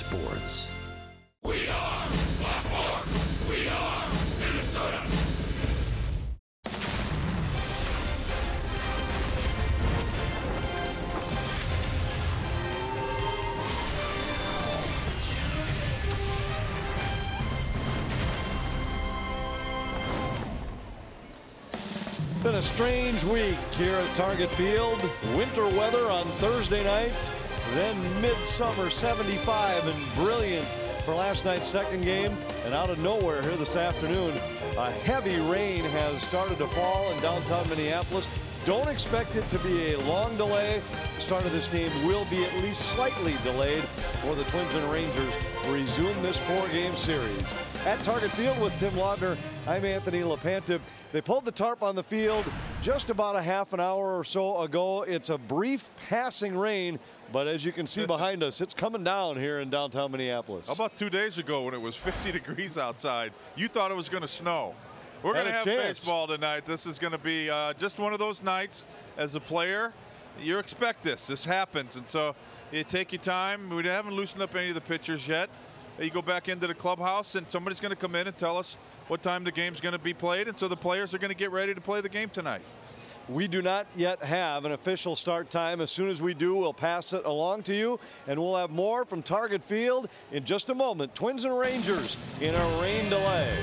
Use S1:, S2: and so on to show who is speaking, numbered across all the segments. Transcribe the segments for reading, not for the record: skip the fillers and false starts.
S1: sports.
S2: We are Black Force. We are Minnesota.
S3: Been a strange week here at Target Field. Winter weather on Thursday night, then midsummer 75 and brilliant for last night's second game. And out of nowhere here this afternoon, a heavy rain has started to fall in downtown Minneapolis. Don't expect it to be a long delay. The start of this game will be at least slightly delayed for the Twins and Rangers to resume this four-game series. At Target Field with Tim Laudner, I'm Anthony LaPanta. They pulled the tarp on the field just about a half an hour or so ago. It's a brief passing rain, but as you can see behind us, it's coming down here in downtown Minneapolis.
S4: How about 2 days ago when it was 50 degrees outside? You thought it was going to snow. We're going to have baseball tonight. This is going to be just one of those nights. As a player, you expect this. This happens, and so you take your time. We haven't loosened up any of the pitchers yet. You go back into the clubhouse, and somebody's going to come in and tell us what time the game's going to be played, and so the players are going to get ready to play the game tonight.
S3: We do not yet have an official start time. As soon as we do, we'll pass it along to you, and we'll have more from Target Field in just a moment. Twins and Rangers in a rain delay.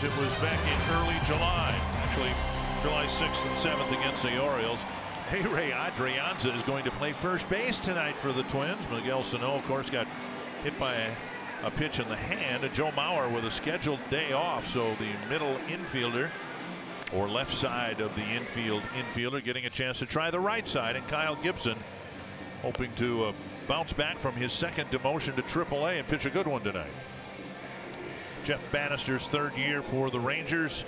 S1: Rangers. It was back in early July, actually July 6th and 7th against the Orioles. Ehire Adrianza is going to play first base tonight for the Twins. Miguel Sano, of course, got hit by a pitch in the hand. Joe Mauer with a scheduled day off, so the middle infielder or left side of the infielder getting a chance to try the right side, and Kyle Gibson hoping to bounce back from his second demotion to AAA and pitch a good one tonight. Jeff Bannister's third year for the Rangers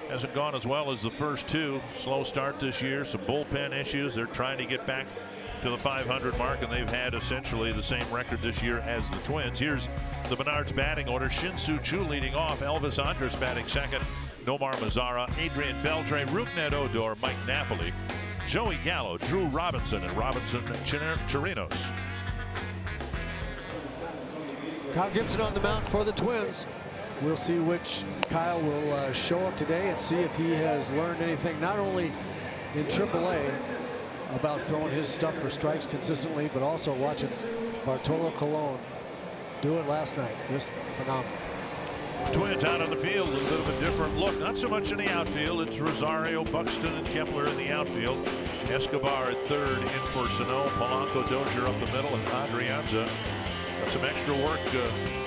S1: hasn't gone as well as the first two. Slow start this year, some bullpen issues. They're trying to get back to the 500 mark, and they've had essentially the same record this year as the Twins. Here's the Menards batting order. Shin-Soo Choo leading off. Elvis Andrus batting second. Nomar Mazara, Adrian Beltre, Rougned Odor, Mike Napoli, Joey Gallo, Drew Robinson, and Robinson Chirinos.
S5: Kyle Gibson on the mound for the Twins. We'll see which Kyle will show up today and see if he has learned anything, not only in AAA about throwing his stuff for strikes consistently, but also watching Bartolo Colon do it last night. Just phenomenal.
S1: Twins out on the field, a little bit of a different look. Not so much in the outfield. It's Rosario, Buxton, and Kepler in the outfield. Escobar at third, in for Sano. Polanco, Dozier up the middle, and Adrianza got some extra work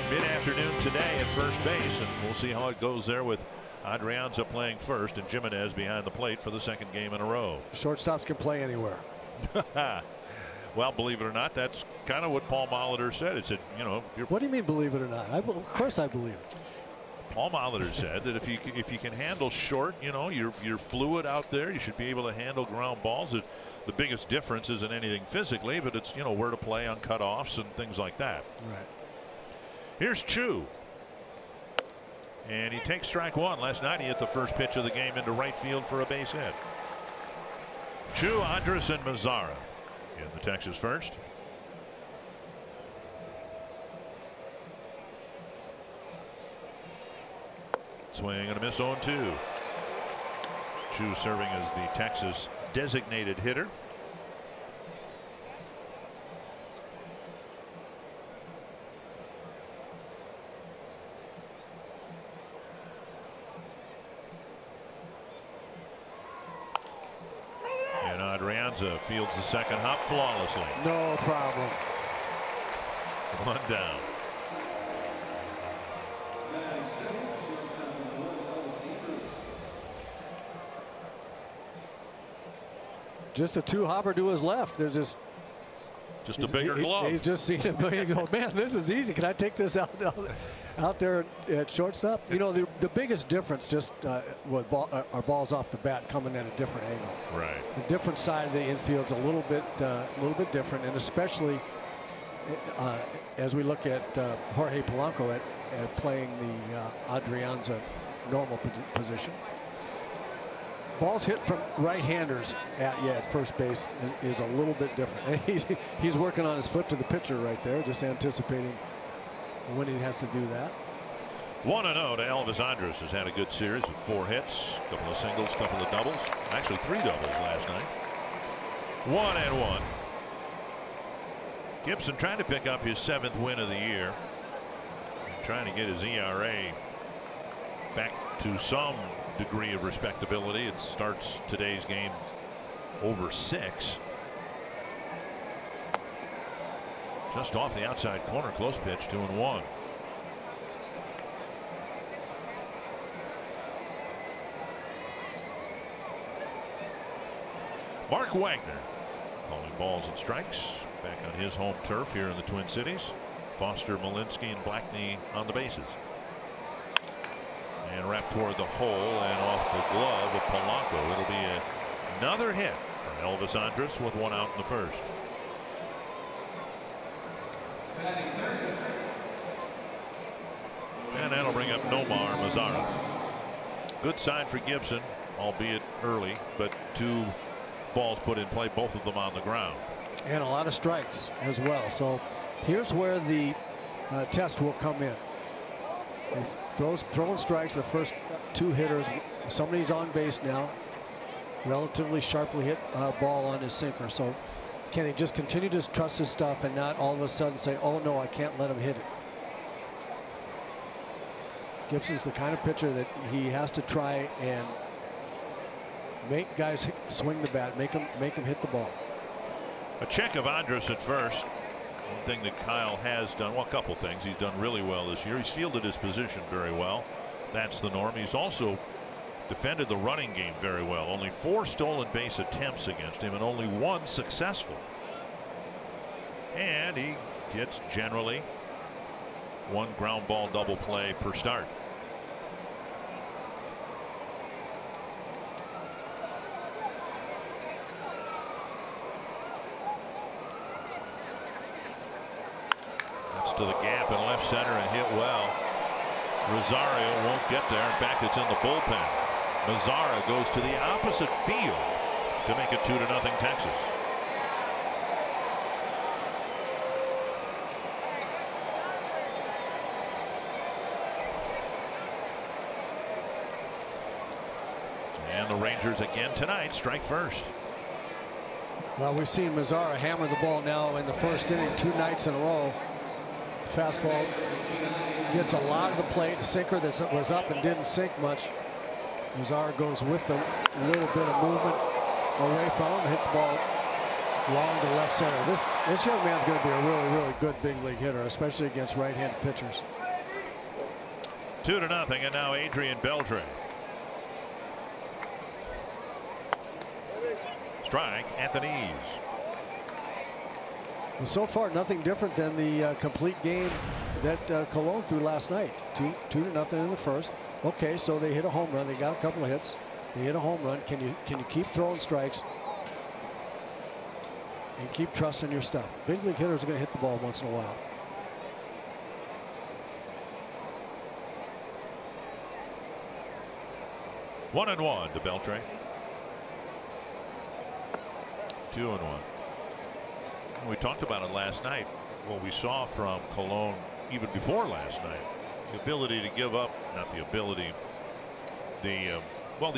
S1: mid-afternoon today at first base, and we'll see how it goes there with Adrianza playing first and Jimenez behind the plate for the second game in a row.
S5: Shortstops can play anywhere.
S1: Well, believe it or not, that's kind of what Paul Molitor said. It said, you know,
S5: what do you mean, believe it or not? Of course I believe it.
S1: Paul Molitor said that if you can handle short, you know, you're fluid out there. You should be able to handle ground balls. The biggest difference isn't anything physically, but it's, you know, where to play on cutoffs and things like that.
S5: Right.
S1: Here's Choo. And he takes strike one. Last night he hit the first pitch of the game into right field for a base hit. Choo, Andrus, and Mazara in the Texas first. Swing and a miss, 0-2. Choo serving as the Texas designated hitter. And Adrianza fields the second hop flawlessly.
S5: No problem.
S1: One down.
S5: Just a two-hopper to his left. There's just
S1: a bigger glove.
S5: He's just seen him and go, man, this is easy. Can I take this out there at shortstop? You know, the biggest difference just with our balls off the bat coming at a different angle.
S1: Right.
S5: The different side of the infield's a little bit different, and especially as we look at Jorge Polanco at playing the Adrianza normal position. Balls hit from right-handers at first base is a little bit different. And he's working on his foot to the pitcher right there, just anticipating when he has to do that.
S1: 1-0 to Elvis Andrus. Has had a good series with 4 hits, a couple of singles, a couple of doubles, actually 3 doubles last night. 1-1. Gibson trying to pick up his 7th win of the year, trying to get his ERA back to some degree of respectability. It starts today's game over 6. Just off the outside corner, close pitch, 2-1. Mark Wagner calling balls and strikes back on his home turf here in the Twin Cities. Foster, Malinsky, and Blackney on the bases. And wrapped toward the hole and off the glove of Polanco. It'll be another hit for Elvis Andrus with 1 out in the first. And that'll bring up Nomar Mazara. Good sign for Gibson, albeit early, but 2 balls put in play, both of them on the ground.
S5: And a lot of strikes as well. So here's where the test will come in. Throwing strikes, the first 2 hitters. Somebody's on base now. Relatively sharply hit ball on his sinker. So can he just continue to trust his stuff and not all of a sudden say, oh no, I can't let him hit it? Gibson's the kind of pitcher that he has to try and make guys swing the bat, make them hit the ball.
S1: A check of Andrus at first. One thing that Kyle has done, well, a couple things he's done really well this year. He's fielded his position very well. That's the norm. He's also defended the running game very well. Only 4 stolen base attempts against him and only 1 successful. And he gets generally 1 ground ball double play per start. That's to the gap in left center and hit well. Rosario won't get there. In fact, it's in the bullpen. Mazara goes to the opposite field to make it 2-0 Texas. And the Rangers again tonight strike first.
S5: Well, we've seen Mazara hammer the ball now in the first inning 2 nights in a row. Fastball gets a lot of the plate. A sinker that was up and didn't sink much. Mazara goes with a little bit of movement away from him, hits the ball long to left center. This young man's going to be a really good big league hitter, especially against right-handed pitchers.
S1: 2-0, and now Adrian Beltre. Strike at the knees.
S5: Well, so far, nothing different than the complete game that Colón threw last night. 2-0 in the first. Okay, so they hit a home run. They got a couple of hits. They hit a home run. Can you keep throwing strikes and keep trusting your stuff? Big league hitters are going to hit the ball once in a while.
S1: One and one to Beltre. 2-1. We talked about it last night. What we saw from Colón even before last night, the ability to give up, not the ability, the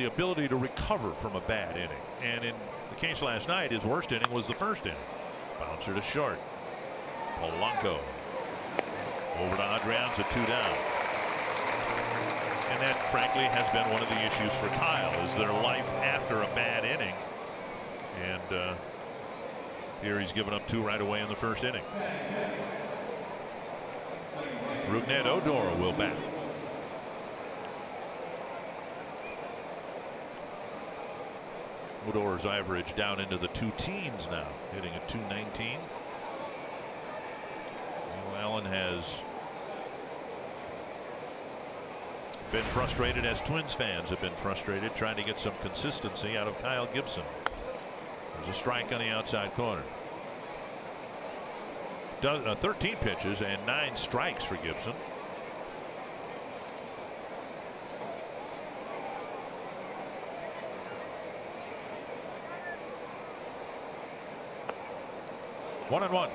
S1: ability to recover from a bad inning. And in the case last night, his worst inning was the first inning. Bouncer to short. Polanco over to Adrianza, 2 down. And that, frankly, has been one of the issues for Kyle, is their life after a bad inning. And here he's given up 2 right away in the first inning. Rougned Odor will bat. Odor's average down into the 2 teens now, hitting at 219. Allen has been frustrated, as Twins fans have been frustrated, trying to get some consistency out of Kyle Gibson. There's a strike on the outside corner. 13 pitches and 9 strikes for Gibson. One and one.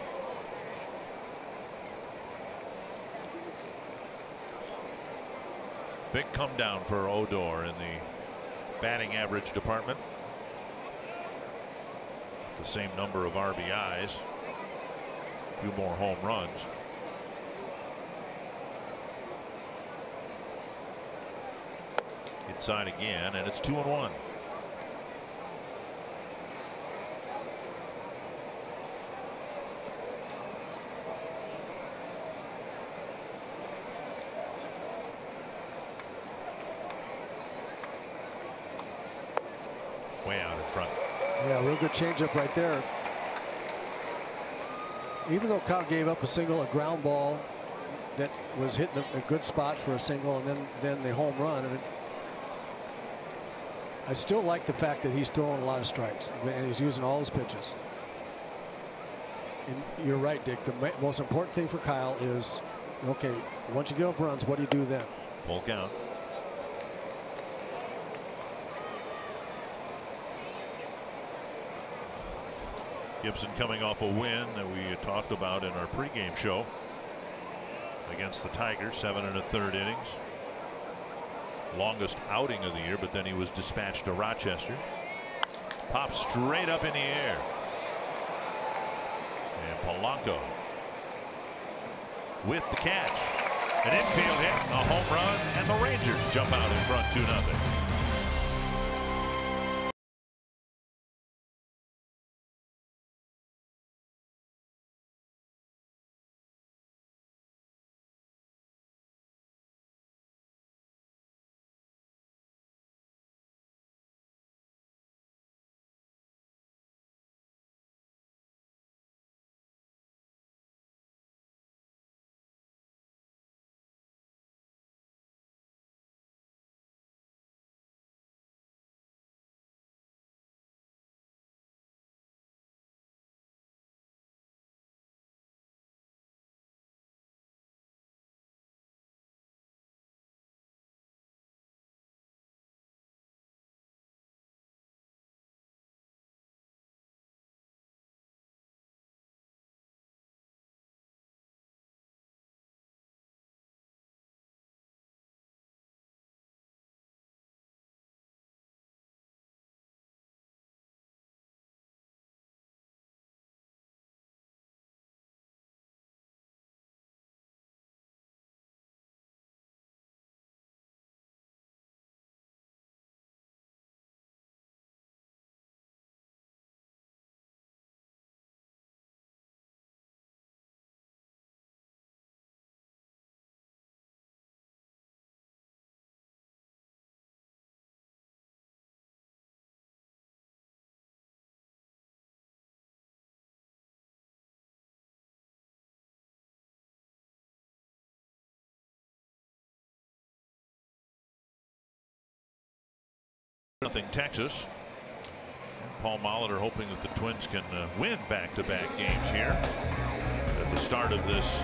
S1: Big come down for Odor in the batting average department. The same number of RBIs. A few more home runs. Inside again, and it's 2-1. Way out in front.
S5: Yeah, real good changeup right there. Even though Kyle gave up a single, a ground ball that was hitting a good spot for a single, and then the home run. I mean, I still like the fact that he's throwing a lot of strikes and he's using all his pitches. And you're right, Dick. The most important thing for Kyle is, okay, once you give up runs, what do you do then?
S1: Full count. Gibson coming off a win that we had talked about in our pregame show against the Tigers, 7 1/3 innings. Longest outing of the year, but then he was dispatched to Rochester. Popped straight up in the air. And Polanco with the catch. An infield hit, a home run, and the Rangers jump out in front 2-0. Nothing Texas. Paul Molitor hoping that the Twins can win back-to-back games here. At the start of this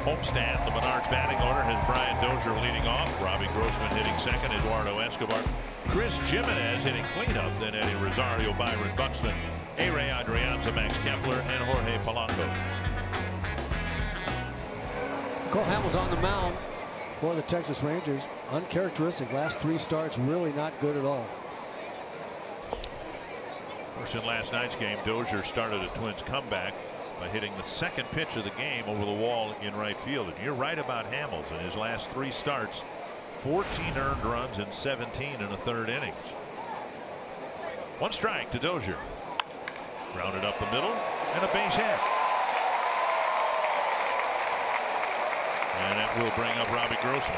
S1: homestand, the Menards batting order has Brian Dozier leading off, Robbie Grossman hitting second, Eduardo Escobar, Chris Jimenez hitting cleanup, then Eddie Rosario, Byron Buxton, A-Ray Adrianza, Max Kepler, and Jorge Polanco.
S5: Cole Hamels on the mound for the Texas Rangers. Uncharacteristic. Last 3 starts really not good at all.
S1: Of course, in last night's game, Dozier started a Twins comeback by hitting the second pitch of the game over the wall in right field. And you're right about Hamels. In his last 3 starts, 14 earned runs and 17 in the 3rd innings. 1 strike to Dozier. Grounded up the middle and a base hit. And that will bring up Robbie Grossman.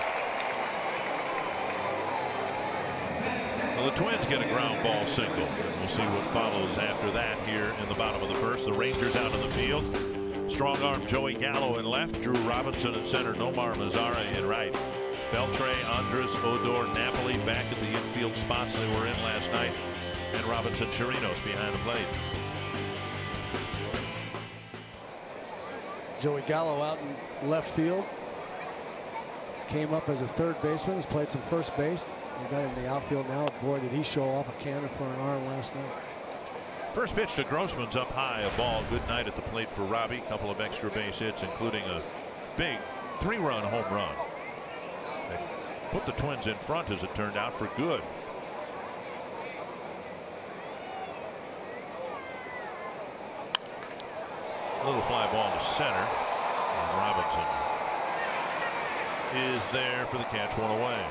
S1: Well, the Twins get a ground ball single. We'll see what follows after that here in the bottom of the 1st. The Rangers out in the field. Strong arm Joey Gallo in left. Drew Robinson in center. Nomar Mazara in right. Beltre, Andres, Odor, Napoli back at the infield spots they were in last night. And Robinson Chirinos behind the plate.
S5: Joey Gallo out in left field. Came up as a 3rd baseman. Has played some first base. We got him in the outfield now. Boy, did he show off a cannon for an arm last night.
S1: First pitch to Grossman's up high, a ball. Good night at the plate for Robbie. Couple of extra base hits, including a big 3-run home run. They put the Twins in front, as it turned out, for good. A little fly ball to center. And Robinson is there for the catch, 1 away.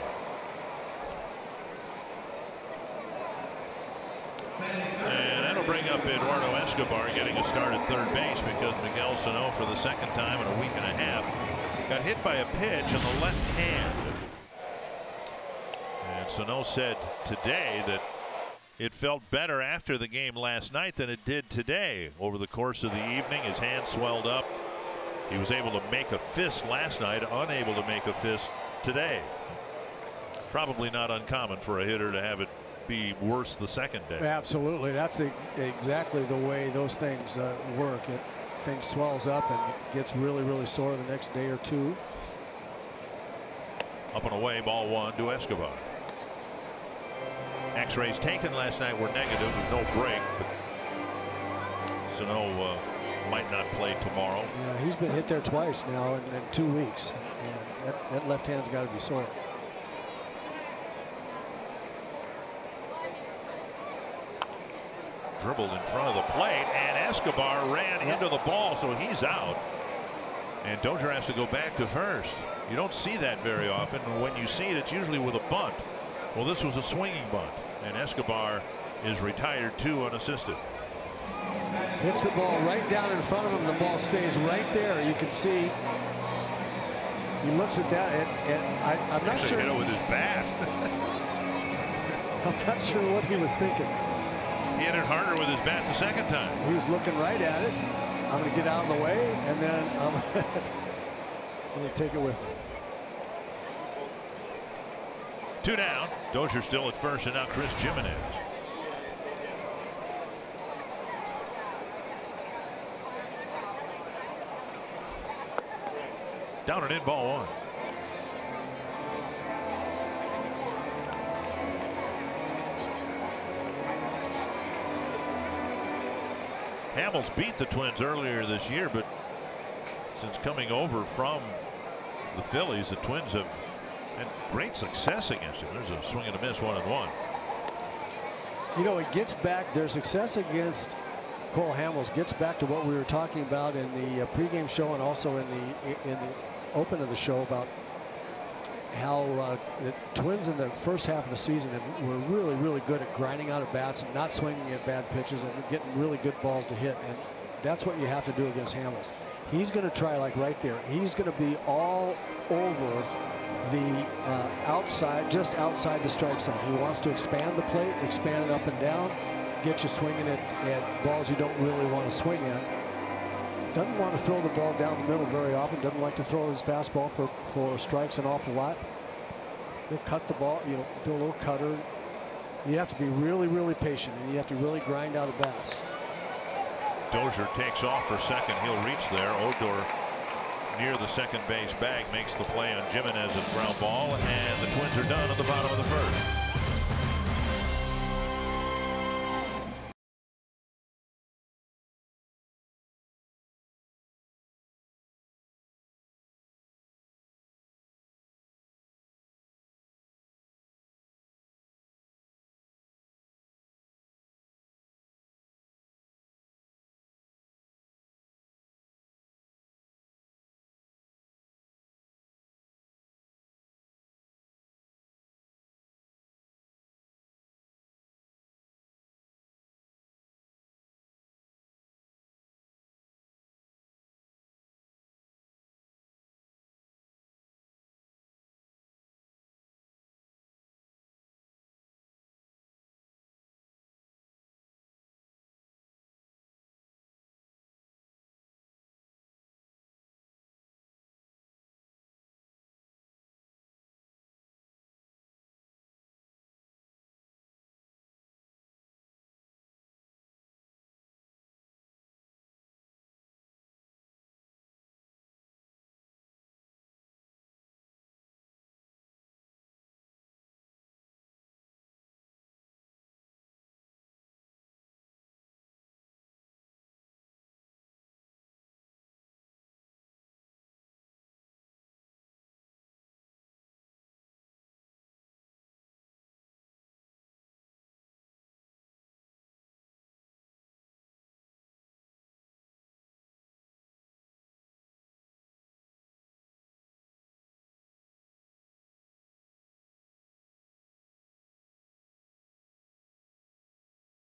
S1: And that'll bring up Eduardo Escobar getting a start at 3rd base, because Miguel Sano, for the 2nd time in a week and a half, got hit by a pitch in the left hand. And Sano said today that it felt better after the game last night than it did today. Over the course of the evening, his hand swelled up. He was able to make a fist last night, unable to make a fist today. Probably not uncommon for a hitter to have it be worse the 2nd day.
S5: Absolutely. That's exactly the way those things work. Things swells up and gets really, really sore the next day or 2.
S1: Up and away, ball 1 to Escobar. X-rays taken last night were negative with no break. Sano might not play tomorrow.
S5: Yeah, he's been hit there twice now in 2 weeks, and that left hand's got to be sore.
S1: Dribbled in front of the plate, and Escobar ran into the ball, so he's out. And Dozier has to go back to first. You don't see that very often. When you see it, it's usually with a bunt. Well, this was a swinging bunt, and Escobar is retired 2 unassisted.
S5: Hits the ball right down in front of him. The ball stays right there. You can see he looks at that, and I'm not sure.
S1: Hit it with his bat.
S5: I'm not sure what he was thinking.
S1: He hit it harder with his bat the second time.
S5: He was looking right at it. I'm going to get out of the way, and then I'm going to take it with me.
S1: 2 down. Dozier still at first, and now Chris Gimenez. Down and in, ball 1. Hamels beat the Twins earlier this year, but since coming over from the Phillies, the Twins have had great success against him. There's a swing and a miss, 1-1.
S5: You know, it gets back, their success against Cole Hamels gets back to what we were talking about in the pregame show and also in the open of the show about how the Twins in the first half of the season were really, really good at grinding out at bats and not swinging at bad pitches and getting really good balls to hit. And that's what you have to do against Hamels. He's going to try, like right there, he's going to be all over the outside, just outside the strike zone. He wants to expand the plate, expand it up and down, get you swinging at balls you don't really want to swing at. Doesn't want to throw the ball down the middle very often. Doesn't like to throw his fastball for strikes an awful lot. He'll cut the ball, you know, throw a little cutter. You have to be really, really patient, and you have to really grind out at bats.
S1: Dozier takes off for second. He'll reach there. Odor near the second base bag makes the play on Gimenez's ground ball, and the Twins are done at the bottom of the first.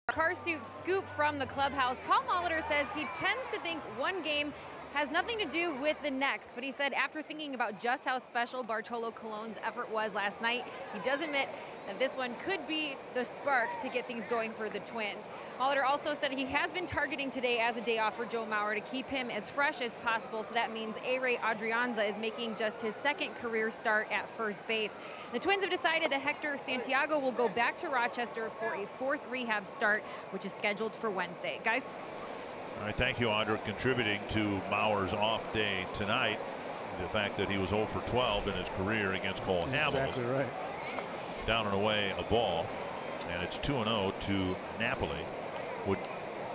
S6: Car scoop from the clubhouse. Paul Molitor says he tends to think one game has nothing to do with the next, but he said after thinking about just how special Bartolo Colon's effort was last night, he does admit that this one could be the spark to get things going for the Twins. Molitor also said he has been targeting today as a day off for Joe Mauer to keep him as fresh as possible, so that means A-Ray Adrianza is making just his second career start at first base. The Twins have decided that Hector Santiago will go back to Rochester for a 4th rehab start, which is scheduled for Wednesday. Guys?
S1: All right, thank you, Andra, contributing to Mauer's off day tonight. The fact that he was 0 for 12 in his career against Cole Hamels.
S5: Exactly right.
S1: Down and away a ball, and it's 2-0 to Napoli. What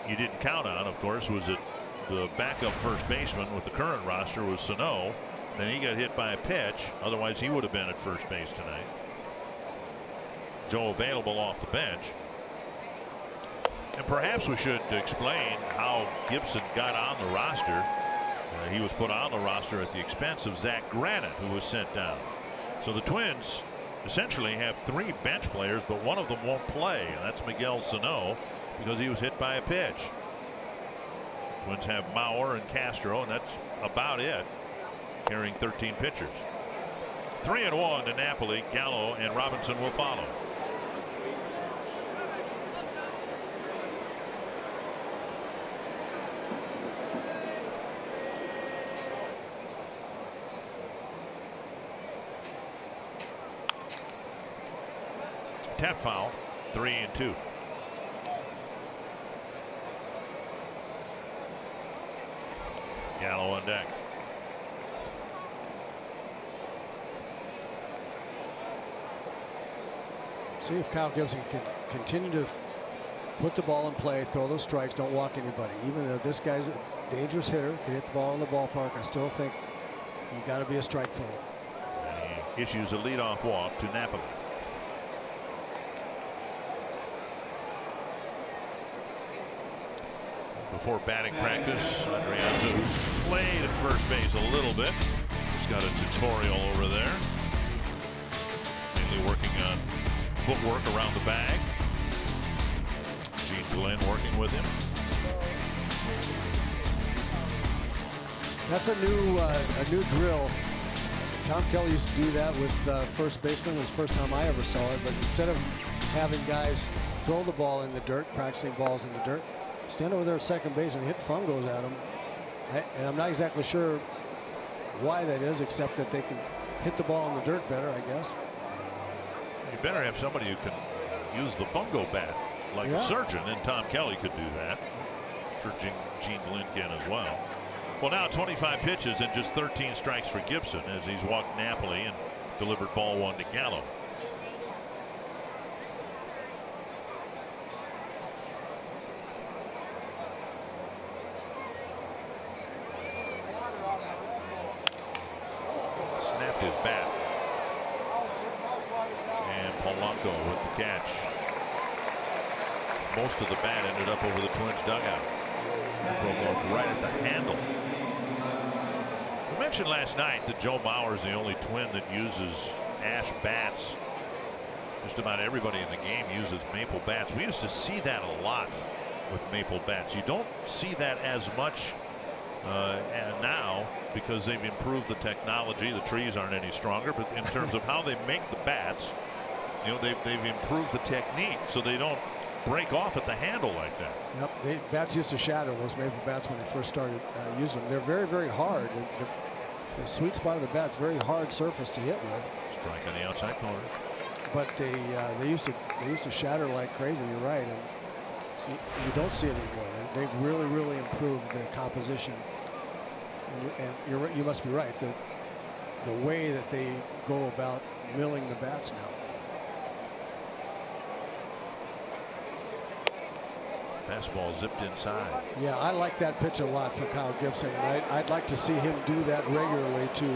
S1: you didn't count on, of course, was that the backup first baseman with the current roster was Sano. Then he got hit by a pitch. Otherwise, he would have been at first base tonight. Joe available off the bench. And perhaps we should explain how Gibson got on the roster. He was put on the roster at the expense of Zach Granite, who was sent down. So the Twins essentially have 3 bench players, but one of them won't play, and that's Miguel Sano, because he was hit by a pitch. Twins have Mauer and Castro, and that's about it, carrying 13 pitchers. 3-1 to Napoli. Gallo and Robinson will follow. Tap foul, 3-2. Gallo on deck.
S5: See if Kyle Gibson can continue to put the ball in play, throw those strikes, don't walk anybody. Even though this guy's a dangerous hitter, can hit the ball in the ballpark, I still think you got to be a strike thrower.
S1: He issues a leadoff walk to Napoli. Before batting practice, Adrianza, who's played at first base a little bit, he's got a tutorial over there, mainly working on footwork around the bag. Gene Glenn working with him.
S5: That's a new drill. Tom Kelly used to do that with first baseman. It was the first time I ever saw it. But instead of having guys throw the ball in the dirt, practicing balls in the dirt, stand over there at second base and hit fungos at them. And I'm not exactly sure why that is, except that they can hit the ball in the dirt better, I guess.
S1: You better have somebody who can use the fungo bat like a surgeon, and Tom Kelly could do that. I'm sure Gene Glenn can as well. Well, now 25 pitches and just 13 strikes for Gibson as he's walked Napoli and delivered ball 1 to Gallo. Snapped his bat. And Polanco with the catch. Most of the bat ended up over the Twins dugout. Broke off right at the handle. We mentioned last night that Joe Mauer is the only Twin that uses ash bats. Just about everybody in the game uses maple bats. We used to see that a lot with maple bats. You don't see that as much now because they've improved the technology. The trees aren't any stronger, but in terms of how they make the bats, you know, they've improved the technique so they don't break off at the handle like that.
S5: Yep, bats used to shatter, those maple bats, when they first started using them. They're very, very hard. The sweet spot of the bat's very hard surface to hit with.
S1: Strike on the outside corner.
S5: But they used to shatter like crazy. You're right, and you don't see it anymore. They've really, really improved the composition. And you must be right. The way that they go about milling the bats now.
S1: Fastball zipped inside.
S5: Yeah, I like that pitch a lot for Kyle Gibson, and I'd like to see him do that regularly to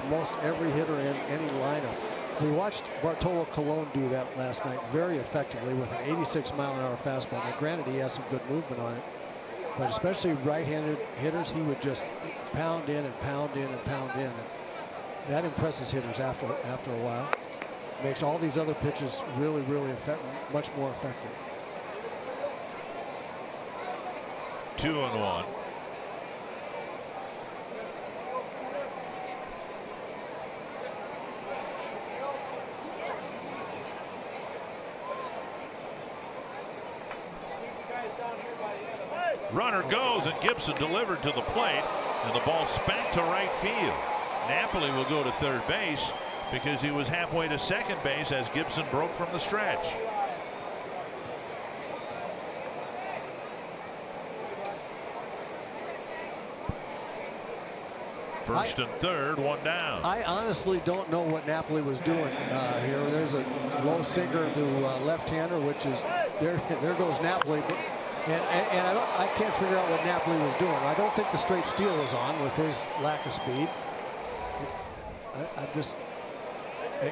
S5: most every hitter in any lineup. We watched Bartolo Colon do that last night very effectively with an 86-mile-an-hour fastball. Now, granted, he has some good movement on it, but especially right-handed hitters, he would just pound in and pound in and pound in. And that impresses hitters after a while. Makes all these other pitches really, really much more effective.
S1: 2-1. Runner goes, and Gibson delivered to the plate, and the ball spanked to right field. Napoli will go to third base because he was halfway to second base as Gibson broke from the stretch. First and third, one down.
S5: I honestly don't know what Napoli was doing here. There's a low sinker to left-hander, which is there goes Napoli. And I can't figure out what Napoli was doing. I don't think the straight steal was on with his lack of speed.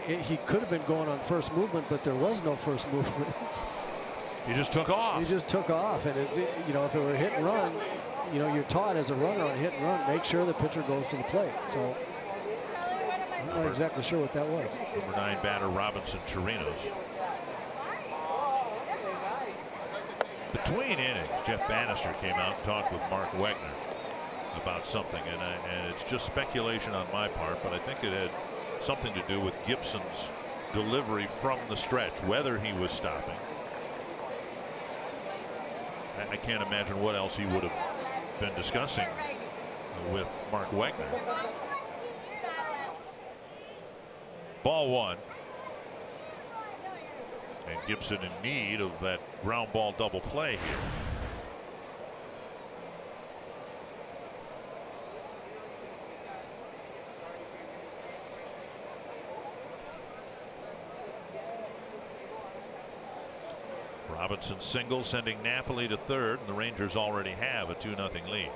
S5: He could have been going on first movement, but there was no first movement.
S1: He just took off.
S5: He just took off, and you know, if it were a hit and run, you know, you're taught as a runner on hit and run, make sure the pitcher goes to the plate. So I'm not exactly sure what that was.
S1: Number 9 batter Robinson Chirinos. Between innings, Jeff Bannister came out and talked with Mark Wegner about something, and it's just speculation on my part, but I think it had something to do with Gibson's delivery from the stretch, whether he was stopping. I can't imagine what else he would have been discussing with Mark Wegner. Ball 1. And Gibson in need of that ground ball double play here. Robinson single, sending Napoli to third, and the Rangers already have a 2-0 lead.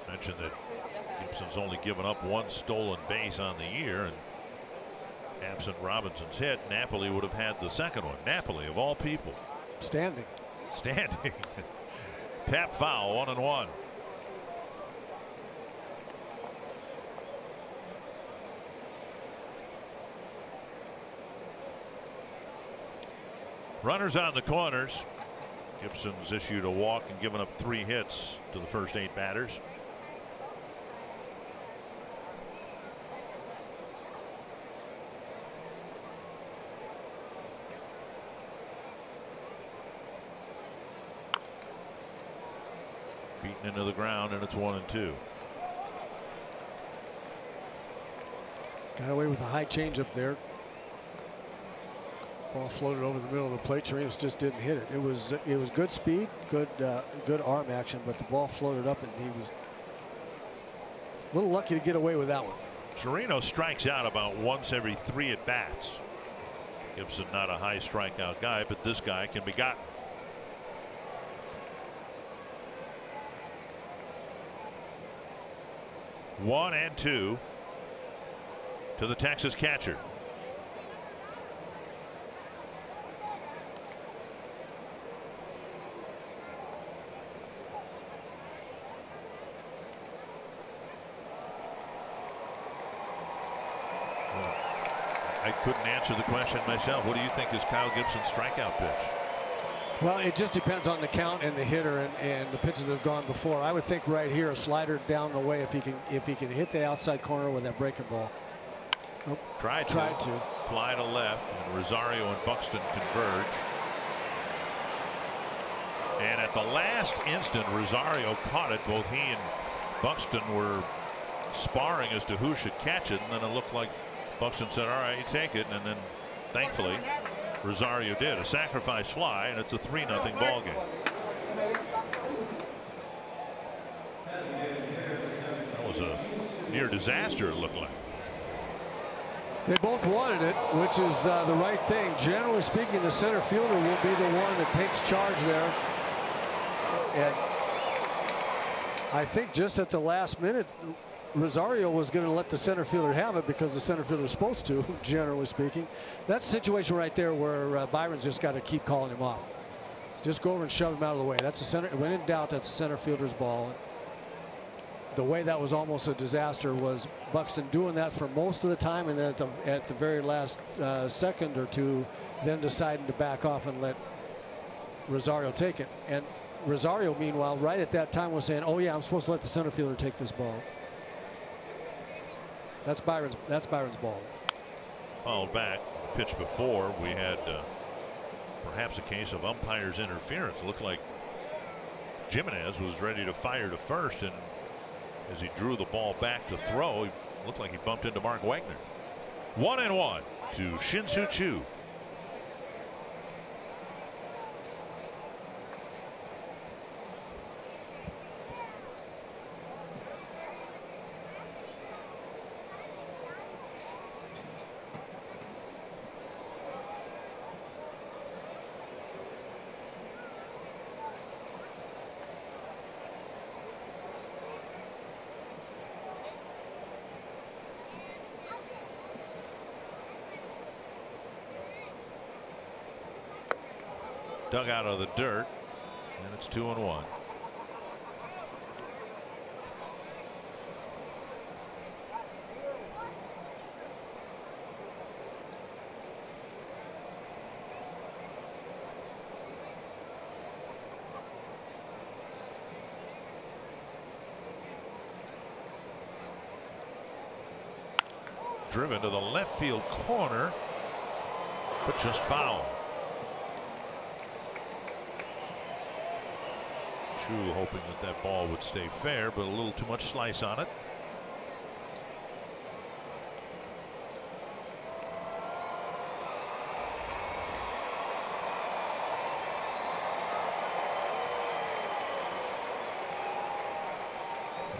S1: Mentioned that Gibson's only given up 1 stolen base on the year, and absent Robinson's hit, Napoli would have had the second one. Napoli, of all people.
S5: Standing.
S1: Tap foul, 1-1. Runners on the corners. Gibson's issued a walk and given up 3 hits to the first 8 batters. Beaten into the ground, and it's 1-2.
S5: Got away with a high changeup there. Ball floated over the middle of the plate. Chirinos just didn't hit it. It was good speed, good arm action, but the ball floated up, and he was a little lucky to get away with that one.
S1: Chirinos strikes out about once every 3 at bats. Gibson not a high strikeout guy, but this guy can be gotten. One and 2 to the Texas catcher. I couldn't answer the question myself. What do you think is Kyle Gibson's strikeout pitch?
S5: Well, it just depends on the count and the hitter and the pitches that have gone before. I would think right here a slider down the way if he can hit the outside corner with that breaking ball. Oh,
S1: tried to fly to left, and Rosario and Buxton converge. And at the last instant, Rosario caught it. Both he and Buxton were sparring as to who should catch it, and then it looked like Buxton said, "All right, you take it," and then thankfully Rosario did. A sacrifice fly, and it's a 3-0 ball game. That was a near disaster, it looked like.
S5: They both wanted it, which is the right thing. Generally speaking, the center fielder will be the one that takes charge there. And I think just at the last minute, Rosario was going to let the center fielder have it because the center fielder is supposed to, generally speaking. That's a situation right there where Byron's just got to keep calling him off. Just go over and shove him out of the way. That's a center. When in doubt, that's a center fielder's ball. The way that was almost a disaster was Buxton doing that for most of the time, and then at the very last second or two, then deciding to back off and let Rosario take it. And Rosario, meanwhile, right at that time was saying, "Oh yeah, I'm supposed to let the center fielder take this ball." That's Byron's ball.
S1: Fouled back. The pitch before, we had perhaps a case of umpire's interference. It looked like Jimenez was ready to fire to first, and as he drew the ball back to throw, he looked like he bumped into Mark Wegner. 1-1 to Shin-Soo Choo. dug out of the dirt, and it's 2-1. Driven to the left field corner, but just foul. Chu hoping that that ball would stay fair, but a little too much slice on it.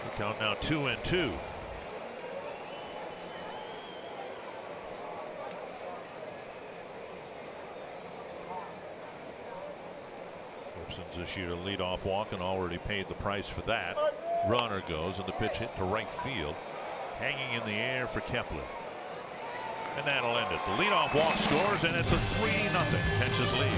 S1: The count now 2-2. This year, a leadoff walk, and already paid the price for that. Runner goes, and the pitch hit to right field, hanging in the air for Kepler, and that'll end it. The leadoff walk scores, and it's a 3-0 Texas lead.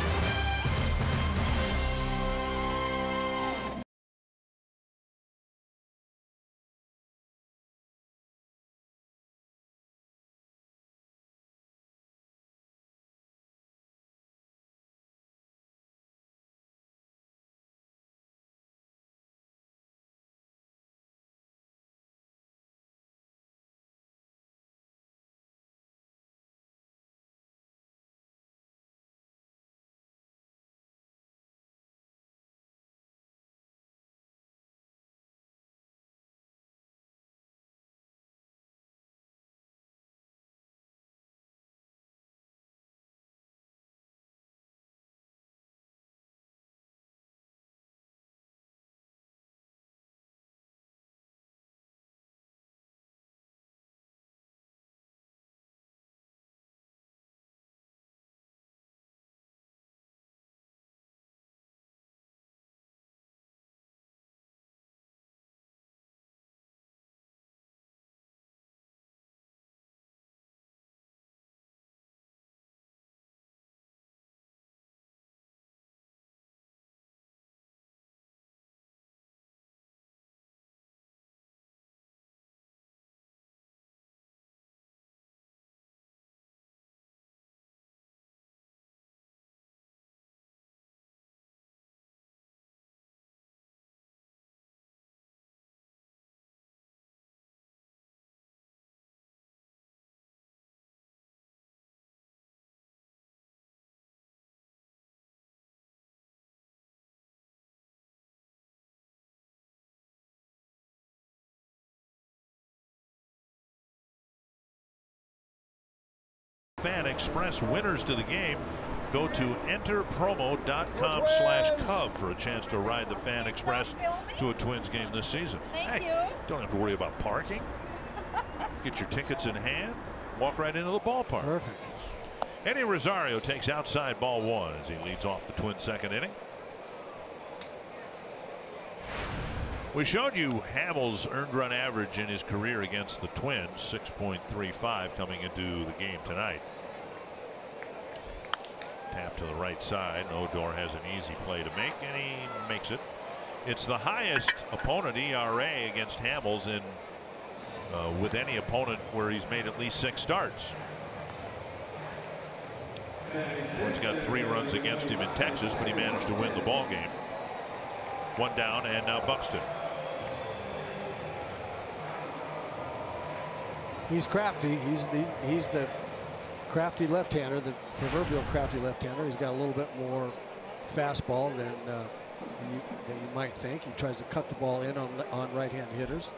S1: Fan Express winners to the game. Go to enterpromo.com/Cub for a chance to ride the Fan Express to a Twins game this season.
S6: Thank you.
S1: Don't have to worry about parking. Get your tickets in hand. Walk right into the ballpark.
S5: Perfect.
S1: Eddie Rosario takes outside ball 1 as he leads off the Twins' second inning. We showed you Hamels' earned run average in his career against the Twins, 6.35 coming into the game tonight. Tap to the right side. Odor has an easy play to make, and he makes it. It's the highest opponent ERA against Hamels in with any opponent where he's made at least 6 starts. He's got 3 runs against him in Texas, but he managed to win the ball game. 1 down, and now Buxton.
S5: He's crafty. He's the crafty left-hander, the proverbial crafty left-hander. He's got a little bit more fastball than you might think. He tries to cut the ball in on right-hand hitters.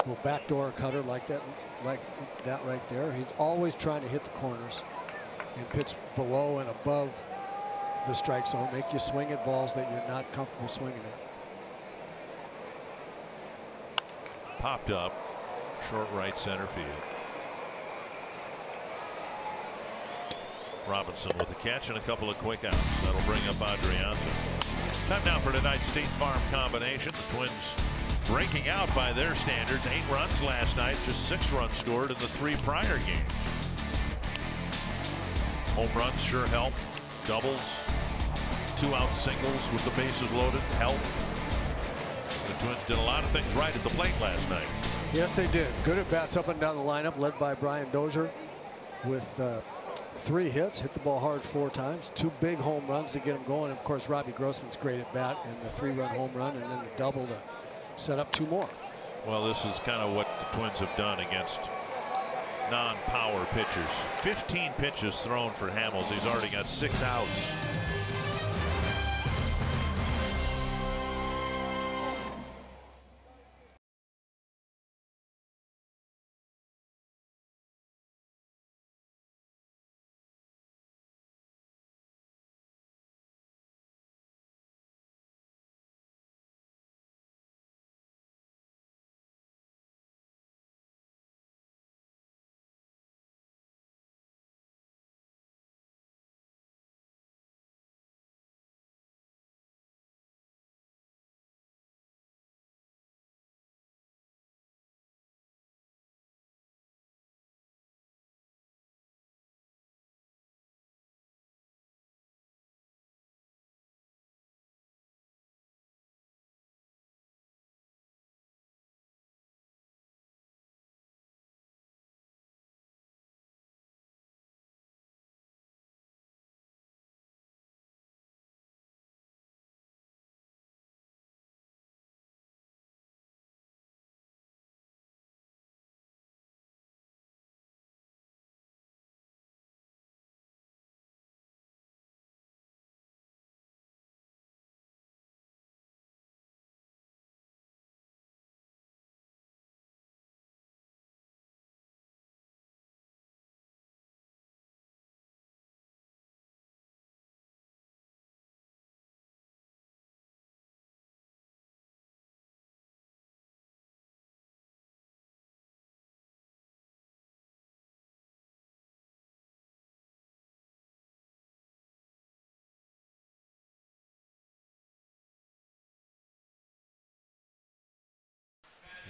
S5: Will backdoor cutter like that right there. He's always trying to hit the corners and pitch below and above the strike zone, make you swing at balls that you're not comfortable swinging at.
S1: Popped up, short right center field. Robinson with a catch and a couple of quick outs. That'll bring up Adrianza. Time now for tonight's State Farm combination. The Twins breaking out by their standards. 8 runs last night, just 6 runs scored in the 3 prior games. Home runs sure help. Doubles 2-out singles with the bases loaded helped. The Twins did a lot of things right at the plate last night.
S5: Yes, they did. Good at bats up and down the lineup, led by Brian Dozier with 3 hits, hit the ball hard 4 times, 2 big home runs to get him going. Of course, Robbie Grossman's great at bat, and the 3-run home run, and then the double to set up 2 more.
S1: Well, this is kind of what the Twins have done against non-power pitchers. 15 pitches thrown for Hamels. He's already got 6 outs.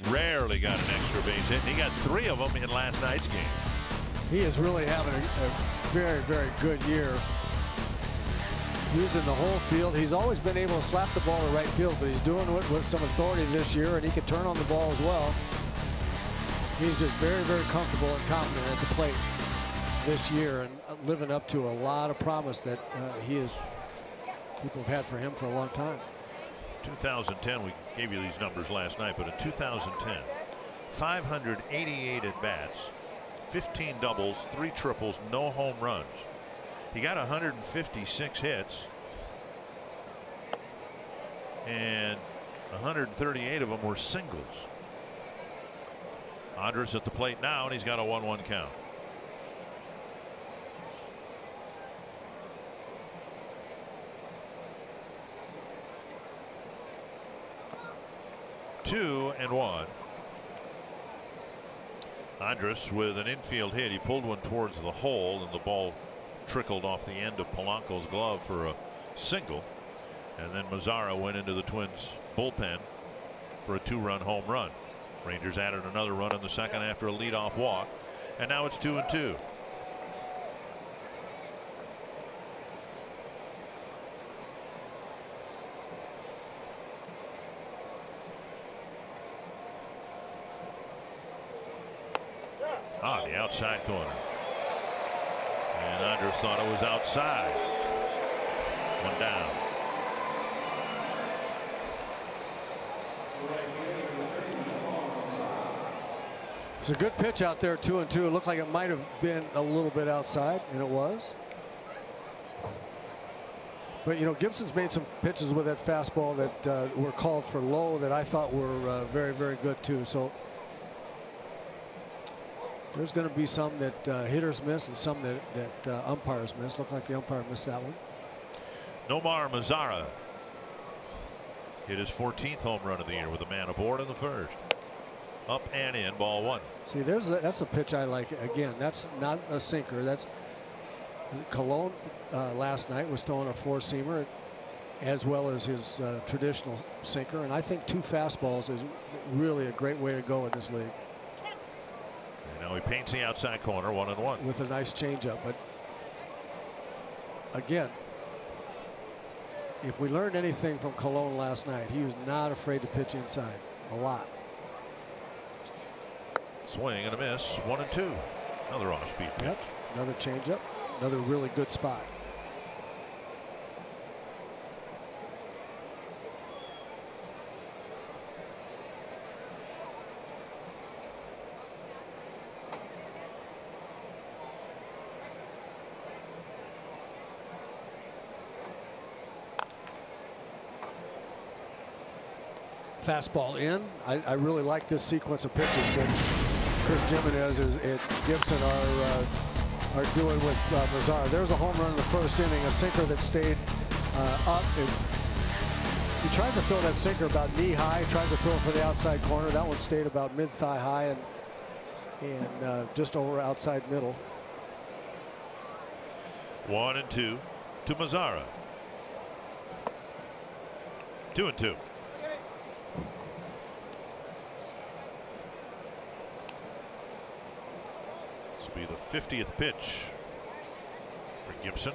S1: Rarely got an extra base hit. He got 3 of them in last night's game.
S5: He is really having a very, very good year. Using the whole field. He's always been able to slap the ball to right field, but he's doing it with some authority this year, and he can turn on the ball as well. He's just very, very comfortable and confident at the plate this year, and living up to a lot of promise that people have had for him for a long time.
S1: 2010, we gave you these numbers last night, but in 2010, 588 at bats, 15 doubles, 3 triples, no home runs. He got 156 hits, and 138 of them were singles. Andrus at the plate now, and he's got a 1-1 count. Two and 1. Andrus with an infield hit. He pulled one towards the hole, and the ball trickled off the end of Polanco's glove for a single. And then Mazara went into the Twins bullpen for a 2-run home run. Rangers added another run in the second after a leadoff walk, and now it's 2-2. The outside corner. And Andrus thought it was outside. 1 down.
S5: It's a good pitch out there, 2-2. It looked like it might have been a little bit outside, and it was. But, you know, Gibson's made some pitches with that fastball that were called for low that I thought were very, very good, too. So there's going to be some that hitters miss and some that umpires miss. Looked like the umpire missed that one.
S1: Nomar Mazara hit his 14th home run of the year with a man aboard in the first. Up and in, ball 1.
S5: See, that's a pitch I like. Again, that's not a sinker. That's Colon last night was throwing a 4-seamer as well as his traditional sinker, and I think 2 fastballs is really a great way to go in this league.
S1: And now he paints the outside corner, 1-1
S5: with a nice changeup. But again, if we learned anything from Colon last night, he was not afraid to pitch inside a lot.
S1: Swing and a miss. 1-2. Another off-speed pitch.
S5: Yep. Another changeup. Another really good spot. Fastball in. I really like this sequence of pitches that Chris Gimenez and Gibson are doing with Mazara. There's a home run in the first inning, a sinker that stayed up. He tries to throw that sinker about knee high, tries to throw it for the outside corner. That one stayed about mid-thigh high and just over outside middle.
S1: 1-2 to Mazara. 2-2. This will be the 50th pitch for Gibson.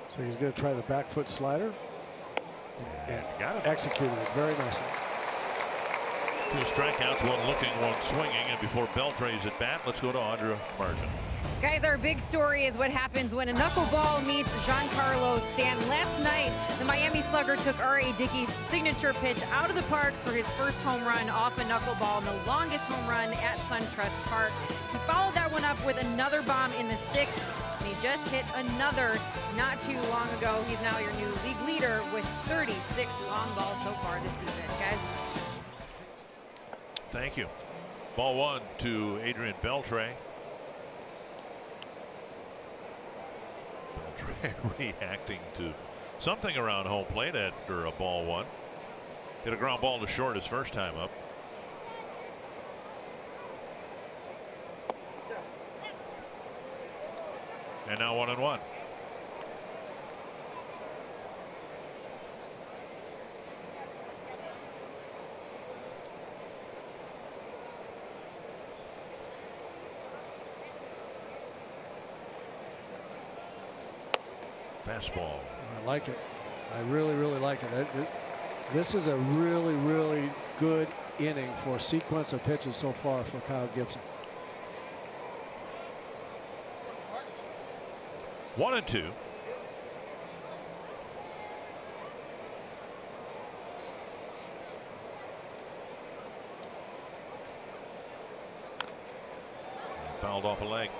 S5: So he's going to try the back foot slider and
S1: got it.
S5: Executed it very nicely.
S1: 2 strikeouts, 1 looking, 1 swinging, and before Beltre's at bat, let's go to Audra Martin.
S6: Guys, our big story is what happens when a knuckleball meets Giancarlo Stanton. Last night, the Miami Slugger took R.A. Dickey's signature pitch out of the park for his first home run off a knuckleball and the longest home run at SunTrust Park. He followed that one up with another bomb in the 6th, and he just hit another not too long ago. He's now your new league leader with 36 long balls so far this season. Guys.
S1: Thank you. Ball 1 to Adrian Beltre. Beltre reacting to something around home plate after a ball 1. Hit a ground ball to short his first time up. And now 1-1. Fastball.
S5: I like it. I really, really like it. This is a really, really good inning for a sequence of pitches so far for Kyle Gibson.
S1: 1-2. Fouled off a leg.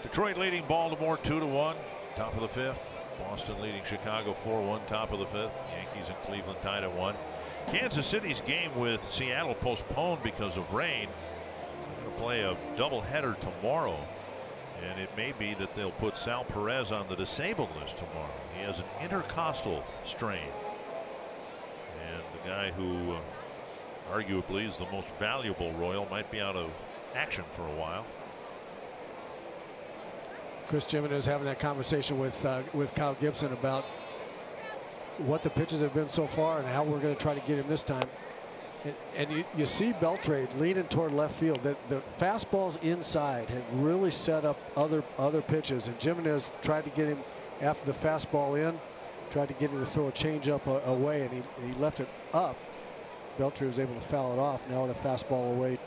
S1: Detroit leading Baltimore 2-1. Top of the 5th. Boston leading Chicago 4-1. Top of the 5th. Yankees and Cleveland tied at 1. Kansas City's game with Seattle postponed because of rain. They're going to play a doubleheader tomorrow, and it may be that they'll put Sal Perez on the disabled list tomorrow. He has an intercostal strain, and the guy who arguably is the most valuable Royal might be out of action for a while.
S5: Chris Gimenez having that conversation with Kyle Gibson about what the pitches have been so far and how we're going to try to get him this time. And you see Beltre leaning toward left field. The fastballs inside have really set up other pitches, and Gimenez tried to get him after the fastball in, tried to get him to throw a changeup away, and he left it up. Beltre was able to foul it off. Now the fastball away,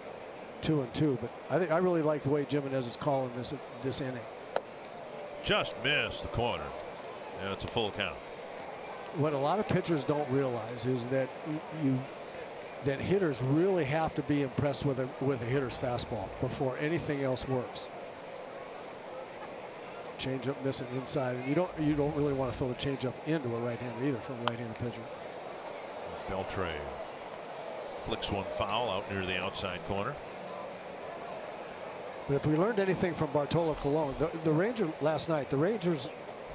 S5: 2-2. But I really like the way Gimenez is calling this inning.
S1: Just missed the corner, and it's a full count.
S5: What a lot of pitchers don't realize is that that hitters really have to be impressed with a hitter's fastball before anything else works. Changeup missing inside, and you don't really want to throw the changeup into a right-hander either from a right-handed pitcher.
S1: Beltre flicks one foul out near the outside corner.
S5: But if we learned anything from Bartolo Colon, the Rangers last night, the Rangers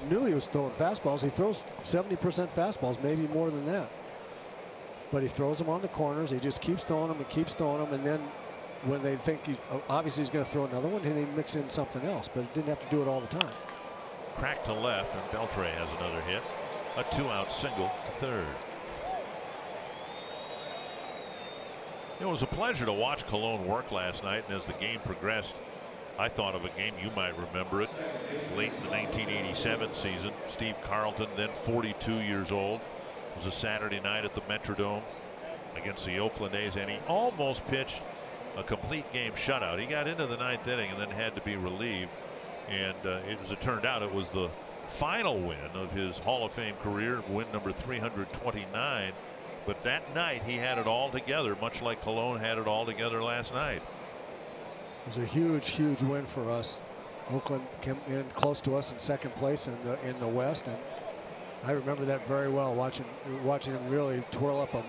S5: knew he was throwing fastballs. He throws 70% fastballs, maybe more than that. But he throws them on the corners. He just keeps throwing them and keeps throwing them. And then when they think obviously he's going to throw another one, and he mix in something else, but it didn't have to do it all the time.
S1: Crack to left, and Beltre has another hit. A 2-out single to third. It was a pleasure to watch Cologne work last night, and as the game progressed, I thought of a game, you might remember it, late in the 1987 season. Steve Carlton, then 42 years old, it was a Saturday night at the Metrodome against the Oakland A's, and he almost pitched a complete game shutout. He got into the ninth inning and then had to be relieved, and as it turned out, it was the final win of his Hall of Fame career, win number 329. But that night he had it all together, much like Cologne had it all together last night.
S5: It was a huge win for us. Oakland came in close to us in second place in the West, and I remember that very well, watching him really twirl up a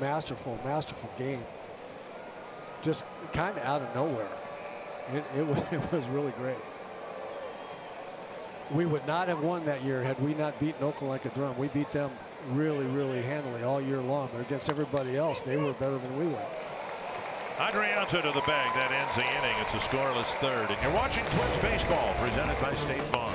S5: masterful game, just kind of out of nowhere. It was really great. We would not have won that year had we not beaten Oakland like a drum. We beat them really handily all year long, but against everybody else, they were better than we were.
S1: Adrianza to the bag. That ends the inning. It's a scoreless third, and you're watching Twins baseball presented by State Farm.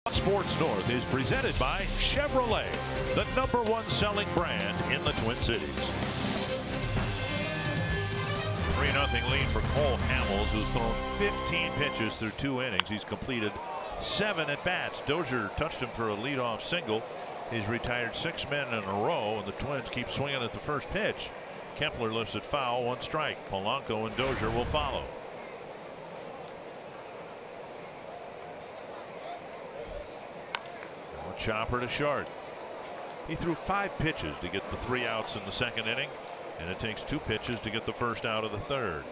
S1: Sports North is presented by Chevrolet, the #1 selling brand in the Twin Cities. 3-0 lead for Cole Hamels, who's thrown 15 pitches through 2 innings. He's completed 7 at-bats. Dozier touched him for a leadoff single. He's retired 6 men in a row, and the Twins keep swinging at the first pitch. Kepler lifts it foul, 1 strike. Polanco and Dozier will follow. Chopper to short. He threw 5 pitches to get the 3 outs in the second inning, and it takes 2 pitches to get the first out of the third.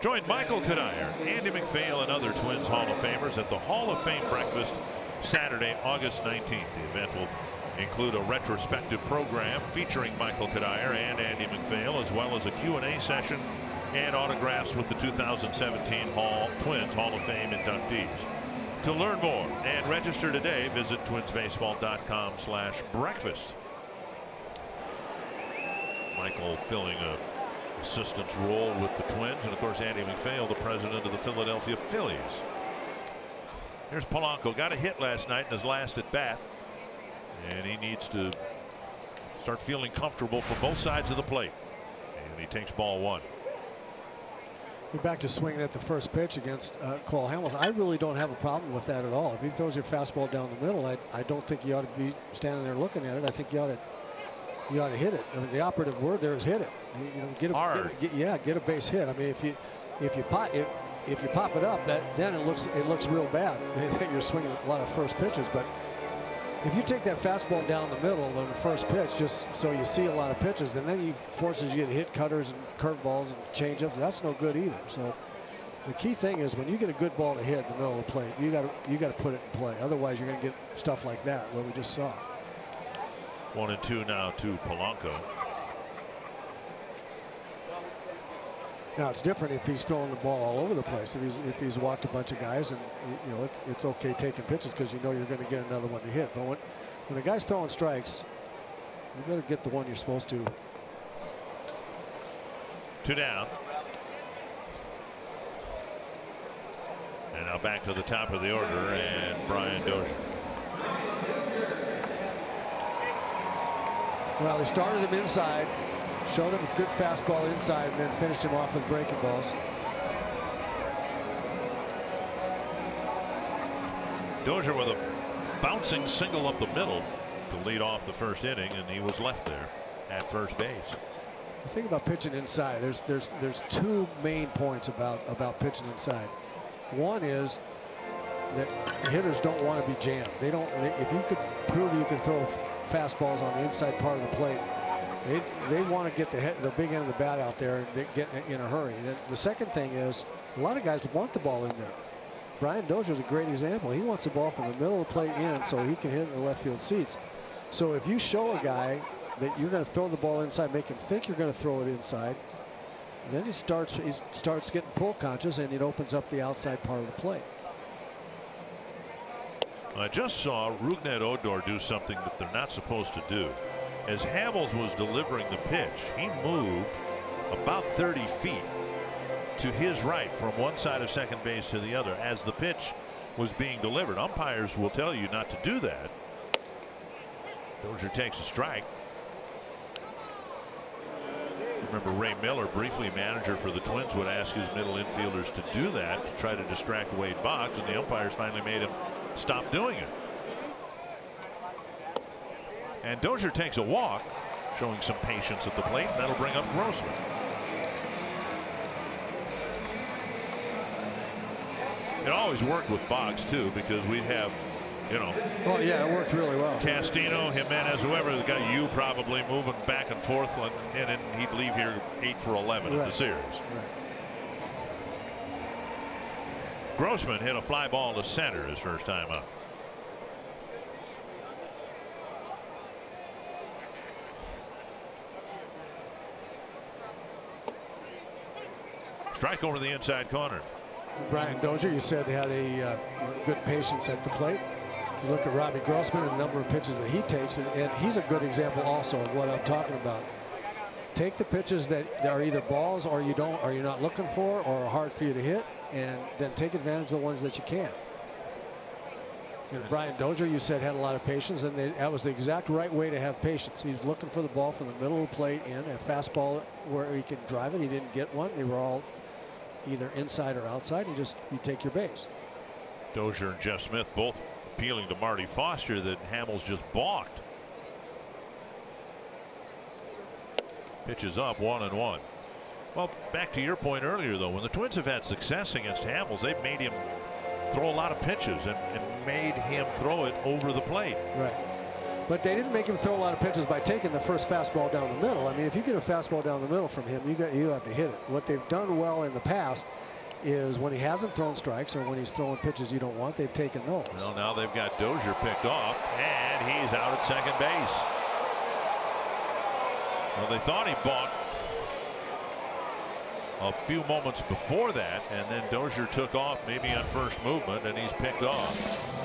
S1: Join Michael Cuddyer, Andy MacPhail, and other Twins Hall of Famers at the Hall of Fame breakfast Saturday, August 19th. The event will include a retrospective program featuring Michael Cuddyer and Andy MacPhail, as well as a Q&A session and autographs with the 2017 Twins Hall of Fame inductees. To learn more and register today, visit twinsbaseball.com/breakfast. Michael filling a assistant's role with the Twins, and of course Andy MacPhail, the president of the Philadelphia Phillies. Here's Polanco. Got a hit last night in his last at bat, and he needs to start feeling comfortable from both sides of the plate, and he takes ball 1.
S5: You're back to swinging at the first pitch against Cole Hamels. I really don't have a problem with that at all. If he throws your fastball down the middle, I don't think you ought to be standing there looking at it. I think you ought to hit it. I mean, the operative word there is hit it. You know, get a base hit. I mean, if you pop it up, then it looks real bad that you're swinging a lot of first pitches. But If you take that fastball down the middle on the first pitch, just so you see a lot of pitches, then he forces you to hit cutters and curveballs and changeups. That's no good either. So the key thing is when you get a good ball to hit in the middle of the plate, you got to put it in play. Otherwise, you're going to get stuff like that, what we just saw.
S1: 1-2 now to Polanco.
S5: Now it's different if he's throwing the ball all over the place. If he's walked a bunch of guys, and you know it's okay taking pitches because you know you're going to get another one to hit. But when a guy's throwing strikes, you better get the one you're supposed to.
S1: 2 down. And now back to the top of the order, and Brian Dozier.
S5: Well, they started him inside. Showed him a good fastball inside and then finished him off with breaking balls.
S1: Dozier with a bouncing single up the middle to lead off the first inning, and he was left there at first base.
S5: The thing about pitching inside, there's 2 main points about pitching inside. One is that hitters don't want to be jammed. If you could prove you can throw fastballs on the inside part of the plate, they want to get the big end of the bat out there and get in a hurry. And the second thing is a lot of guys want the ball in there. Brian Dozier is a great example. He wants the ball from the middle of the plate in so he can hit in the left field seats. So if you show a guy that you're going to throw the ball inside, make him think you're going to throw it inside, then he starts getting pull conscious, and it opens up the outside part of the plate.
S1: I just saw Rougned Odor do something that they're not supposed to do. As Hamels was delivering the pitch, he moved about 30 feet to his right from one side of second base to the other as the pitch was being delivered. Umpires will tell you not to do that. Dozier takes a strike. Remember Ray Miller, briefly manager for the Twins, would ask his middle infielders to do that to try to distract Wade Boggs, and the umpires finally made him stop doing it. And Dozier takes a walk, showing some patience at the plate, and that'll bring up Grossman. It always worked with Boggs too, because we'd have, you know.
S5: Oh yeah, it worked really well.
S1: Castino, Jimenez, whoever, the guy you probably moving back and forth, and he'd leave here 8 for 11 in the series.
S5: Right.
S1: Grossman hit a fly ball to center his first time up. Strike over the inside corner.
S5: Brian Dozier, you said, had a good patience at the plate. You look at Robbie Grossman and the number of pitches that he takes, and he's a good example also of what I'm talking about. Take the pitches that are either balls or you're not looking for or are hard for you to hit, and then take advantage of the ones that you can. And Brian Dozier, you said, had a lot of patience, and that was the exact right way to have patience. He was looking for the ball from the middle of the plate in a fastball where he could drive it. He didn't get one. They were all either inside or outside. You take your base.
S1: Dozier and Jeff Smith both appealing to Marty Foster that Hamels just balked. Pitches up 1-1. Well, back to your point earlier, though, when the Twins have had success against Hamels, they've made him throw a lot of pitches and made him throw it over the plate.
S5: Right. But they didn't make him throw a lot of pitches by taking the first fastball down the middle. I mean, if you get a fastball down the middle from him, you have to hit it. What they've done well in the past is when he hasn't thrown strikes or when he's throwing pitches you don't want, they've taken those.
S1: Well, now they've got Dozier picked off, and he's out at second base. Well, they thought he balked a few moments before that, and then Dozier took off maybe on first movement, and he's picked off.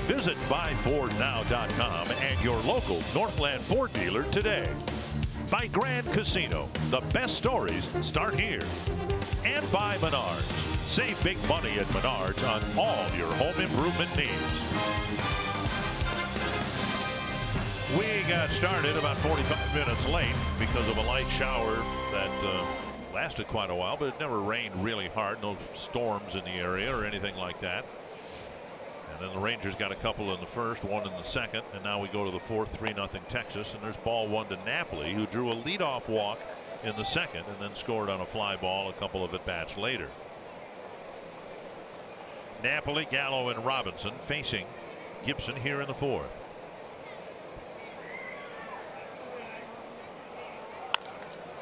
S1: Visit buyfordnow.com and your local Northland Ford dealer today. By Grand Casino, the best stories start here. And by Menards. Save big money at Menards on all your home improvement needs. We got started about 45 minutes late because of a light shower that lasted quite a while, but it never rained really hard. No storms in the area or anything like that. And then the Rangers got a couple in the first, one in the second, and now we go to the fourth, 3-0 Texas, and there's ball one to Napoli, who drew a leadoff walk in the second and then scored on a fly ball a couple of at-bats later. Napoli, Gallo, and Robinson facing Gibson here in the fourth.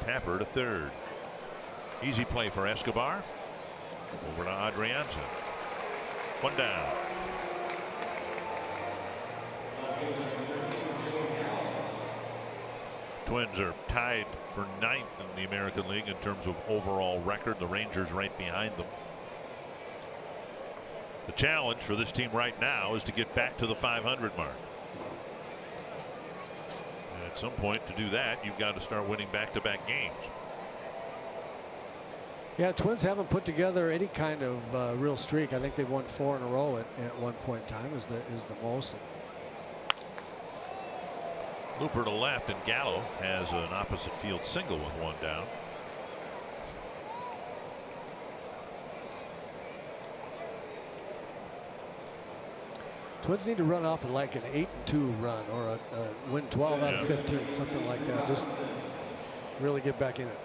S1: Tapper to third. Easy play for Escobar. Over to Adrianza. One down. Twins are tied for 9th in the American League in terms of overall record. The Rangers right behind them. The challenge for this team right now is to get back to the 500 mark. And at some point, to do that, you've got to start winning back-to-back games.
S5: Yeah, Twins haven't put together any kind of real streak. I think they've won 4 in a row at one point in time is the most.
S1: Looper to left, and Gallo has an opposite field single with one down.
S5: Twins need to run off at like an 8-2 run or a win 12 out of 15, something like that. Just really get back in it.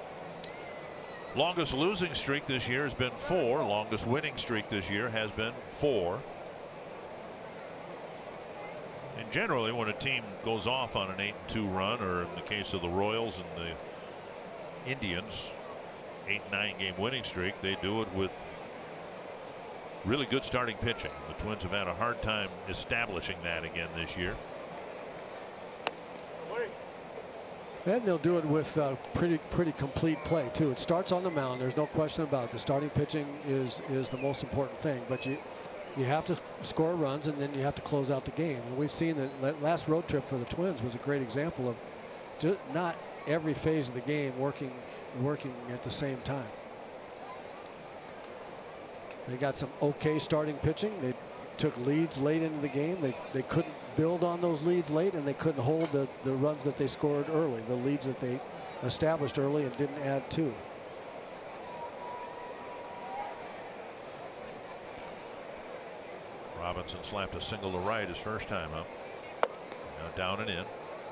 S1: Longest losing streak this year has been 4. Longest winning streak this year has been 4. And generally, when a team goes off on an 8-2 run, or in the case of the Royals and the Indians, 8-9 game winning streak, they do it with really good starting pitching. The Twins have had a hard time establishing that again this year.
S5: And they'll do it with pretty complete play too. It starts on the mound. There's no question about it. The starting pitching is the most important thing. But you have to score runs, and then you have to close out the game. And we've seen that last road trip for the Twins was a great example of just not every phase of the game working at the same time. They got some okay starting pitching. They took leads late into the game. They couldn't build on those leads late, and they couldn't hold the runs that they scored early, the leads that they established early and didn't add to.
S1: Robinson slapped a single to right his first time up. Now down and in,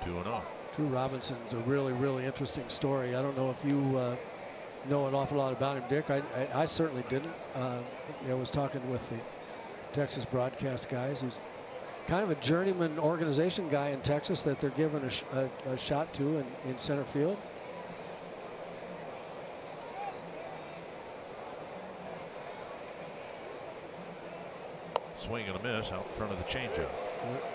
S1: 2-0.
S5: Drew Robinson's a really interesting story. I don't know if you know an awful lot about him, Dick. I certainly didn't. I was talking with the Texas broadcast guys. He's kind of a journeyman organization guy in Texas that they're giving a shot to in center field.
S1: Swing and a miss out in front of the changeup.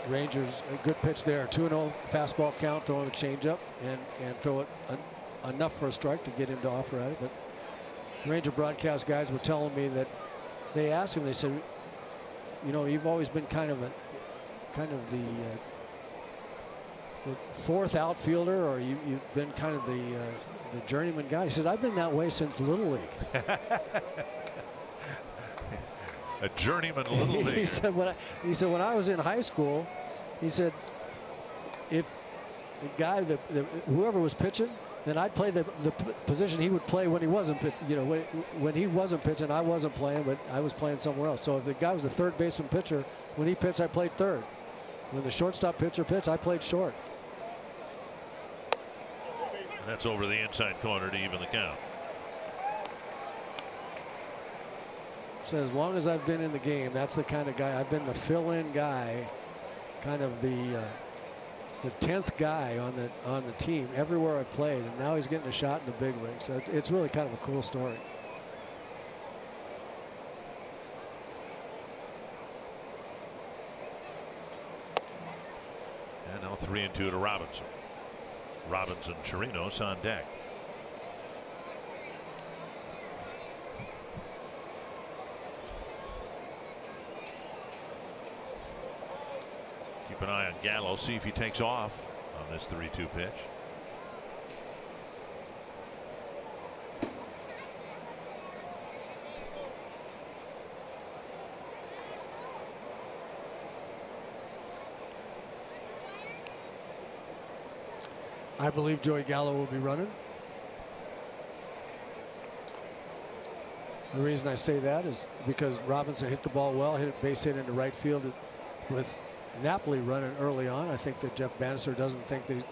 S5: Rangers, a good pitch there. 2-0 fastball count, throwing a changeup and throw it enough for a strike to get him to offer at it. But Ranger broadcast guys were telling me that they asked him, they said, you know, you've always been kind of the fourth outfielder, or you've been kind of the journeyman guy. He says, I've been that way since Little League.
S1: A journeyman Little League.
S5: He said when I was in high school, he said, if the guy whoever was pitching, then I'd play the position he would play when he wasn't, when he wasn't pitching, I wasn't playing, but I was playing somewhere else. So if the guy was the third baseman pitcher, when he pitched, I played third. When the shortstop pitcher pitched, I played short.
S1: And that's over the inside corner to even the count.
S5: So as long as I've been in the game, that's the kind of guy. I've been the fill-in guy, kind of the 10th guy on the team everywhere I've played, and now he's getting a shot in the big leagues. So it's really kind of a cool story.
S1: And now 3-2 to Robinson. Robinson, Chirinos on deck. Gallo. See if he takes off on this 3-2 pitch.
S5: I believe Joey Gallo will be running. The reason I say that is because Robinson hit the ball well, hit a base hit into right field with Napoli running early on. I think that Jeff Bannister doesn't think that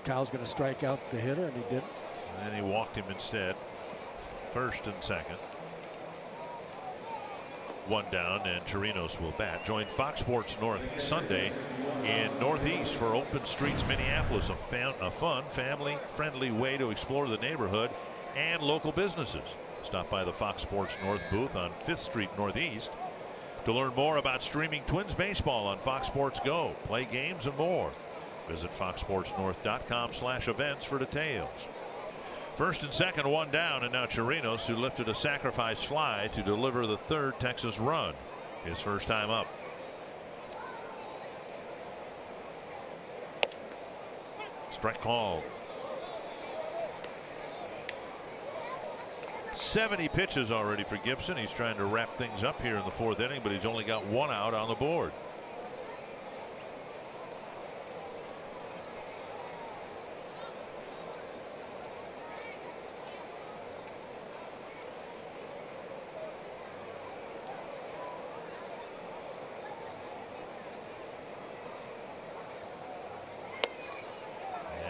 S5: Kyle's going to strike out the hitter, and he didn't.
S1: And he walked him instead. First and second. One down, and Chirinos will bat. Join Fox Sports North Sunday in Northeast for Open Streets Minneapolis, a fun, family-friendly way to explore the neighborhood and local businesses. Stop by the Fox Sports North booth on 5th Street Northeast to learn more about streaming Twins baseball on Fox Sports Go, play games, and more. Visit foxsportsnorth.com/events for details. First and second, one down, and now Chirinos, who lifted a sacrifice fly to deliver the third Texas run, his first time up. Strike called. 70 pitches already for Gibson. He's trying to wrap things up here in the 4th inning, but he's only got 1 out on the board.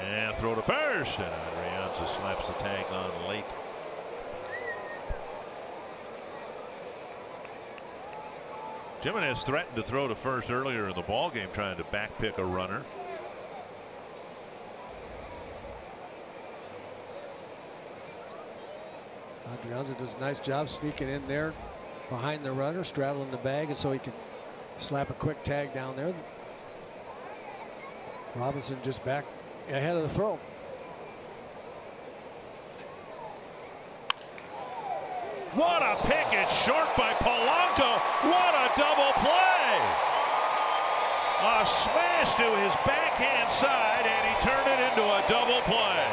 S1: And throw to first, and Adrianza slaps the tag on late. Jimenez threatened to throw to first earlier in the ball game, trying to backpick a runner.
S5: Adrianza does a nice job sneaking in there behind the runner, straddling the bag, and so he can slap a quick tag down there. Robinson just back ahead of the throw.
S1: What a pick! It's short by Polanco. What a double play! A smash to his backhand side, and he turned it into a double play.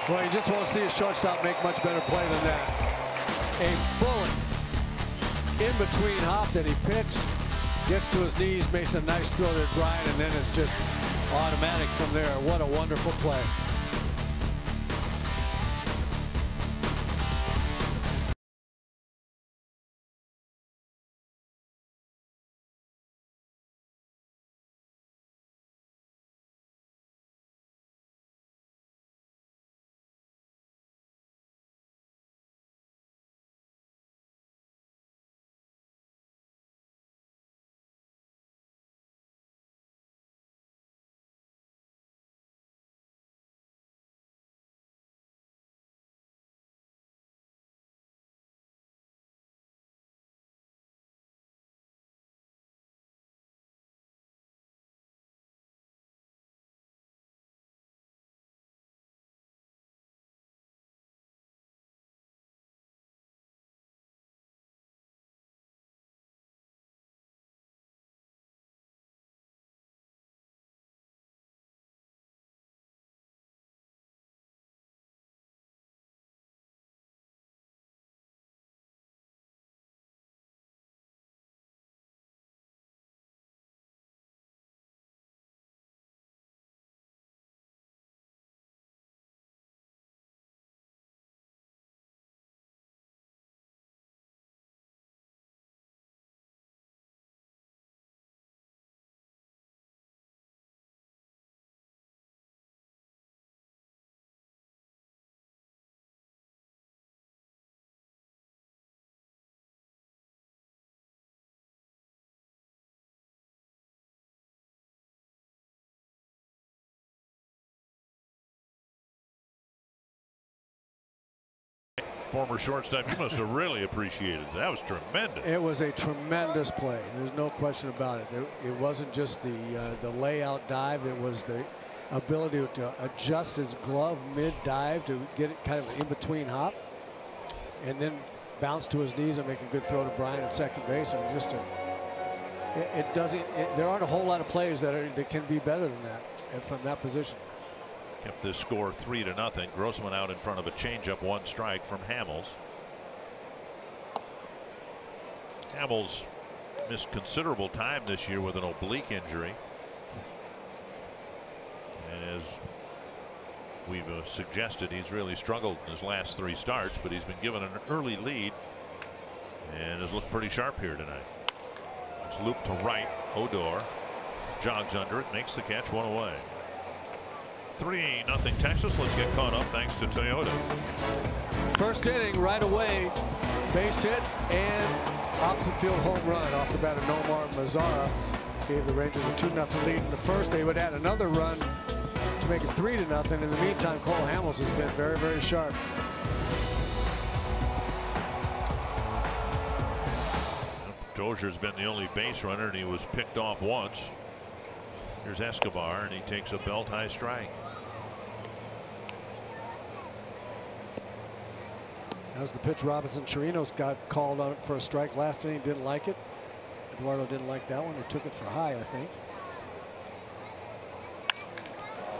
S5: Well, you just won't see a shortstop make much better play than that. A bullet in between hop that he picks, gets to his knees, makes a nice throw to Ryan, and then it's just automatic from there. What a wonderful play.
S1: Former shortstop, you must have really appreciated it. That was tremendous.
S5: It was a tremendous play. There's no question about it. It wasn't just the layout dive. It was the ability to adjust his glove mid-dive to get it kind of in between hop, and then bounce to his knees and make a good throw to Bryant at second base. And just there aren't a whole lot of players that can be better than that from that position.
S1: Kept this score 3-0. Grossman out in front of a changeup, 1 strike from Hamels. Hamels missed considerable time this year with an oblique injury. And as we've suggested, he's really struggled in his last 3 starts, but he's been given an early lead and has looked pretty sharp here tonight. It's looped to right. Odor jogs under it, makes the catch, 1 away. 3-0 Texas. Let's get caught up thanks to Toyota.
S5: First inning right away, base hit and opposite field home run off the bat of Nomar Mazara. Gave the Rangers a 2-0 lead in the first. They would add another run to make it 3-0. In the meantime, Cole Hamels has been very, very sharp.
S1: Dozier's been the only base runner, and he was picked off once. Here's Escobar, and he takes a belt high strike.
S5: As the pitch, Robinson Chirinos got called out for a strike last inning. Didn't like it. Eduardo didn't like that one. He took it for high, I think.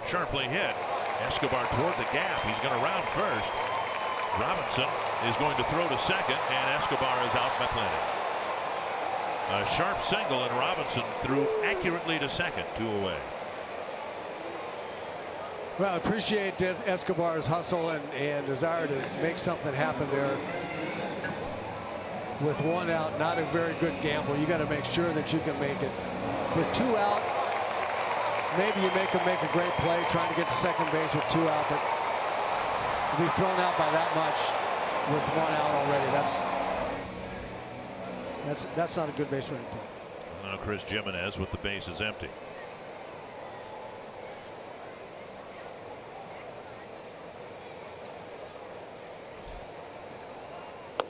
S1: Sharply hit. Escobar toward the gap. He's going to round first. Robinson is going to throw to second, and Escobar is out McClinton. A sharp single, and Robinson threw accurately to second, 2 away.
S5: Well, I appreciate Escobar's hustle and desire to make something happen there. With 1 out, not a very good gamble. You got to make sure that you can make it. With 2 out, maybe you make a great play trying to get to second base with 2 out, but to be thrown out by that much with 1 out already, that's not a good base running play.
S1: Now Chris Jimenez with the bases empty.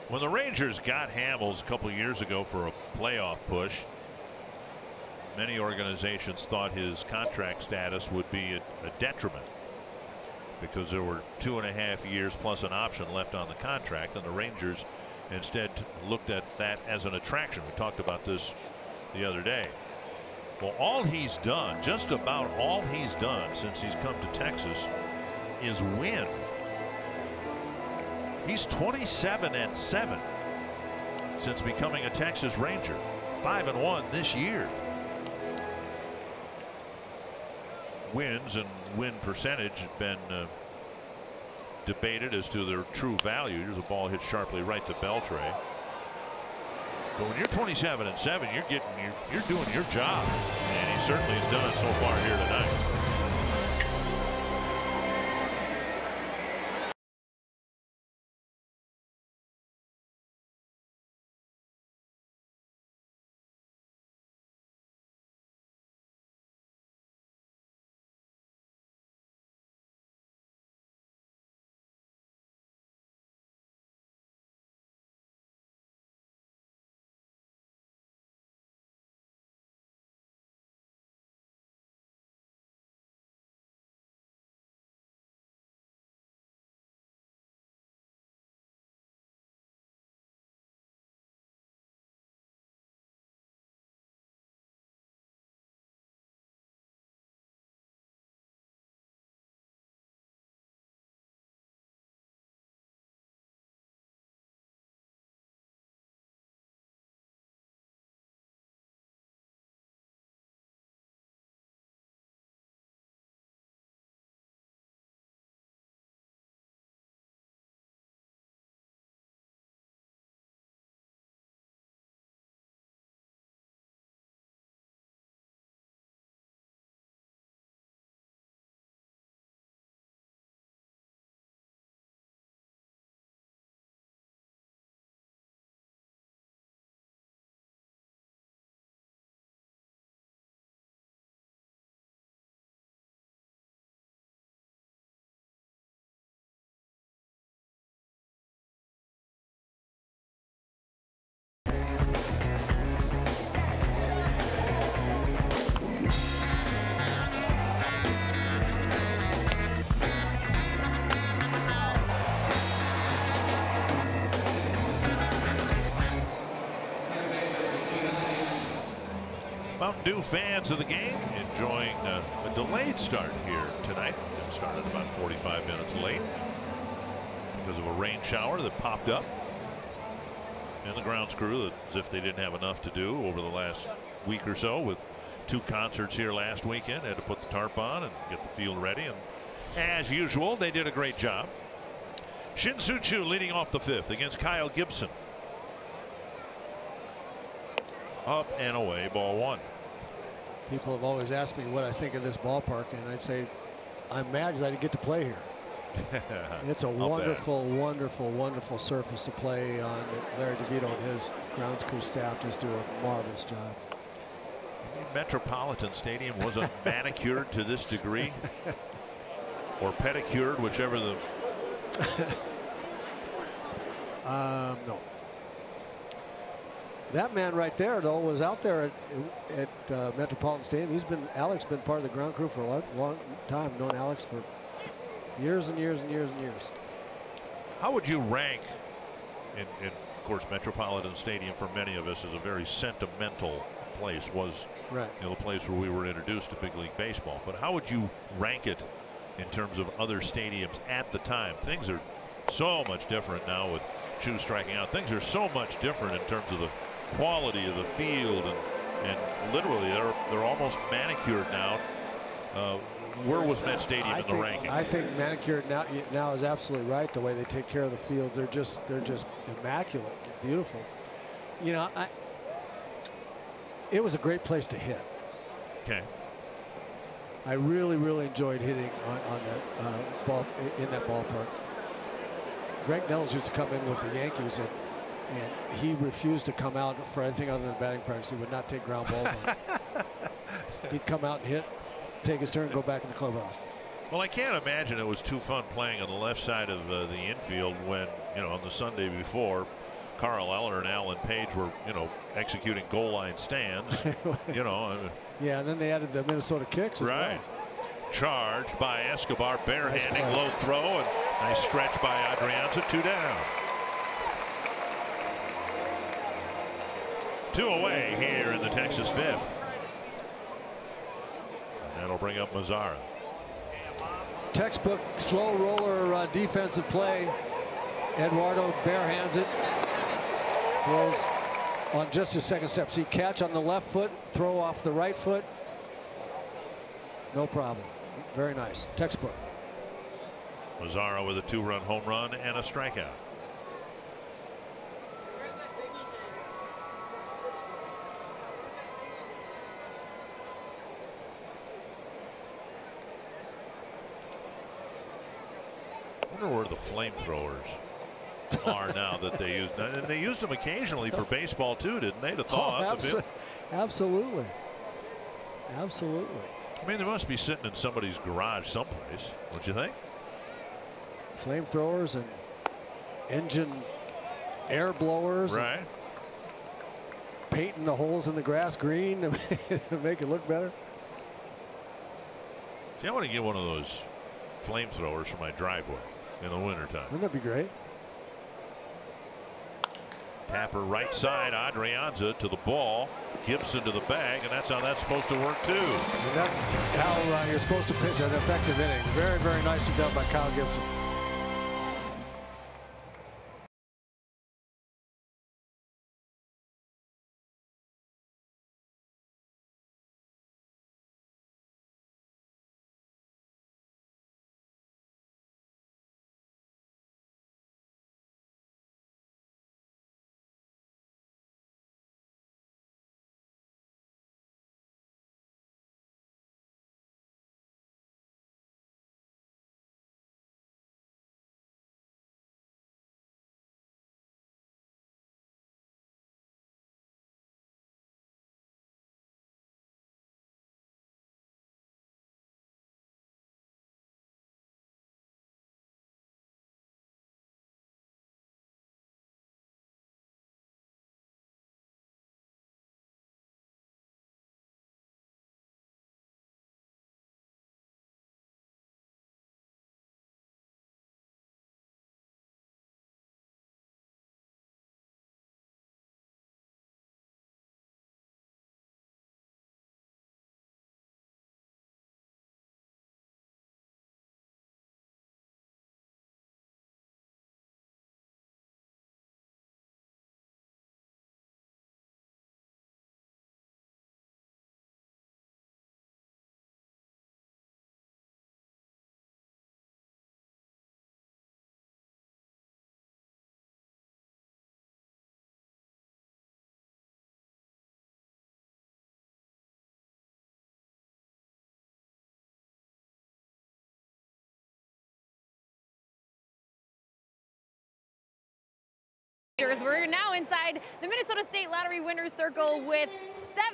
S1: When the Rangers got Hamels a couple years ago for a playoff push, many organizations thought his contract status would be a detriment because there were 2.5 years plus an option left on the contract, and the Rangers instead looked at that as an attraction. We talked about this the other day. Well, all he's done, just about all he's done since he's come to Texas, is win. He's 27-7 since becoming a Texas Ranger. 5-1 this year. Wins and win percentage have been debated as to their true value. Here's a ball hit sharply right to Beltre. But when you're 27-7, you're doing your job, and he certainly has done it so far here tonight. new fans of the game enjoying a delayed start here tonight. It started about 45 minutes late because of a rain shower that popped up. And the grounds crew, as if they didn't have enough to do over the last week or so with 2 concerts here last weekend, had to put the tarp on and get the field ready. And as usual, they did a great job. Shin-Soo Choo leading off the 5th against Kyle Gibson. Up and away, ball 1.
S5: People have always asked me what I think of this ballpark, and I'd say I'm mad because I didn't get to play here. It's a wonderful, wonderful, wonderful surface to play on. Larry DeVito and his grounds crew staff just do a marvelous job.
S1: Metropolitan Stadium wasn't manicured to this degree, or pedicured, whichever the.
S5: No. That man right there, though, was out there at Metropolitan Stadium. Alex been part of the ground crew for a long time. Known Alex for years and years and years and years.
S1: How would you rank, of course, Metropolitan Stadium for many of us is a very sentimental place. Was
S5: right.
S1: The place where we were introduced to big league baseball. But how would you rank it in terms of other stadiums at the time? Things are so much different now with Choo striking out. Things are so much different in terms of the quality of the field, and literally they're almost manicured now. Where was Met Stadium in the ranking?
S5: I think manicured now is absolutely right. The way they take care of the fields, they're just immaculate, beautiful. You know, it was a great place to hit.
S1: Okay.
S5: I really enjoyed hitting on that ball in that ballpark. Greg Nettles used to come in with the Yankees, and he refused to come out for anything other than batting practice. He would not take ground balls on. He'd come out and hit, take his turn, go back in the clubhouse.
S1: Well, I can't imagine it was too fun playing on the left side of the infield when, on the Sunday before, Carl Eller and Alan Page were, executing goal line stands.
S5: Yeah, and then they added the Minnesota kicks as
S1: right.
S5: Well.
S1: Charged by Escobar, barehanding,
S5: nice
S1: low throw, and nice stretch by Adrianza. 2 down. 2 away here in the Texas 5th. And that'll bring up Mazara.
S5: Textbook slow roller defensive play. Eduardo barehands it. Throws on just his second step. See, catch on the left foot, throw off the right foot. No problem. Very nice. Textbook.
S1: Mazara with a 2-run home run and a strikeout. I wonder where the flamethrowers are now that they use. And they used them occasionally for baseball too, didn't they? To thaw out the field.
S5: Absolutely. Absolutely.
S1: I mean, they must be sitting in somebody's garage someplace, don't you think?
S5: Flamethrowers and engine air blowers.
S1: Right.
S5: Painting the holes in the grass green to make it look better.
S1: See, I want to get one of those flamethrowers for my driveway in the wintertime.
S5: Wouldn't that be great?
S1: Tapper right side, Adrianza to the ball, Gibson to the bag, and that's how that's supposed to work too.
S5: And that's how you're supposed to pitch an effective inning. Very nicely done by Kyle Gibson.
S6: We're now inside the Minnesota State Lottery Winners Circle with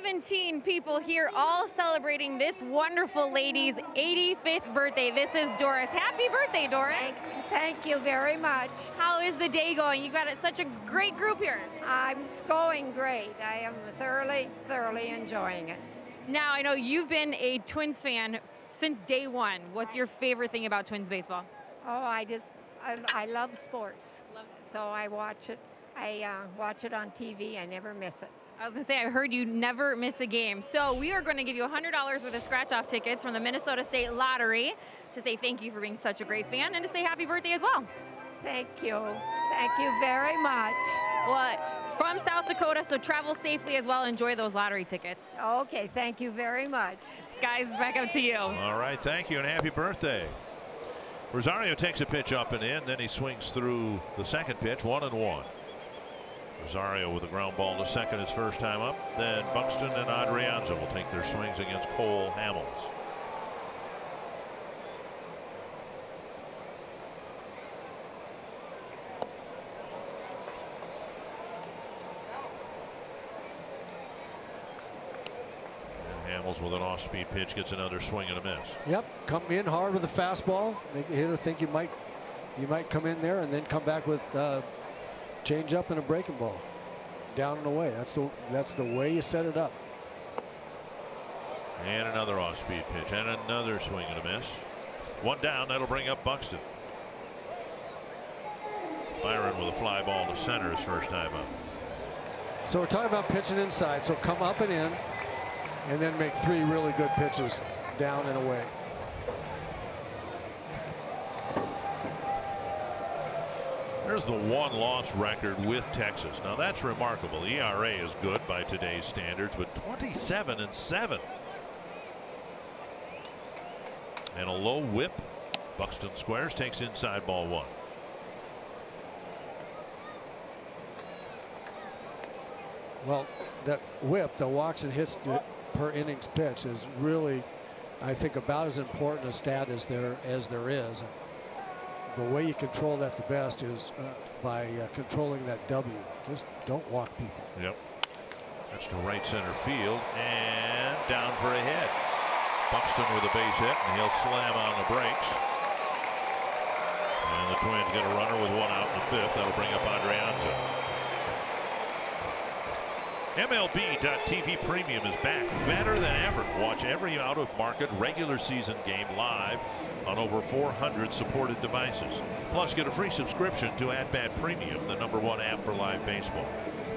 S6: 17 people here, all celebrating this wonderful lady's 85th birthday. This is Doris. Happy birthday, Doris.
S7: Thank you very much.
S6: How is the day going? You got such a great group here.
S7: It's going great. I am thoroughly enjoying it.
S6: Now, I know you've been a Twins fan since day one. What's your favorite thing about Twins baseball?
S7: Oh, I love sports. So I watch it. I watch it on TV. I never miss it.
S6: I was going to say, I heard you never miss a game. So we are going to give you $100 worth of scratch-off tickets from the Minnesota State Lottery to say thank you for being such a great fan and to say happy birthday as well.
S7: Thank you. Thank you very much.
S6: Well, from South Dakota, so travel safely as well. Enjoy those lottery tickets.
S7: Okay, thank you very much.
S6: Guys, back up to you.
S1: All right, thank you and happy birthday. Rosario takes a pitch up and in, then he swings through the second pitch, 1-1. Rosario with a ground ball to second his first time up. Then Buxton and Adrianza will take their swings against Cole Hamels. And Hamels with an off-speed pitch gets another swing and a miss.
S5: Yep, come in hard with a fastball, make a hitter think you might come in there, and then come back with change up and a breaking ball down and away. That's the way you set it up.
S1: And another off-speed pitch and another swing and a miss. One down. That'll bring up Buxton. Byron with a fly ball to center his first time up.
S5: So we're talking about pitching inside. So come up and in, and then make 3 really good pitches down and away.
S1: There's the 1-loss record with Texas. Now that's remarkable. ERA is good by today's standards, but 27-7. And a low whip. Buxton squares, takes inside, ball 1.
S5: Well, that whip, the walks and hits per innings pitch, is really, I think, about as important a stat as there is. And the way you control that the best is by controlling that W. Just don't walk people.
S1: Yep. That's to right center field and down for a hit. Buxton with a base hit, and he'll slam on the brakes. And the Twins get a runner with 1 out in the 5th. That'll bring up Adrianza. MLB.TV Premium is back better than ever. Watch every out-of-market regular season game live on over 400 supported devices. Plus, get a free subscription to At-Bat Premium, the #1 app for live baseball.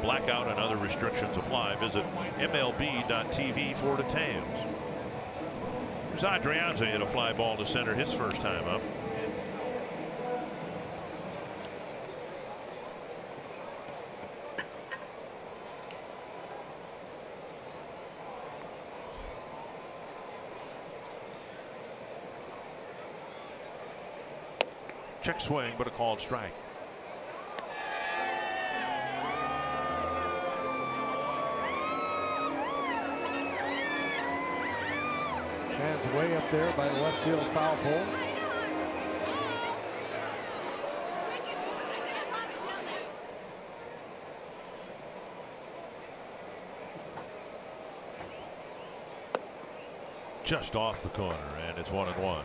S1: Blackout and other restrictions apply. Visit MLB.TV for details. Here's Adrianza hit a fly ball to center his first time up. Check swing, but a called strike.
S5: Fans way up there by the left field foul pole.
S1: Just off the corner, and it's 1-1.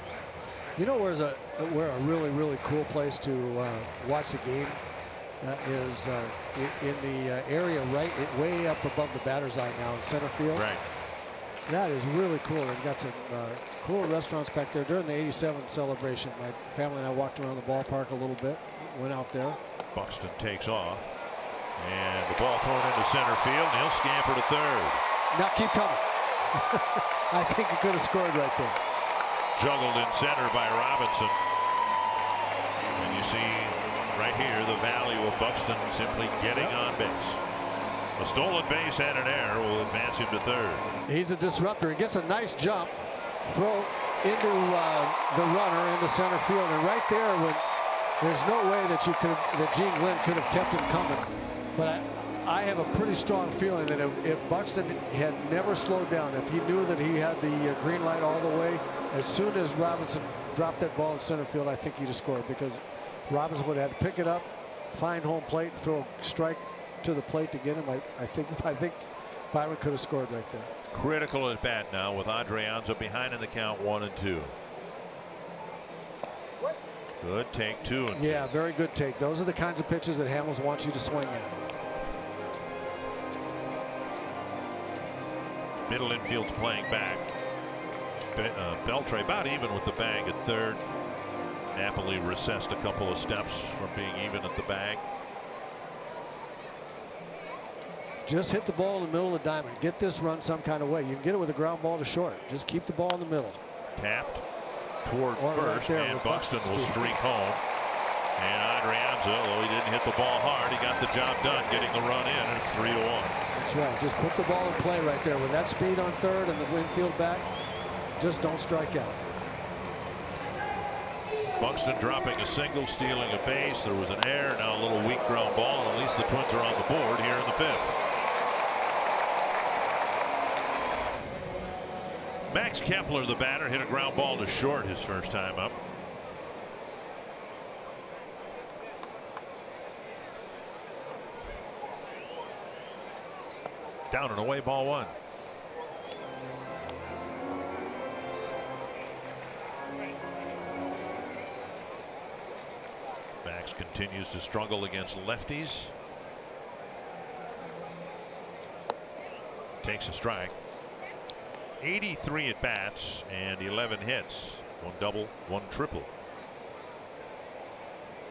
S5: You know where a really cool place to watch the game is in the area way up above the batter's eye now in center field.
S1: Right.
S5: That is really cool. They've got some cool restaurants back there. During the '87 celebration, my family and I walked around the ballpark a little bit, went out there.
S1: Buxton takes off, and the ball thrown into center field, and he'll scamper to third.
S5: Now keep coming. I think he could have scored right there.
S1: Juggled in center by Robinson. And you see right here the value of Buxton simply getting on base. A stolen base and an error will advance him to third.
S5: He's a disruptor. He gets a nice jump, throw into the runner into center field, and right there, when there's no way that Gene Glenn could have kept him coming. But I have a pretty strong feeling that if Buxton had never slowed down, if he knew that he had the green light all the way, as soon as Robinson dropped that ball in center field, I think he'd have scored, because Robinson would have had to pick it up, find home plate, throw a strike to the plate to get him. I think Byron could have scored right there.
S1: Critical at bat now with Adrianza behind in the count 1-2. Good take 2.
S5: Yeah, very good take. Those are the kinds of pitches that Hamels wants you to swing at.
S1: Middle infield's playing back. Beltre about even with the bag at third. Napoli recessed a couple of steps from being even at the bag.
S5: Just hit the ball in the middle of the diamond. Get this run some kind of way. You can get it with a ground ball to short. Just keep the ball in the middle.
S1: Tapped toward first,
S5: right
S1: and Buxton will streak home. And Adrianza, although he didn't hit the ball hard, he got the job done getting the run in, and it's 3-1.
S5: That's right. Just put the ball in play right there. With that speed on third and the infield back, just don't strike out.
S1: Buxton dropping a single, stealing a base. There was an error, now a little weak ground ball, and at least the Twins are on the board here in the 5th. Max Kepler, the batter, hit a ground ball to short his first time up. Down and away, ball 1. Max continues to struggle against lefties. Takes a strike. 83 at bats and 11 hits. 1 double, 1 triple.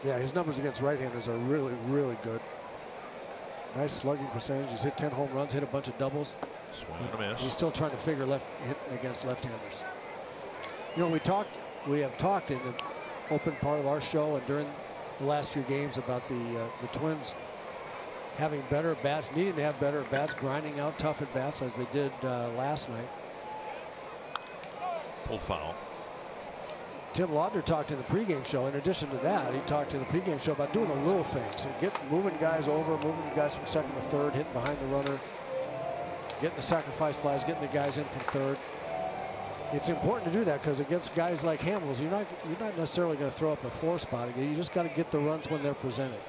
S5: Yeah, his numbers against right-handers are really, really good. Nice slugging percentage. He's hit 10 home runs, hit a bunch of doubles.
S1: Swing and a miss.
S5: He's still trying to figure hitting against left-handers. You know, we have talked in the open part of our show and during the last few games about the Twins having better at bats, needing to have better at bats, grinding out tough at bats as they did last night.
S1: Pulled foul.
S5: Tim Laudner talked in the pregame show. In addition to that, he talked in the pregame show about doing the little things and moving guys over, moving guys from second to third, hitting behind the runner, getting the sacrifice flies, getting the guys in from third. It's important to do that because against guys like Hamels, you're not necessarily going to throw up a 4-spot again. You just got to get the runs when they're presented.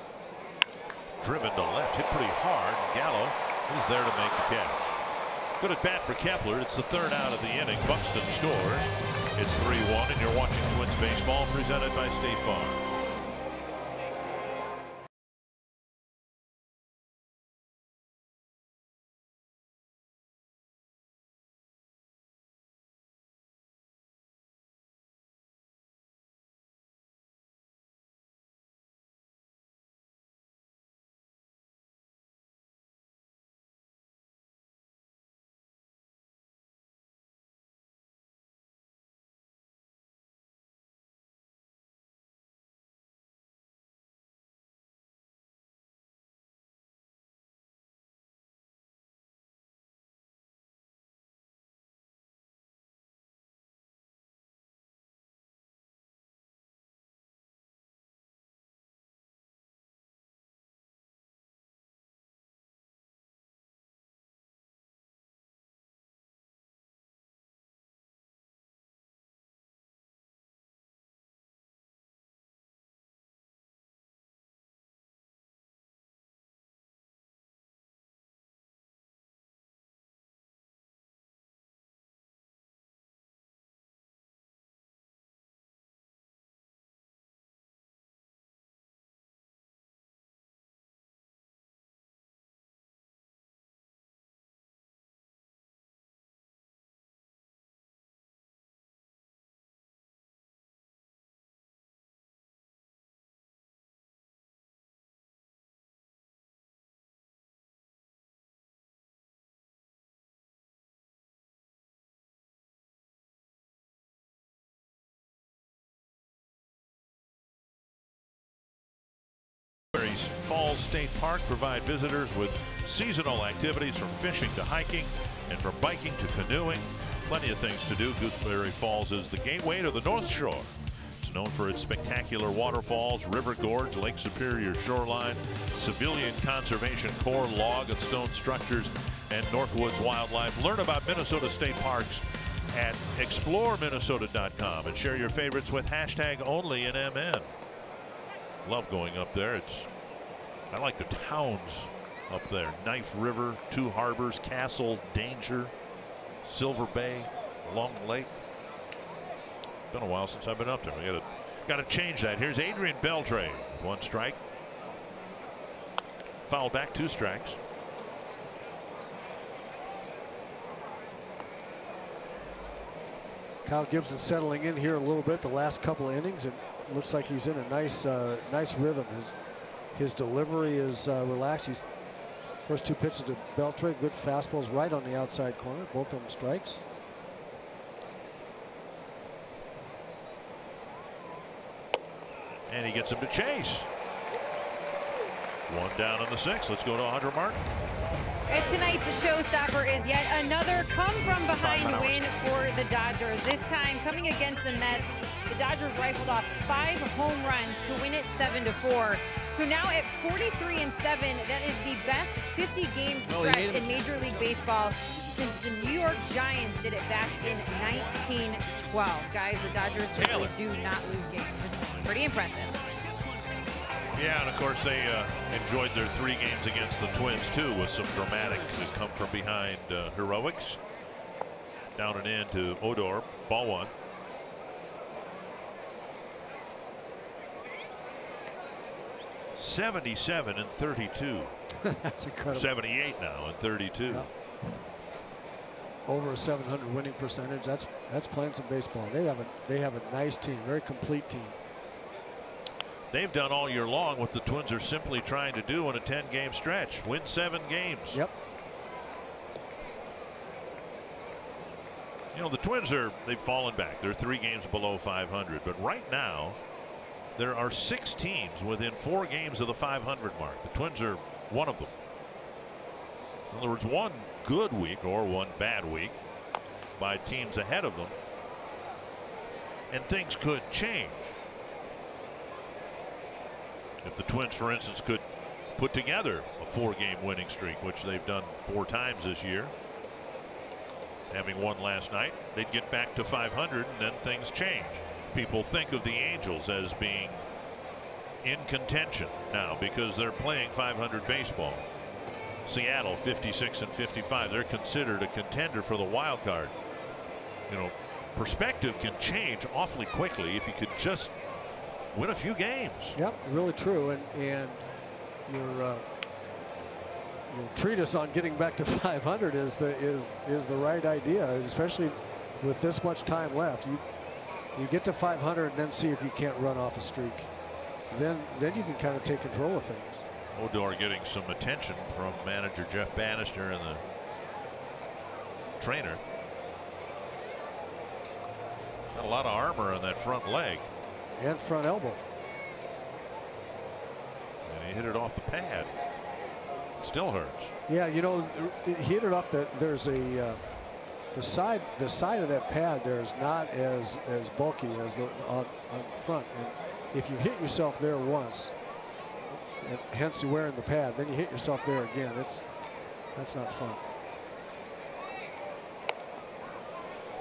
S1: Driven to left, hit pretty hard. Gallo is there to make the catch. Good at bat for Kepler. It's the 3rd out of the inning. Buxton scores. It's 3-1, and you're watching Twins baseball presented by State Farm. Falls State Park provide visitors with seasonal activities from fishing to hiking and from biking to canoeing. Plenty of things to do. Gooseberry Falls is the gateway to the North Shore. It's known for its spectacular waterfalls, River Gorge, Lake Superior shoreline, Civilian Conservation Corps log and stone structures, and Northwoods wildlife. Learn about Minnesota State Parks at exploreminnesota.com and share your favorites with #OnlyInMN. Love going up there. It's I like the towns up there. Knife River, Two Harbors, Castle, Danger, Silver Bay, Long Lake. Been a while since I've been up there. We got to change that. Here's Adrian Beltre. 1 strike. Foul back, 2 strikes.
S5: Kyle Gibson settling in here a little bit the last couple of innings, and it looks like he's in a nice rhythm. His delivery is relaxed. He's first 2 pitches to Beltre, good fastballs right on the outside corner, both of them strikes.
S1: And he gets him to chase. 1 down on the 6th. Let's go to Hunter Martin.
S6: As tonight's showstopper is yet another come-from-behind win for the Dodgers. This time coming against the Mets, the Dodgers rifled off 5 home runs to win it 7-4. So now at 43-7, that is the best 50-game stretch in Major League Baseball since the New York Giants did it back in 1912. Guys, the Dodgers simply do not lose games. It's pretty impressive.
S1: Yeah, and of course they enjoyed their 3 games against the Twins too, with some dramatic come from behind heroics. Down and in to Odor, ball 1. (77-32).
S5: That's incredible.
S1: 78 now and 32.
S5: Yep. Over a 700 winning percentage. That's playing some baseball. They have a nice team, very complete team.
S1: They've done all year long what the Twins are simply trying to do in a 10-game stretch: win 7 games.
S5: Yep.
S1: You know, the Twins they've fallen back. They're 3 games below 500, but right now there are 6 teams within 4 games of the 500 mark. The Twins are one of them. In other words, 1 good week or 1 bad week by teams ahead of them, and things could change. If the Twins, for instance, could put together a 4-game winning streak, which they've done 4 times this year, having won last night, they'd get back to 500, and then things change. People think of the Angels as being in contention now because they're playing 500 baseball. Seattle 56-55. They're considered a contender for the wild card. You know, perspective can change awfully quickly if you could just win a few games.
S5: Yep, really true. And your treatise on getting back to 500 is the right idea, especially with this much time left. You get to 500 and then see if you can't run off a streak. Then you can kind of take control of things.
S1: Odor getting some attention from manager Jeff Bannister and the trainer. Got a lot of armor on that front leg.
S5: And front elbow.
S1: And he hit it off the pad. Still hurts.
S5: Yeah, you know, he hit it off there's a the side of that pad there is not as bulky as the on front. And if you hit yourself there once, and hence you're wearing the pad, then you hit yourself there again. That's not fun.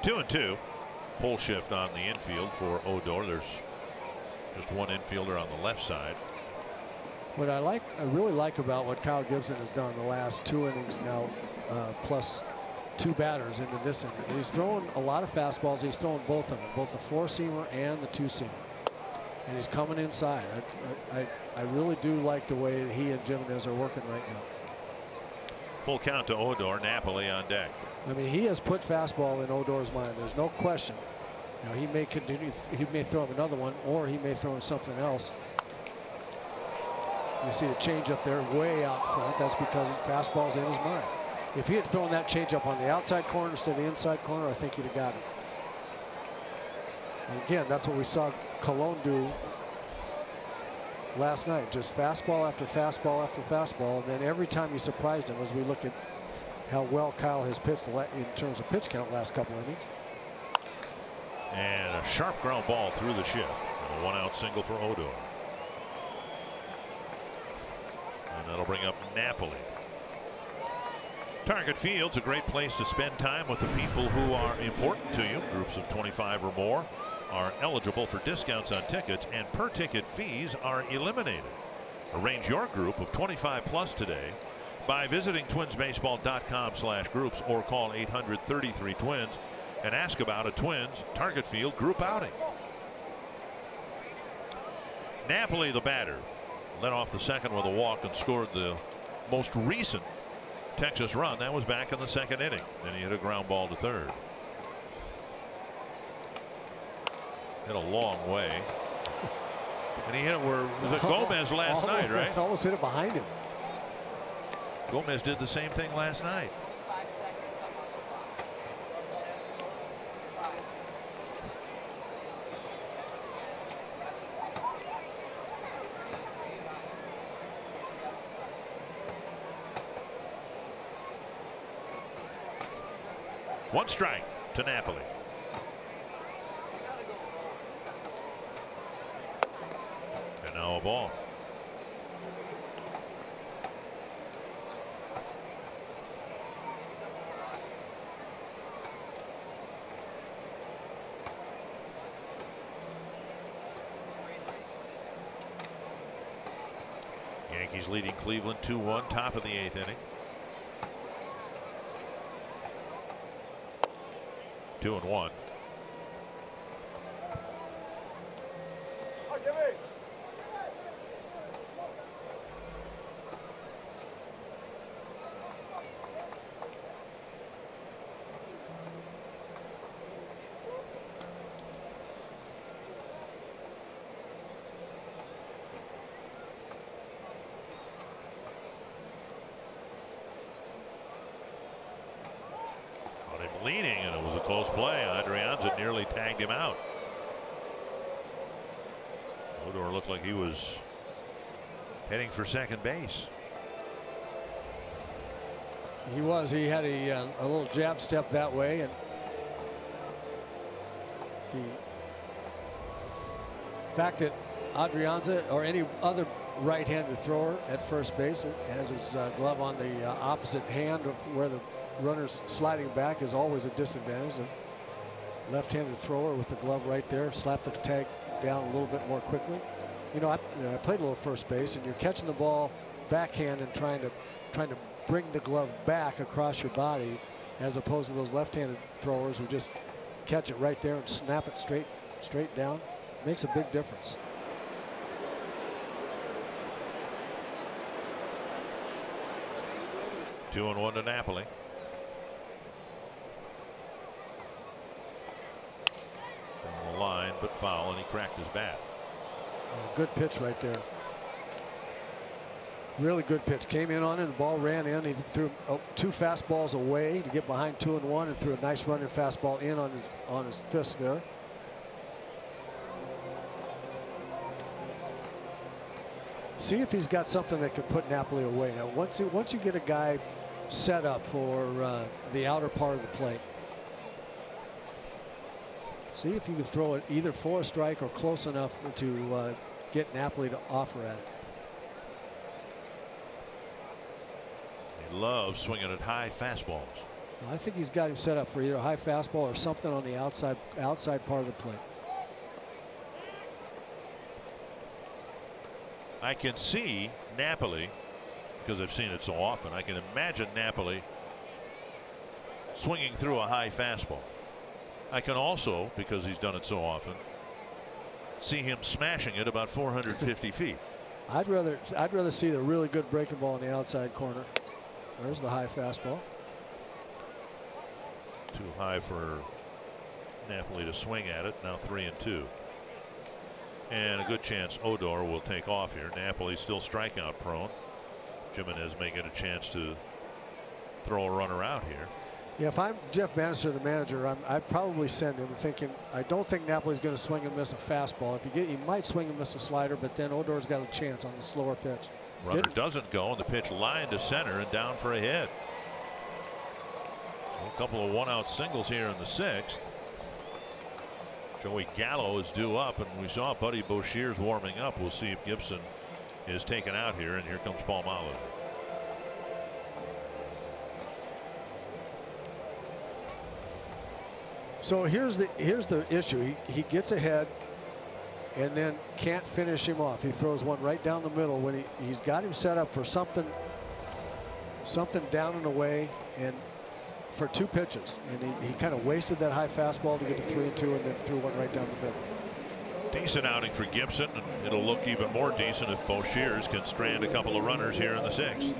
S1: 2-2. Pull shift on the infield for Odor. There's just 1 infielder on the left side.
S5: What I really like about what Kyle Gibson has done the last 2 innings now, plus 2 batters into this inning. He's throwing a lot of fastballs. He's throwing both of them, both the 4-seamer and the 2-seamer. And he's coming inside. I really do like the way that he and Jimenez are working right now.
S1: Full count to Odor. Napoli on deck.
S5: I mean, he has put fastball in Odor's mind. There's no question. Now he may continue. He may throw him another one, or he may throw him something else. You see the changeup there, way out in front. That's because fastball's in his mind. If he had thrown that changeup on the outside corner instead of the inside corner, I think he'd have got it. And again, that's what we saw Colon do last night. Just fastball after fastball after fastball, and then every time he surprised him. As we look at how well Kyle has pitched in terms of pitch count last couple innings.
S1: And a sharp ground ball through the shift. And a 1-out single for Odor. And that'll bring up Napoli. Target Field's a great place to spend time with the people who are important to you. Groups of 25 or more are eligible for discounts on tickets, and per ticket fees are eliminated. Arrange your group of 25 plus today by visiting twinsbaseball.com/groups or call 800-33-TWINS and ask about a Twins Target Field group outing. Napoli, the batter, led off the second with a walk and scored the most recent Texas run. That was back in the second inning. Then he hit a ground ball to third. Hit a long way. And he hit it where was it Gomez last night, right?
S5: Almost hit it behind him.
S1: Gomez did the same thing last night. One strike to Napoli. And now a ball. Yankees leading Cleveland 2-1, top of the 8th inning. 2-1. Leaning, and it was a close play. Adrianza nearly tagged him out. Odor looked like he was heading for second base.
S5: He was. He had a little jab step that way, and the fact that Adrianza or any other right-handed thrower at first base has his glove on the opposite hand of where the runner's sliding back is always a disadvantage. A left-handed thrower with the glove right there, slap the tag down a little bit more quickly. You know, I played a little first base, and you're catching the ball backhand and trying to bring the glove back across your body, as opposed to those left-handed throwers who just catch it right there and snap it straight down. Makes a big difference.
S1: Two and one to Napoli. Down the line, but foul, and he cracked his bat.
S5: Good pitch right there. Really good pitch. Came in on it, the ball ran in. He threw two fastballs away to get behind 2-1, and threw a nice running fastball in on his fist there. See if he's got something that could put Napoli away. Now, once you get a guy set up for the outer part of the plate, see if you can throw it either for a strike or close enough to get Napoli to offer at it.
S1: He loves swinging at high fastballs.
S5: Well, I think he's got him set up for either a high fastball or something on the outside part of the plate.
S1: I can see Napoli, because I've seen it so often, I can imagine Napoli swinging through a high fastball. I can also, because he's done it so often, see him smashing it about 450 feet.
S5: I'd rather see the really good breaking ball in the outside corner. There's the high fastball.
S1: Too high for Napoli to swing at it. Now 3-2. And a good chance Odor will take off here. Napoli still strikeout prone. Jimenez may get a chance to throw a runner out here.
S5: Yeah, if I'm Jeff Bannister, the manager, I'd probably send him thinking, I don't think Napoli's going to swing and miss a fastball. If he might swing and miss a slider, but then Odor's got a chance on the slower pitch.
S1: Runner doesn't go, and the pitch lined to center and down for a hit. A couple of one-out singles here in the 6th. Joey Gallo is due up, and we saw Buddy Boshears warming up. We'll see if Gibson is taken out here, and here comes Palmalo.
S5: So here's the issue. He gets ahead and then can't finish him off. He throws one right down the middle when he's got him set up for something down and away, and for 2 pitches, and he kind of wasted that high fastball to get to 3-2, and then threw one right down the middle.
S1: Decent outing for Gibson, and it'll look even more decent if Boshiers can strand a couple of runners here in the 6th.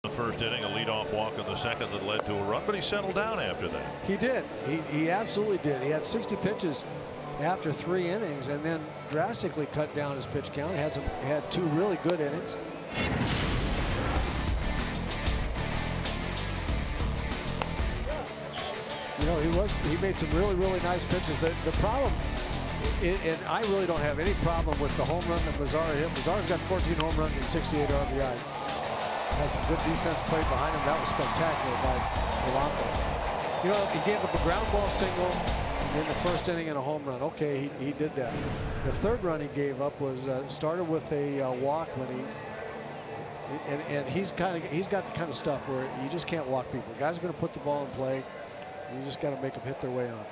S1: The first inning, a leadoff walk in the second that led to a run, but he settled down after that.
S5: He did. He absolutely did. He had 60 pitches after 3 innings, and then drastically cut down his pitch count. He had 2 really good innings. You know, he made some really nice pitches. The problem, and I really don't have any problem with the home run that Mazara hit. Mazara's got 14 home runs and 68 RBIs. Had some good defense played behind him. That was spectacular by Polanco. You know, he gave up a ground ball single in the first inning and a home run. Okay, he did that. The third run he gave up was started with a walk when and he's got the kind of stuff where you just can't walk people. The guys are going to put the ball in play. You just got to make them hit their way on.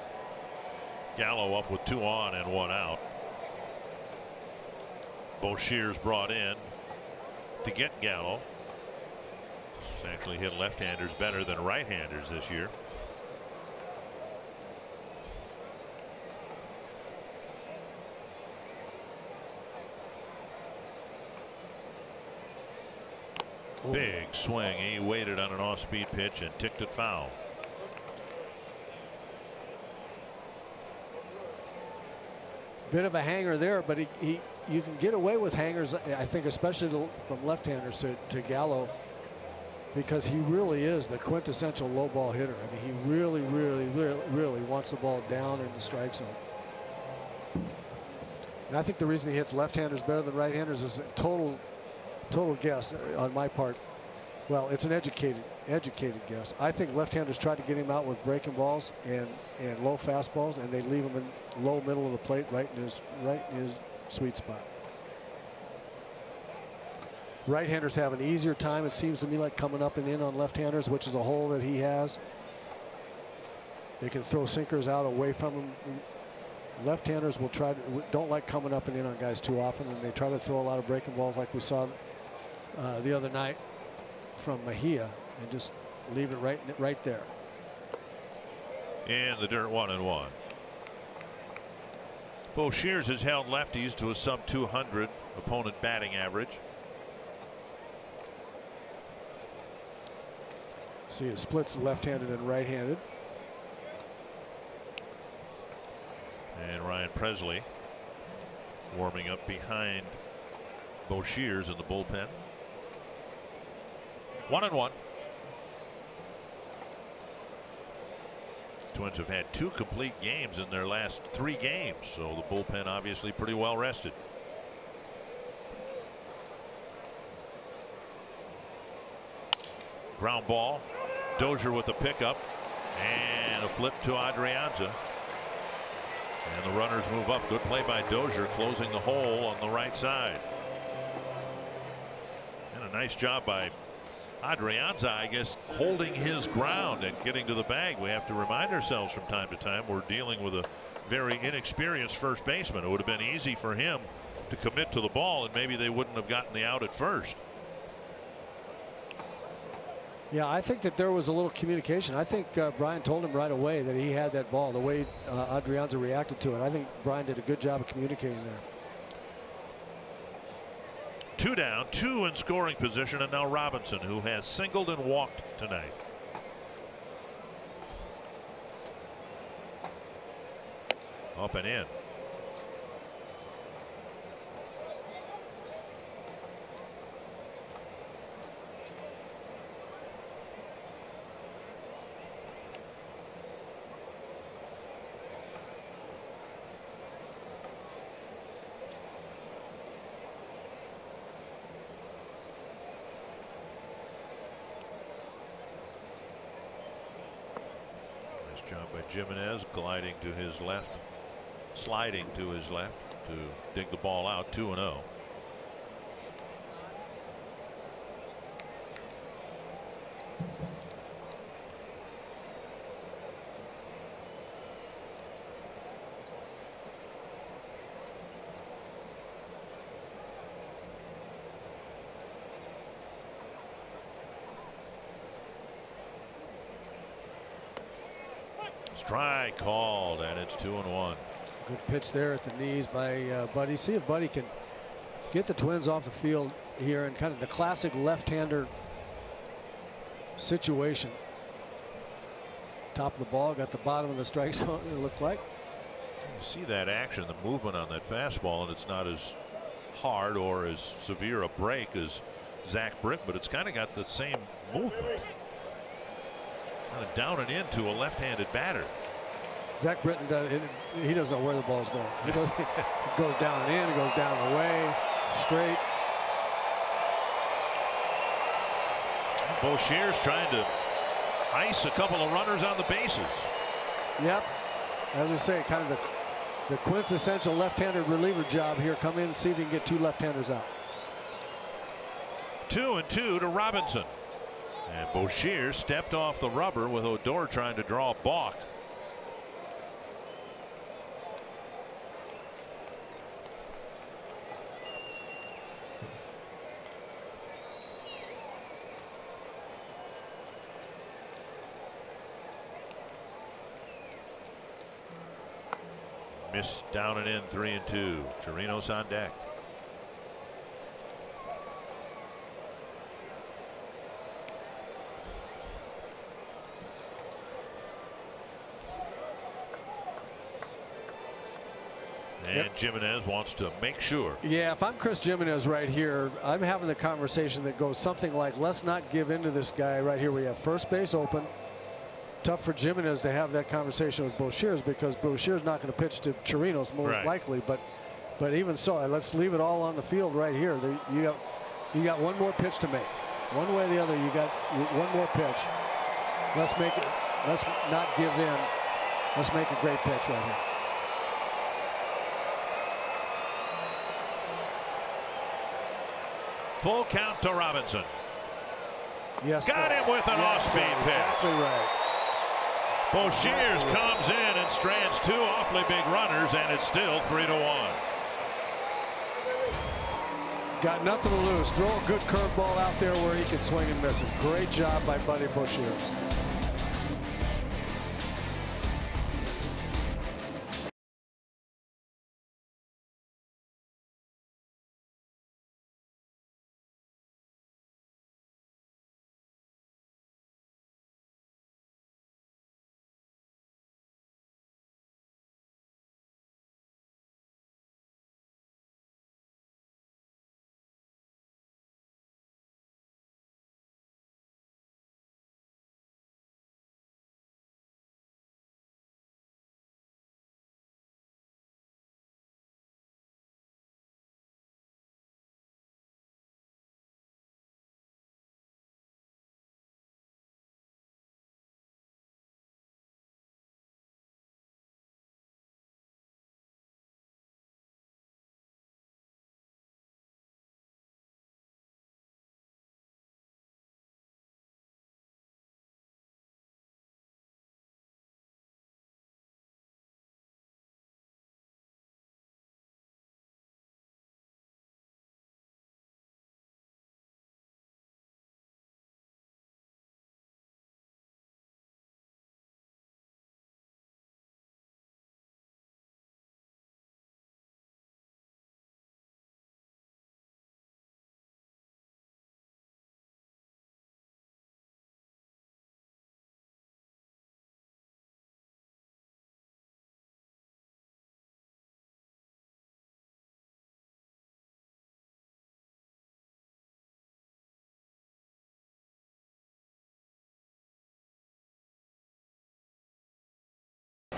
S1: Gallo up with 2 on and 1 out. Boshiers brought in to get Gallo. He's actually hit left-handers better than right-handers this year. Big swing. He waited on an off-speed pitch and ticked it foul.
S5: Bit of a hanger there, but you can get away with hangers, I think, especially from left-handers to Gallo, because he really is the quintessential low ball hitter. I mean, he really wants the ball down in the strike zone. And I think the reason he hits left-handers better than right-handers is a total guess on my part. Well, it's an educated guess. I think left-handers try to get him out with breaking balls and low fastballs, and they leave him in low middle of the plate, right in his sweet spot. Right-handers have an easier time, it seems to me, like coming up and in on left-handers, which is a hole that he has. They can throw sinkers out away from him. Left-handers don't like coming up and in on guys too often, and they try to throw a lot of breaking balls like we saw the other night from Mejia, and just leave it right there.
S1: In the dirt, 1-1. Boshiers has held lefties to a sub-200 opponent batting average.
S5: See, it splits left-handed and right-handed.
S1: And Ryan Presley warming up behind Boshiers in the bullpen. 1-1. Twins have had 2 complete games in their last 3 games, so the bullpen obviously pretty well rested. Ground ball. Dozier with a pickup. And a flip to Adrianza. And the runners move up. Good play by Dozier, closing the hole on the right side. And a nice job by Adrianza, I guess, holding his ground and getting to the bag. We have to remind ourselves from time to time we're dealing with a very inexperienced first baseman. It would have been easy for him to commit to the ball, and maybe they wouldn't have gotten the out at first.
S5: Yeah, I think that there was a little communication. I think Brian told him right away that he had that ball. The way Adrianza reacted to it, I think Brian did a good job of communicating there.
S1: 2 down, 2 in scoring position, and now Robinson, who has singled and walked tonight. Up and in. Job by Jimenez, gliding to his left, sliding to his left to dig the ball out. 2-0. Strike called, and it's 2-1.
S5: Good pitch there at the knees by Buddy. See if Buddy can get the Twins off the field here in kind of the classic left-hander situation. Top of the ball, got the bottom of the strike zone, it looked like.
S1: You see that action, the movement on that fastball, and it's not as hard or as severe a break as Zach Britton, but it's kind of got the same movement. Kind of down and into a left-handed batter.
S5: Zach Britton, he doesn't know where the ball's going. It goes down and in, it goes down and away, straight.
S1: Boshear's trying to ice a couple of runners on the bases.
S5: Yep. As I say, kind of the quintessential left-handed reliever job here. Come in and see if you can get 2 left-handers out.
S1: 2-2 to Robinson. And Boshear stepped off the rubber with Odor trying to draw a balk. Missed down and in. 3-2. Chirinos on deck. And Jimenez wants to make sure.
S5: Yeah, if I'm Chris Jimenez right here, I'm having the conversation that goes something like, let's not give in to this guy right here. We have first base open. Tough for Jimenez to have that conversation with Boshears because Boshear's not going to pitch to Chirinos most likely. But even so, let's leave it all on the field right here. You got one more pitch to make. One way or the other, you got one more pitch. Let's make it. Let's not give in. Let's make a great pitch right here.
S1: Full count to Robinson.
S5: Yes,
S1: got him with an off-speed pitch.
S5: Exactly right.
S1: Boshears comes in and strands 2 awfully big runners, and it's still 3-1.
S5: Got nothing to lose. Throw a good curveball out there where he can swing and miss it. Great job by Buddy Boshears.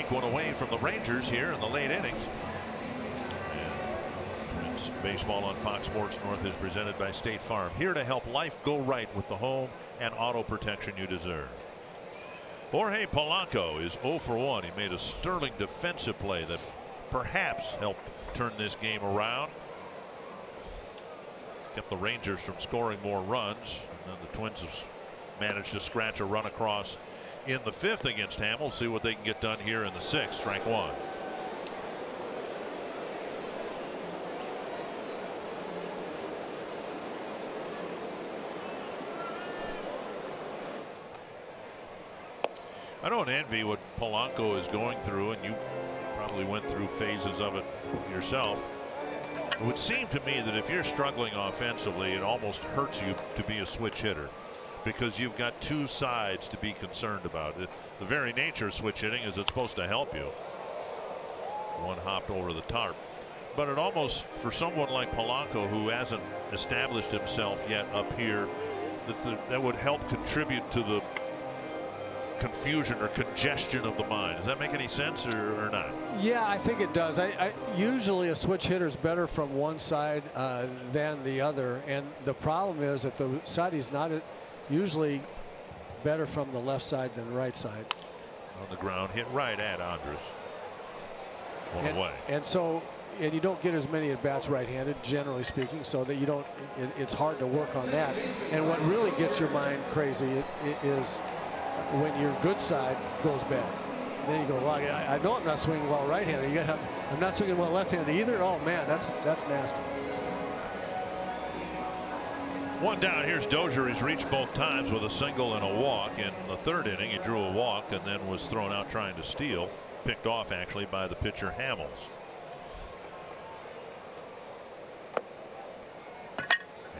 S1: take one away from the Rangers here in the late innings. And Twins baseball on Fox Sports North is presented by State Farm, here to help life go right with the home and auto protection you deserve. Jorge Polanco is 0 for 1. He made a sterling defensive play that perhaps helped turn this game around. Kept the Rangers from scoring more runs. And the Twins have managed to scratch a run across in the 5th against Hamels. See what they can get done here in the 6th. Strike one. I don't envy what Polanco is going through, and you probably went through phases of it yourself. It would seem to me that if you're struggling offensively, it almost hurts you to be a switch hitter, because you've got two sides to be concerned about. The very nature of switch hitting is it's supposed to help you. One hopped over the tarp. But it almost, for someone like Polanco, who hasn't established himself yet up here, that would help contribute to the confusion or congestion of the mind. Does that make any sense or not?
S5: Yeah, I think it does. Usually a switch hitter is better from one side than the other, and the problem is that the side he's not usually better from the left side than the right side.
S1: On the ground, hit right at Andrus. One away.
S5: And you don't get as many at bats right-handed, generally speaking, so that you don't. It's hard to work on that. And what really gets your mind crazy is when your good side goes bad. Then you go, well, I know I'm not swinging well right-handed. I'm not swinging well left-handed either. Oh man, that's nasty.
S1: One down. Here's Dozier. He's reached both times with a single and a walk. In the 3rd inning, he drew a walk and then was thrown out trying to steal. Picked off actually by the pitcher Hamels.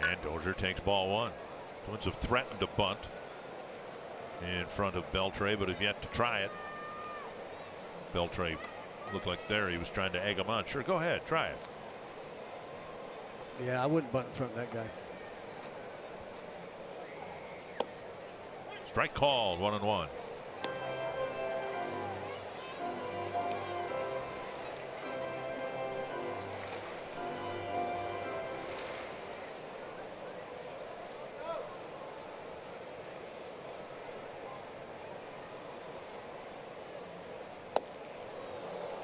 S1: And Dozier takes ball one. Twins have threatened to bunt in front of Beltre, but have yet to try it. Beltre looked like there he was trying to egg him on. Sure, go ahead, try it.
S5: Yeah, I wouldn't bunt in front of that guy.
S1: Strike called, 1-1.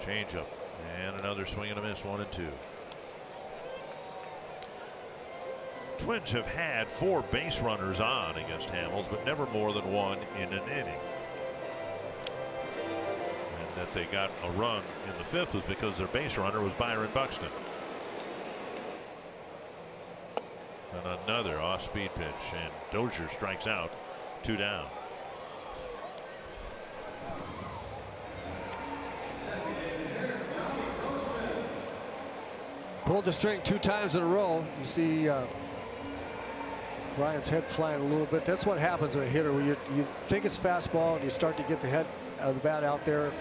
S1: Changeup and another swing and a miss, 1-2. Twins have had 4 base runners on against Hamels, but never more than 1 in an inning. And that they got a run in the 5th was because their base runner was Byron Buxton. And another off-speed pitch, and Dozier strikes out, 2 down.
S5: Pulled the string 2 times in a row. You see Brian's head flying a little bit. That's what happens with a hitter. When you think it's fastball and you start to get the head of the bat out there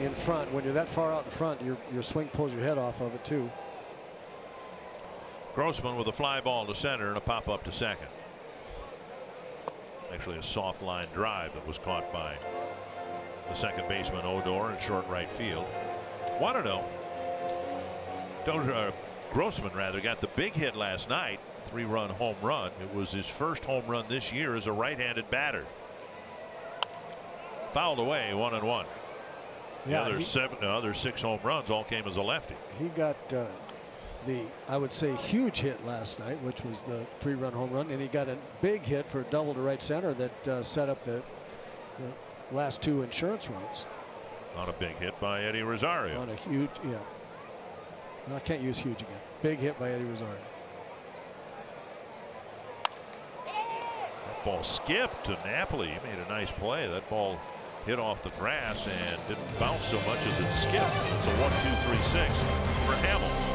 S5: in front. When you're that far out in front, your swing pulls your head off of it too.
S1: Grossman with a fly ball to center and a pop up to second. Actually a soft line drive that was caught by the second baseman Odor in short right field. 1-0. Grossman rather got the big hit last night, 3-run home run. It was his first home run this year as a right-handed batter. Fouled away, 1-1.
S5: Yeah,
S1: the other 6 home runs all came as a lefty.
S5: He got I would say huge hit last night, which was the 3-run home run, and he got a big hit for a double to right center that set up the last 2 insurance runs.
S1: On a big hit by Eddie Rosario.
S5: On a huge, yeah. I can't use huge again. Big hit by Eddie Rosario.
S1: That ball skipped to Napoli. He made a nice play. That ball hit off the grass and didn't bounce so much as it skipped. It's a 1-2-3-6 for Hamels.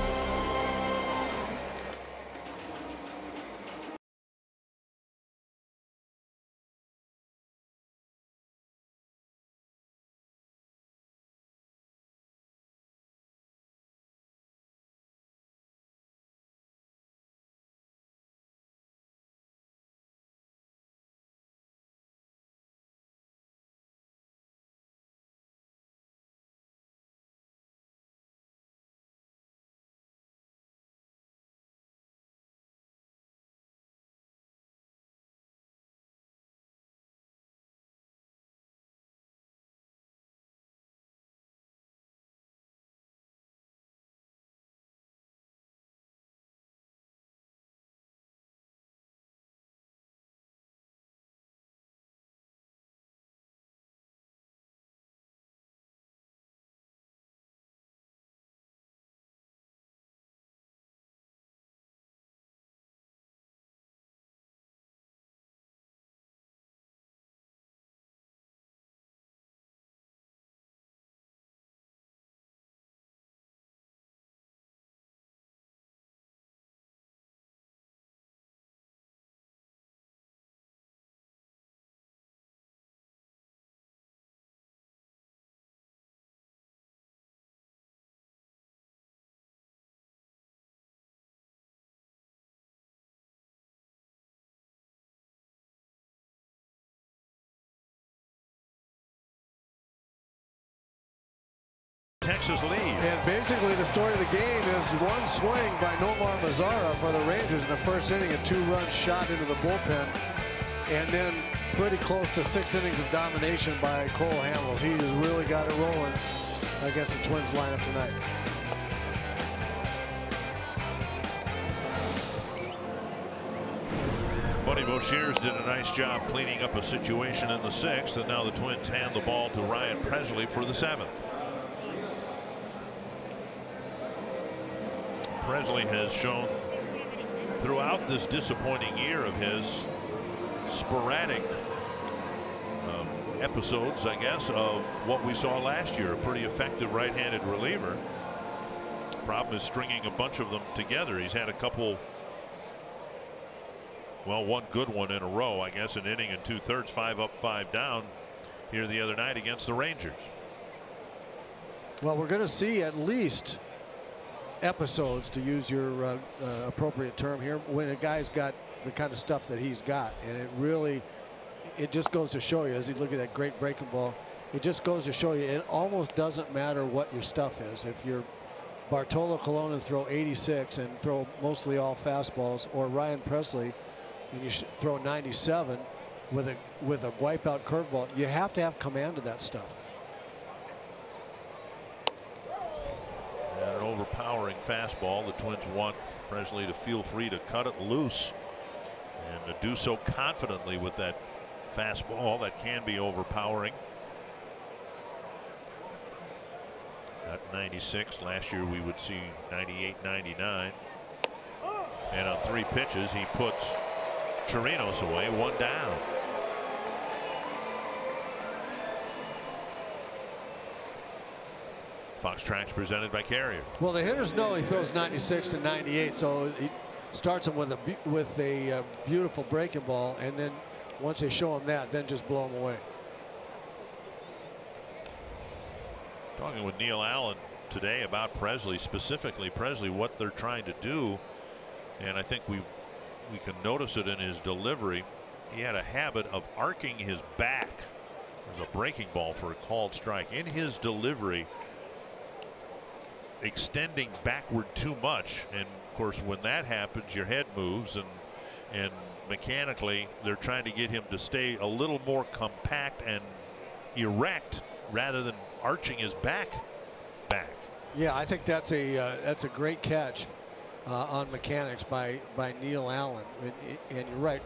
S1: Texas lead.
S5: And basically the story of the game is one swing by Nomar Mazara for the Rangers in the first inning, a 2-run shot into the bullpen, and then pretty close to 6 innings of domination by Cole Hamels. He has really got it rolling against the Twins lineup tonight.
S1: Buddy Boshears did a nice job cleaning up a situation in the 6th, and now the Twins hand the ball to Ryan Pressly for the 7th. Pressly has shown throughout this disappointing year of his sporadic episodes, I guess, of what we saw last year. A pretty effective right-handed reliever. Problem is stringing a bunch of them together. He's had a couple, well, one good one in a row, I guess, an inning and 2/3, 5 up, 5 down here the other night against the Rangers.
S5: Well, we're going to see at least episodes, to use your appropriate term here, when a guy's got the kind of stuff that he's got. And it really, it just goes to show you, as you look at that great breaking ball, it just goes to show you it almost doesn't matter what your stuff is. If you're Bartolo Colon and throw 86 and throw mostly all fastballs, or Ryan Pressly and you throw 97 with a wipeout curveball, you have to have command of that stuff.
S1: And an overpowering fastball. The Twins want Pressly to feel free to cut it loose and to do so confidently with that fastball that can be overpowering. At 96, last year we would see 98, 99. And on 3 pitches he puts Chirinos away, 1 down. Fox Tracks presented by Carrier.
S5: Well, the hitters know he throws 96 to 98, so he starts them with a beautiful breaking ball, and then once they show him that, then just blow him away.
S1: Talking with Neil Allen today about Pressly, specifically Pressly, what they're trying to do, and I think we can notice it in his delivery. He had a habit of arcing his back. There's a breaking ball for a called strike. In his delivery, extending backward too much, and of course when that happens your head moves, and mechanically they're trying to get him to stay a little more compact and erect rather than arching his back.
S5: Yeah, I think that's a great catch on mechanics by Neil Allen, and you're right.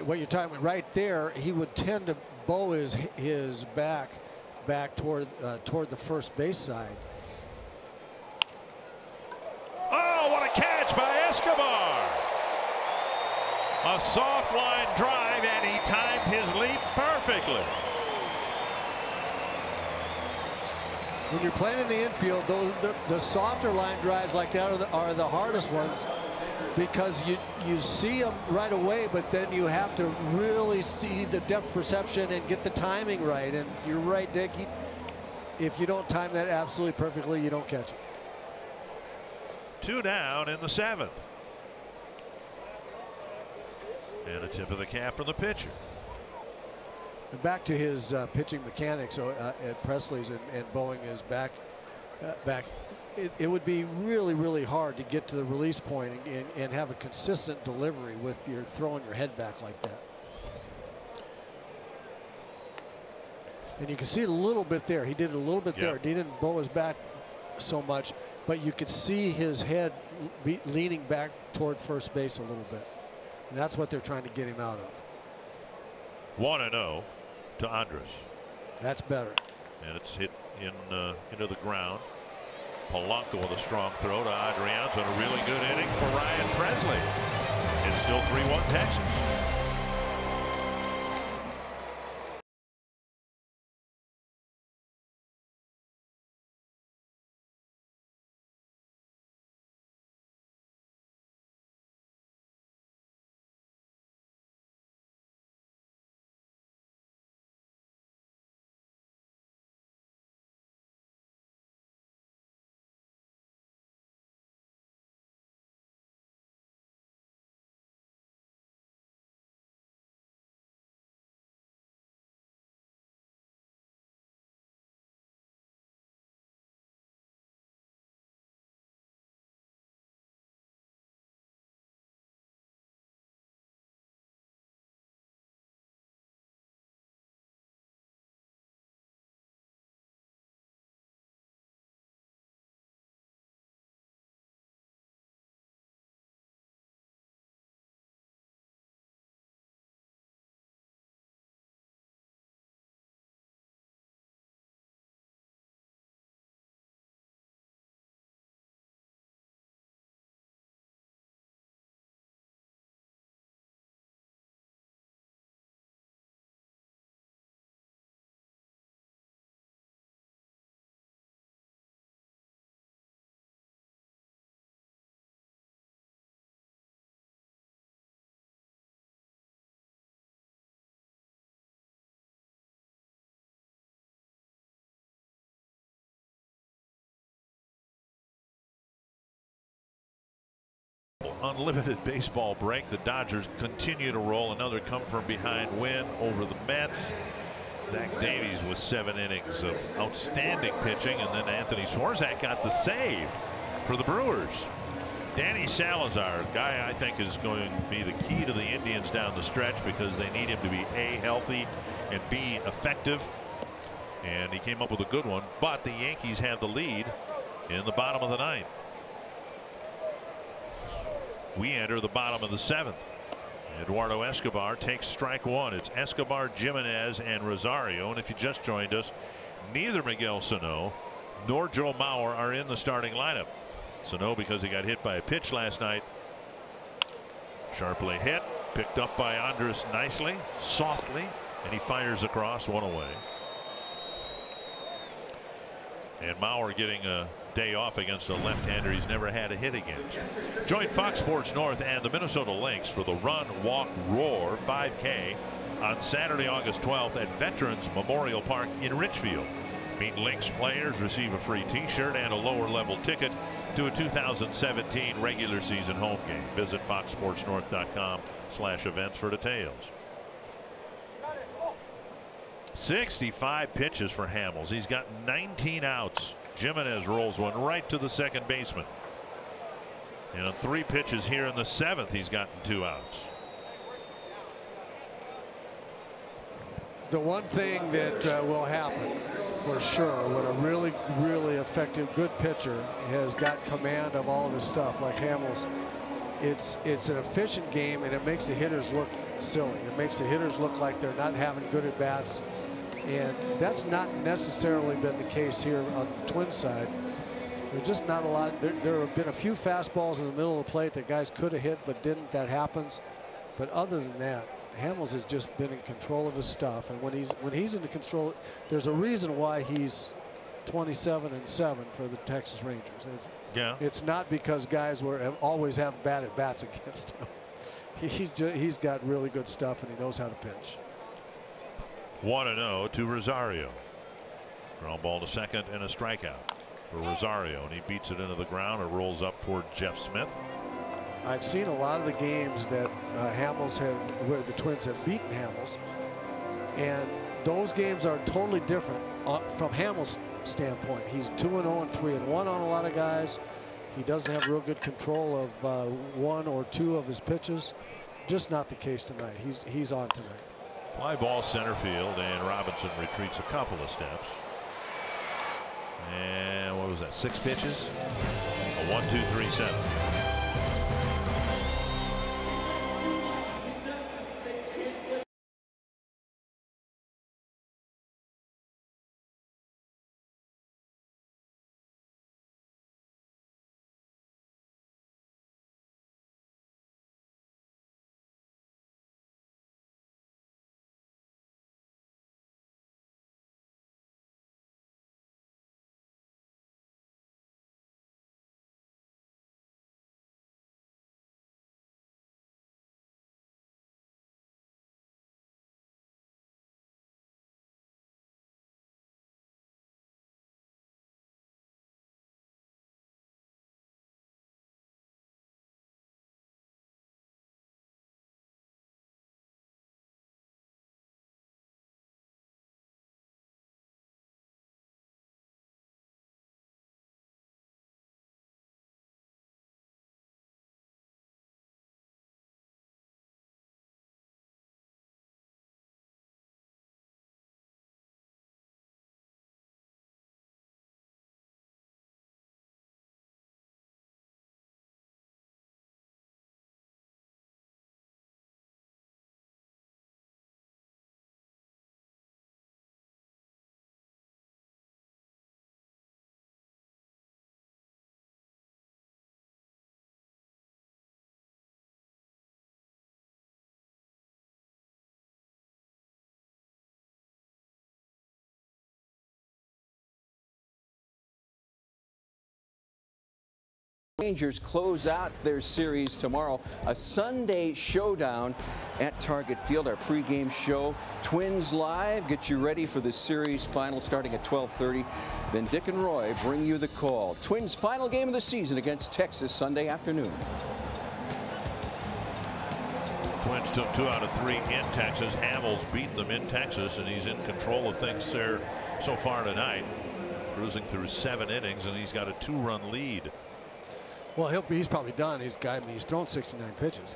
S5: What you're talking about right there, he would tend to bow his back toward the first base side.
S1: Oh, what a catch by Escobar! A soft line drive, and he timed his leap perfectly.
S5: When you're playing in the infield, the softer line drives like that are the hardest ones, because you see them right away, but then you have to really see the depth perception and get the timing right. And you're right, Dick. If you don't time that absolutely perfectly, you don't catch it.
S1: 2 down in the 7th. And a tip of the cap from the pitcher.
S5: And back to his pitching mechanics at Pressly's and bowing his back. It would be really, really hard to get to the release point and have a consistent delivery with your throwing your head back like that. And you can see it a little bit there. He did it a little bit there. He didn't bow his back so much, but you could see his head leaning back toward first base a little bit. And that's what they're trying to get him out of.
S1: 1-0 to Andrus.
S5: That's better.
S1: And it's hit into the ground. Polanco with a strong throw to Adrianza, and a really good inning for Ryan Pressly. It's still 3-1 Texas. unlimited baseball break. The Dodgers continue to roll. Another come from behind win over the Mets. Zach Davies with 7 innings of outstanding pitching, and then Anthony Swarzak got the save for the Brewers. Danny Salazar, guy I think is going to be the key to the Indians down the stretch because they need him to be A, healthy, and B, effective. And he came up with a good one, but the Yankees have the lead in the bottom of the 9th. We enter the bottom of the 7th. Eduardo Escobar takes strike 1. It's Escobar, Jimenez, and Rosario. And if you just joined us, neither Miguel Sano nor Joe Mauer are in the starting lineup. Sano, because he got hit by a pitch last night. Sharply hit, picked up by Andres nicely, softly, and he fires across, 1 away. And Mauer getting a day off against a left-hander he's never had a hit against. Join Fox Sports North and the Minnesota Lynx for the Run, Walk, Roar 5K on Saturday, August 12th at Veterans Memorial Park in Richfield. Meet Lynx players, receive a free t-shirt and a lower level ticket to a 2017 regular season home game. Visit foxsportsnorth.com/events for details. 65 pitches for Hamels. He's got 19 outs. Jimenez rolls one right to the second baseman. And on 3 pitches here in the 7th, he's gotten 2 outs.
S5: The one thing that will happen for sure when a really effective good pitcher has got command of all of his stuff like Hamels, it's an efficient game, and it makes the hitters look silly. It makes the hitters look like they're not having good at bats, and that's not necessarily been the case here on the Twins side. There's just not a lot. There have been a few fastballs in the middle of the plate that guys could have hit but didn't. That happens. But other than that, Hamels has just been in control of his stuff, and when he's in control, there's a reason why he's 27-7 for the Texas Rangers. It's not because guys always have bad at bats against him. He's got really good stuff, and he knows how to pitch.
S1: 1-0 to Rosario. Ground ball to second and a strikeout for Rosario, and he beats it into the ground or rolls up toward Jeff Smith.
S5: I've seen a lot of the games that Hamels had, where the Twins have beaten Hamels, and those games are totally different from Hamels' standpoint. He's 2-0 and 3-1 on a lot of guys. He doesn't have real good control of 1 or 2 of his pitches. Just not the case tonight. He's on tonight.
S1: Fly ball center field, and Robinson retreats a couple of steps. And what was that, 6 pitches? A 1-2-3-7.
S8: Rangers close out their series tomorrow. A Sunday showdown at Target Field, our pregame show. Twins Live, get you ready for the series final starting at 12:30. Then Dick and Roy bring you the call. Twins final game of the season against Texas Sunday afternoon.
S1: Twins took 2 out of 3 in Texas. Hamels beat them in Texas, and he's in control of things there so far tonight. Cruising through 7 innings, and he's got a 2-run lead.
S5: Well, he's probably done. He's thrown 69 pitches.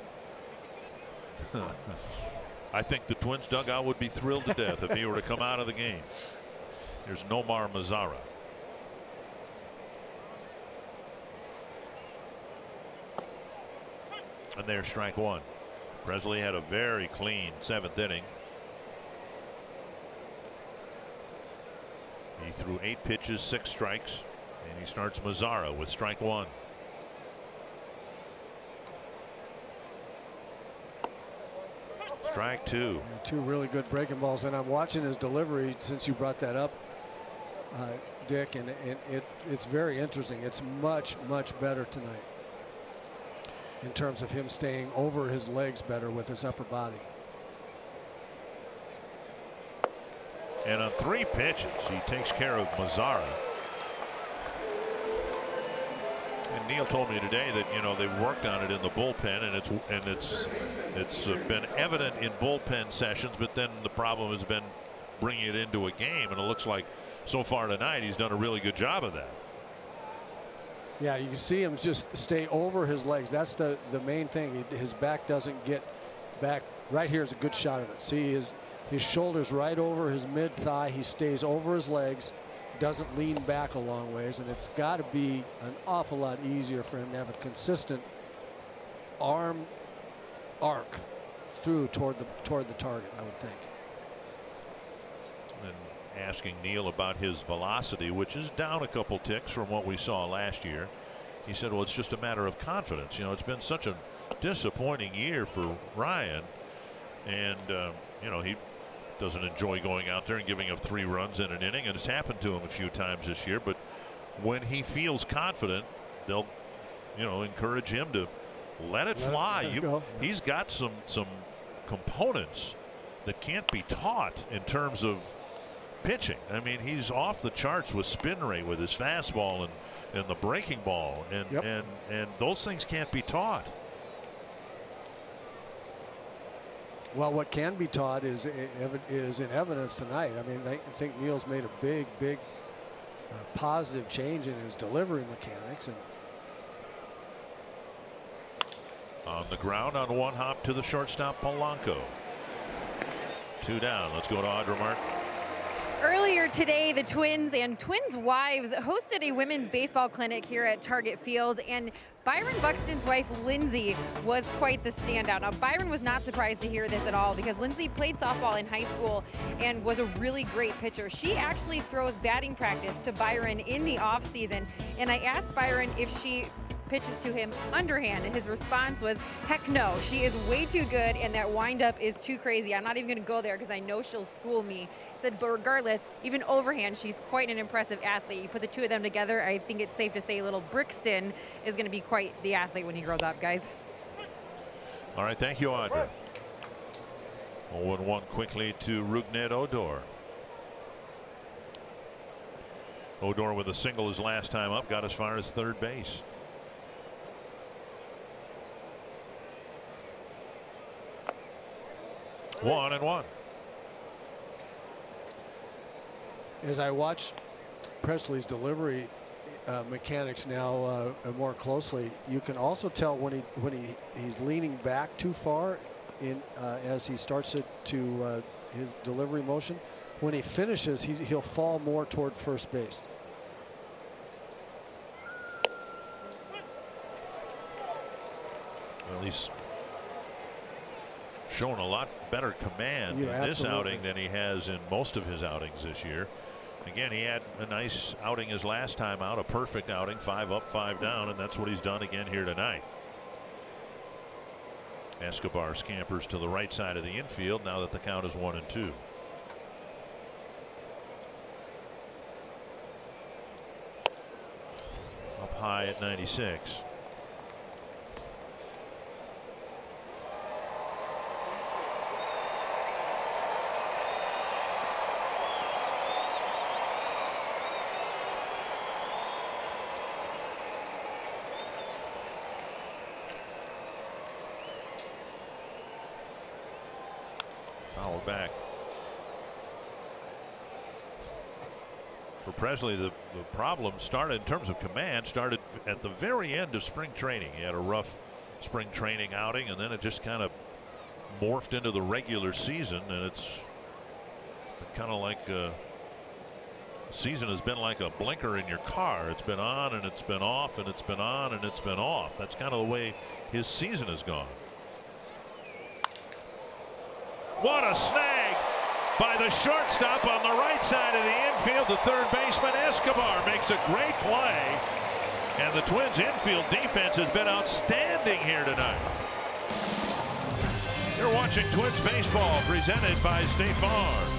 S1: I think the Twins dugout would be thrilled to death if he were to come out of the game. Here's Nomar Mazara. And there's strike 1. Presley had a very clean 7th inning. He threw 8 pitches, 6 strikes, and he starts Mazara with strike 1. Strike 2.
S5: 2 really good breaking balls, and I'm watching his delivery since you brought that up, Dick, and it's very interesting. It's much better tonight in terms of him staying over his legs better with his upper body.
S1: And on 3 pitches, he takes care of Mazara. And Neil told me today that, you know, they've worked on it in the bullpen, and it's been evident in bullpen sessions, but then the problem has been bringing it into a game, and it looks like so far tonight he's done a really good job of that.
S5: Yeah, you can see him just stay over his legs. That's the main thing. His back doesn't get back. Right here is a good shot of it. See his shoulders right over his mid thigh. He stays over his legs, doesn't lean back a long ways, and it's got to be an awful lot easier for him to have a consistent arm arc through toward the target, I would think.
S1: And asking Neil about his velocity, which is down a couple ticks from what we saw last year. He said, well, it's just a matter of confidence. You know, it's been such a disappointing year for Ryan, and you know, he doesn't enjoy going out there and giving up 3 runs in an inning, and it's happened to him a few times this year. But when he feels confident, they'll, you know, encourage him to let it fly. He's got some components that can't be taught in terms of pitching. I mean, he's off the charts with spin rate with his fastball and the breaking ball, and those things can't be taught.
S5: Well, what can be taught is in evidence tonight. I mean, I think Neil's made a big positive change in his delivery mechanics. And
S1: on the ground on 1 hop to the shortstop, Polanco. 2 down. Let's go to Audra Martin.
S6: Earlier today, the Twins and Twins' wives hosted a women's baseball clinic here at Target Field, and Byron Buxton's wife, Lindsay, was quite the standout. Now, Byron was not surprised to hear this at all because Lindsay played softball in high school and was a really great pitcher. She actually throws batting practice to Byron in the offseason, and I asked Byron if she pitches to him underhand, and his response was, heck no, she is way too good, and that windup is too crazy. I'm not even going to go there because I know she'll school me. He said, but regardless, even overhand, she's quite an impressive athlete. You put the 2 of them together, I think it's safe to say little Brixton is going to be quite the athlete when he grows up, guys.
S1: All right, thank you, Audra. 0-1 quickly to Rougned Odor. Odor with a single his last time up, got as far as third base. One and one.
S5: As I watch Presley's delivery mechanics now more closely, you can also tell when he's leaning back too far in as he starts to his delivery motion. When he finishes, he'll fall more toward first base.
S1: Well, he's shown a lot better command in this outing than he has in most of his outings this year. Again, he had a nice outing his last time out, a perfect outing, 5 up, 5 down, and that's what he's done again here tonight. Escobar scampers to the right side of the infield now that the count is 1-2. Up high at 96. back. For Presley, the problem started in terms of command started at the very end of spring training. He had a rough spring training outing, and then it just kind of morphed into the regular season, and it's kind of like season has been like a blinker in your car. It's been on and it's been off and it's been on and it's been off. That's kind of the way his season has gone. What a snag by the shortstop on the right side of the infield. The third baseman Escobar makes a great play, and the Twins infield defense has been outstanding here tonight. You're watching Twins baseball presented by State Farm.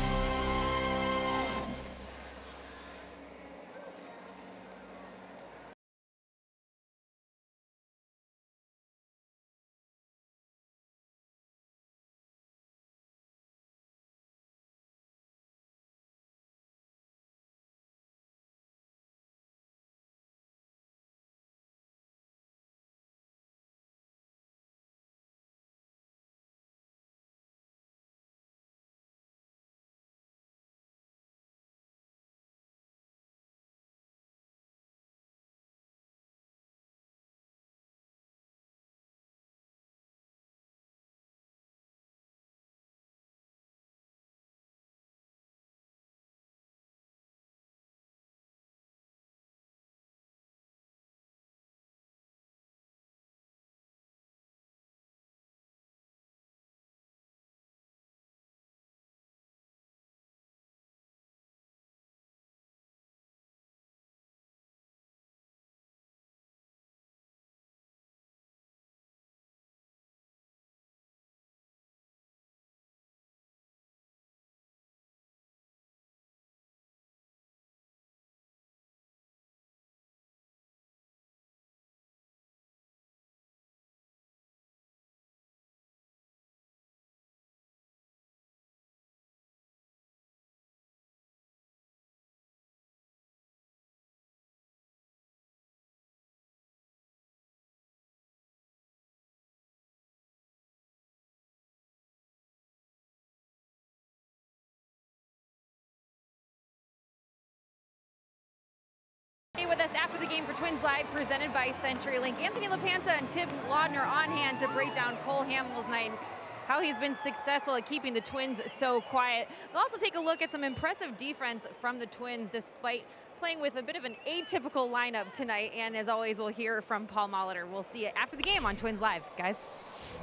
S6: With us after the game for Twins Live, presented by CenturyLink. Anthony LaPanta and Tim Laudner on hand to break down Cole Hamels' night and how he's been successful at keeping the Twins so quiet. We'll also take a look at some impressive defense from the Twins despite playing with a bit of an atypical lineup tonight. And as always, we'll hear from Paul Molitor. We'll see you after the game on Twins Live, guys.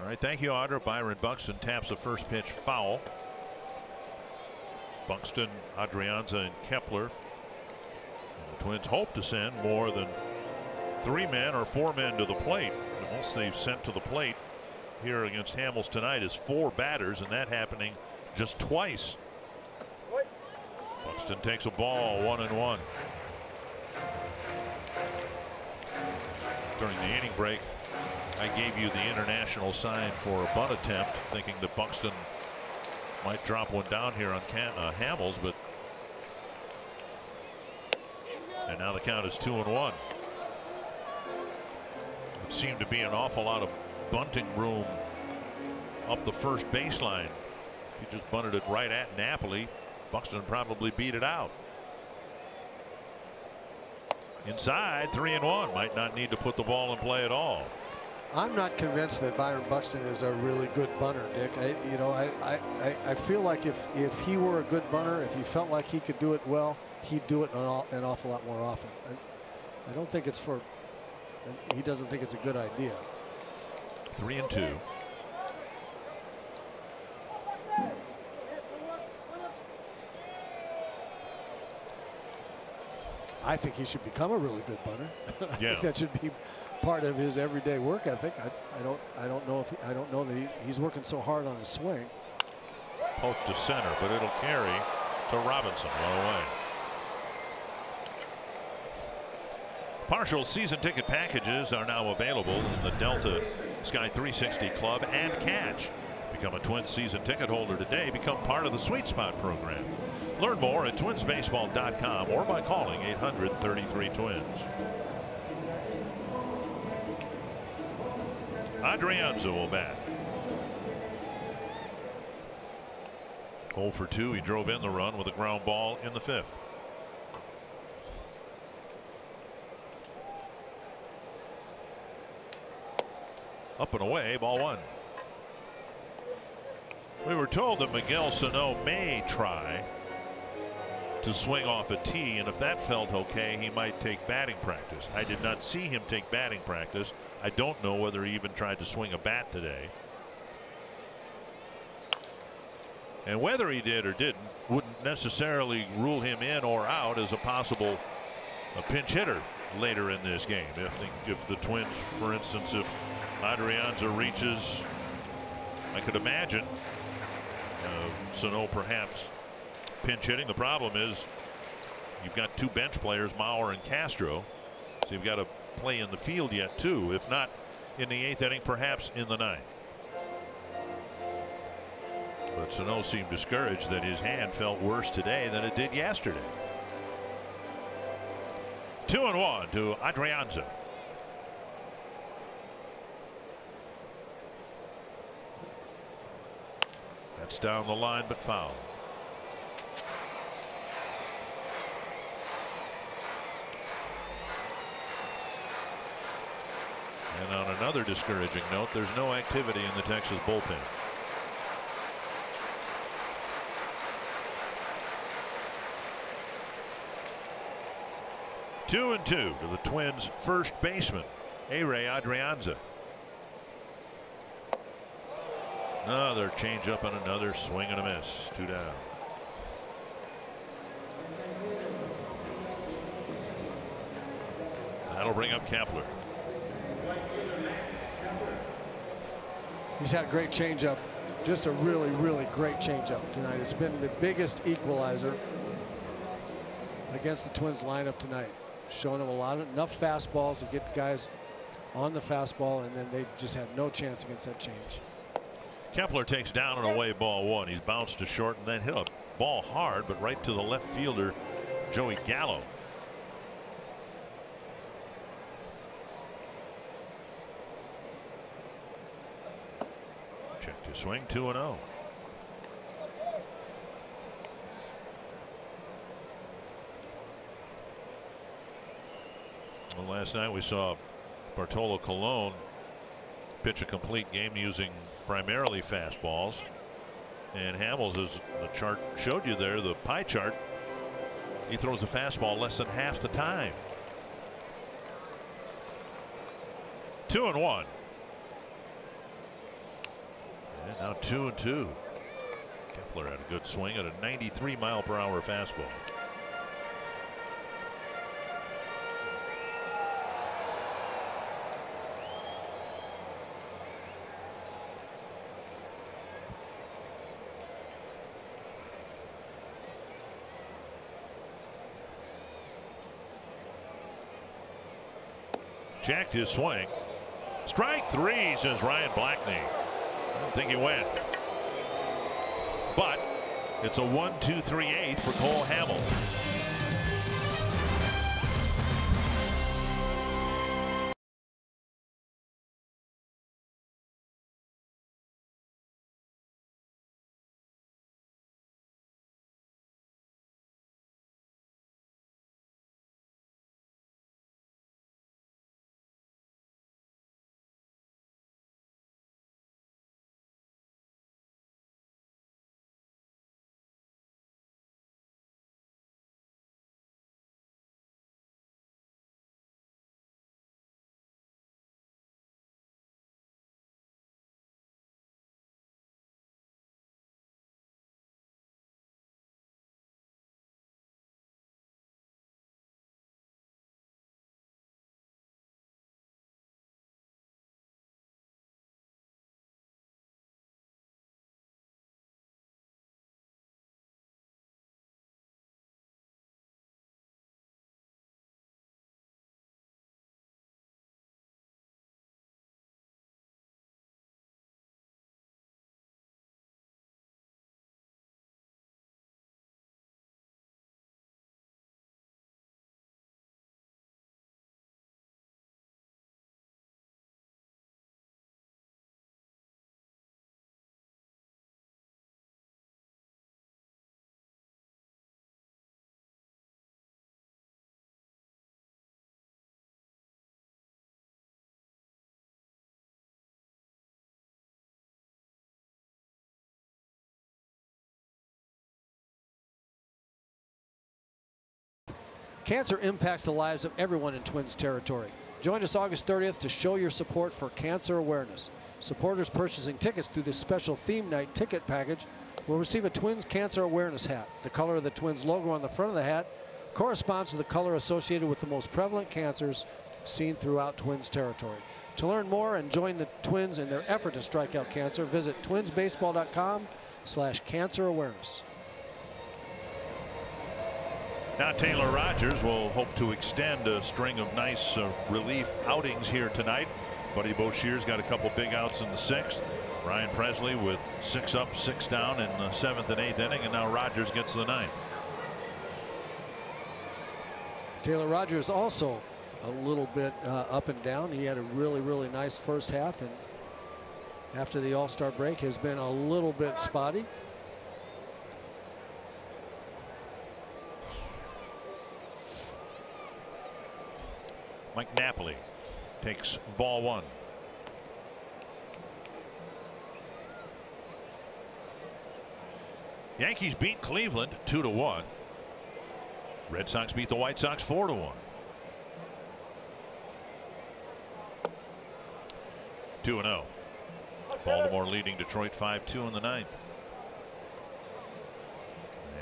S1: All right, thank you, Audra. Byron Buxton taps the first pitch foul. Buxton, Adrianza, and Kepler. The Twins hope to send more than 3 men or 4 men to the plate. The most they've sent to the plate here against Hamels tonight is 4 batters, and that happening just twice. Buxton takes a ball, 1-1. During the inning break, I gave you the international sign for a bunt attempt, thinking that Buxton might drop one down here on Hamels, but and now the count is 2-1. It seemed to be an awful lot of bunting room up the first baseline. If he just bunted it right at Napoli, Buxton probably beat it out. Inside, 3-1. Might not need to put the ball in play at all.
S5: I'm not convinced that Byron Buxton is a really good bunter, Dick. I feel like if he were a good bunter, if he felt like he could do it well, he'd do it an awful lot more often. I don't think it's for. He doesn't think it's a good idea.
S1: 3-2.
S5: I think he should become a really good bunter.
S1: Yeah.
S5: I think that should be part of his everyday work ethic. I don't know if I don't know that he's working so hard on his swing.
S1: Poke to center, but it'll carry to Robinson. One away. Partial season ticket packages are now available in the Delta Sky 360 Club and Catch. Become a Twins season ticket holder today. Become part of the Sweet Spot program. Learn more at twinsbaseball.com or by calling 800-33-TWINS. Adrianza will bat. 0 for 2. He drove in the run with a ground ball in the 5th. Up and away, ball 1. We were told that Miguel Sano may try to swing off a tee, and if that felt okay, he might take batting practice. I did not see him take batting practice. I don't know whether he even tried to swing a bat today. And whether he did or didn't wouldn't necessarily rule him in or out as a possible pinch hitter later in this game. If the Twins, for instance, if Adrianza reaches, I could imagine Sano perhaps pinch hitting. The problem is you've got 2 bench players, Mauer and Castro, so you've got to play in the field yet too, if not in the 8th inning, perhaps in the 9th. But Sano seemed discouraged that his hand felt worse today than it did yesterday. 2-1 to Adrianza. That's down the line, but foul. And on another discouraging note, there's no activity in the Texas bullpen. Two and 2 to the Twins' first baseman, Ehire Adrianza. Another changeup and another swing and a miss. 2 down. That'll bring up Kepler.
S5: He's had a great changeup, just a really, really great changeup tonight. It's been the biggest equalizer against the Twins lineup tonight. Showing them enough fastballs to get guys on the fastball, and then they just had no chance against that change.
S1: Kepler takes down and away ball 1. He's bounced to short and then hit a ball hard, but right to the left fielder, Joey Gallo. Check to swing, 2-0. Well, last night we saw Bartolo Colon pitch a complete game using primarily fastballs, and Hamels, as the chart showed you there, the pie chart, he throws a fastball less than half the time. 2-1. And now 2-2. Kepler had a good swing at a 93-mile-per-hour fastball. Checked his swing. Strike 3, says Ryan Blackney. I don't think he went. But it's a 1-2-3-8 for Cole Hamels.
S5: Cancer impacts the lives of everyone in Twins territory. Join us August 30th to show your support for cancer awareness. Supporters purchasing tickets through this special theme night ticket package will receive a Twins Cancer Awareness hat. The color of the Twins logo on the front of the hat corresponds to the color associated with the most prevalent cancers seen throughout Twins territory. To learn more and join the Twins in their effort to strike out cancer, visit twinsbaseball.com/cancer awareness.
S1: Now Taylor Rogers will hope to extend a string of nice relief outings here tonight. Buddy Boshear's got a couple big outs in the 6th. Ryan Presley with 6 up, 6 down in the 7th and 8th inning, and now Rogers gets the 9th.
S5: Taylor Rogers also a little bit up and down. He had a really nice first half, and after the All-Star break has been a little bit spotty.
S1: Mike Napoli takes ball 1. Yankees beat Cleveland 2-1. Red Sox beat the White Sox 4-1. 2-0. Baltimore leading Detroit 5-2 in the 9th.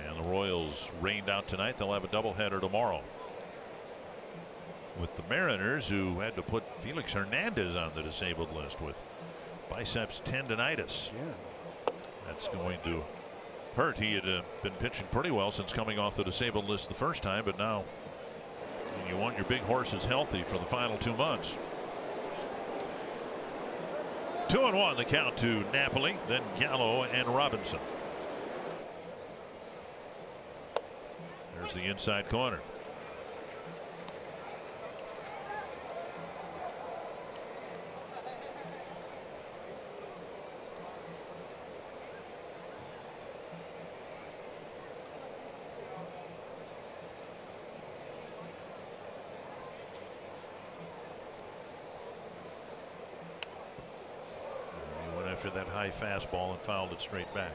S1: And the Royals rained out tonight. They'll have a doubleheader tomorrow with the Mariners, who had to put Felix Hernandez on the disabled list with biceps tendonitis.
S5: Yeah.
S1: That's going to hurt. He had been pitching pretty well since coming off the disabled list the first time, but now you want your big horses healthy for the final 2 months. 2-1 the count to Napoli, then Gallo and Robinson. There's the inside corner. After that high fastball and fouled it straight back.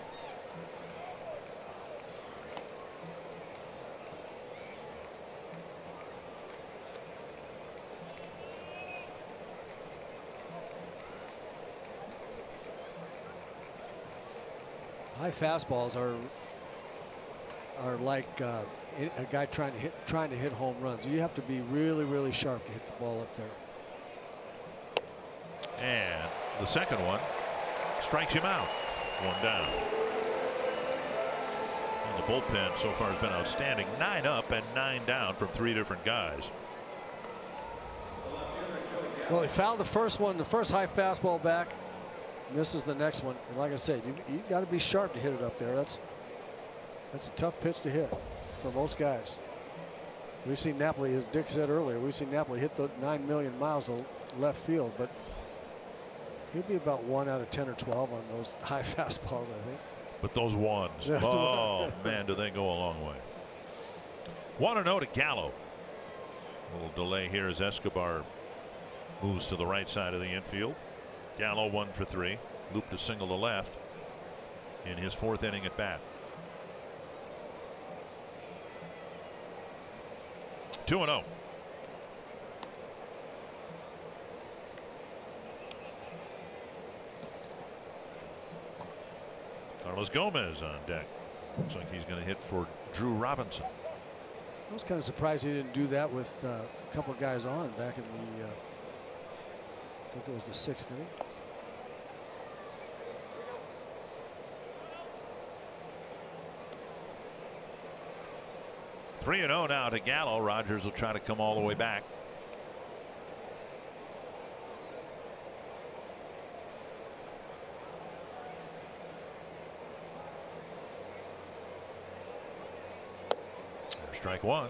S5: High fastballs are like a guy trying to hit home runs. You have to be really sharp to hit the ball up there.
S1: And the second one strikes him out. 1 down. And the bullpen so far has been outstanding. 9 up and 9 down from 3 different guys.
S5: Well, he fouled the first one, the first high fastball back, misses the next one. And like I said, you got to be sharp to hit it up there. That's a tough pitch to hit for most guys. We've seen Napoli, as Dick said earlier, we've seen Napoli hit the 9 million miles to left field, but he'd be about 1 out of 10 or 12 on those high fastballs, I think.
S1: But those ones, oh man, do they go a long way. 1-0 to Gallo. A little delay here as Escobar moves to the right side of the infield. Gallo 1 for 3, looped a single to left in his 4th inning at bat. 2-0. Carlos Gomez on deck. Looks like he's going to hit for Drew Robinson.
S5: I was kind of surprised he didn't do that with a couple of guys on back in the I think it was the 6th inning.
S1: Three 3-0 now to Gallo. Rogers will try to come all the way back. Strike 1.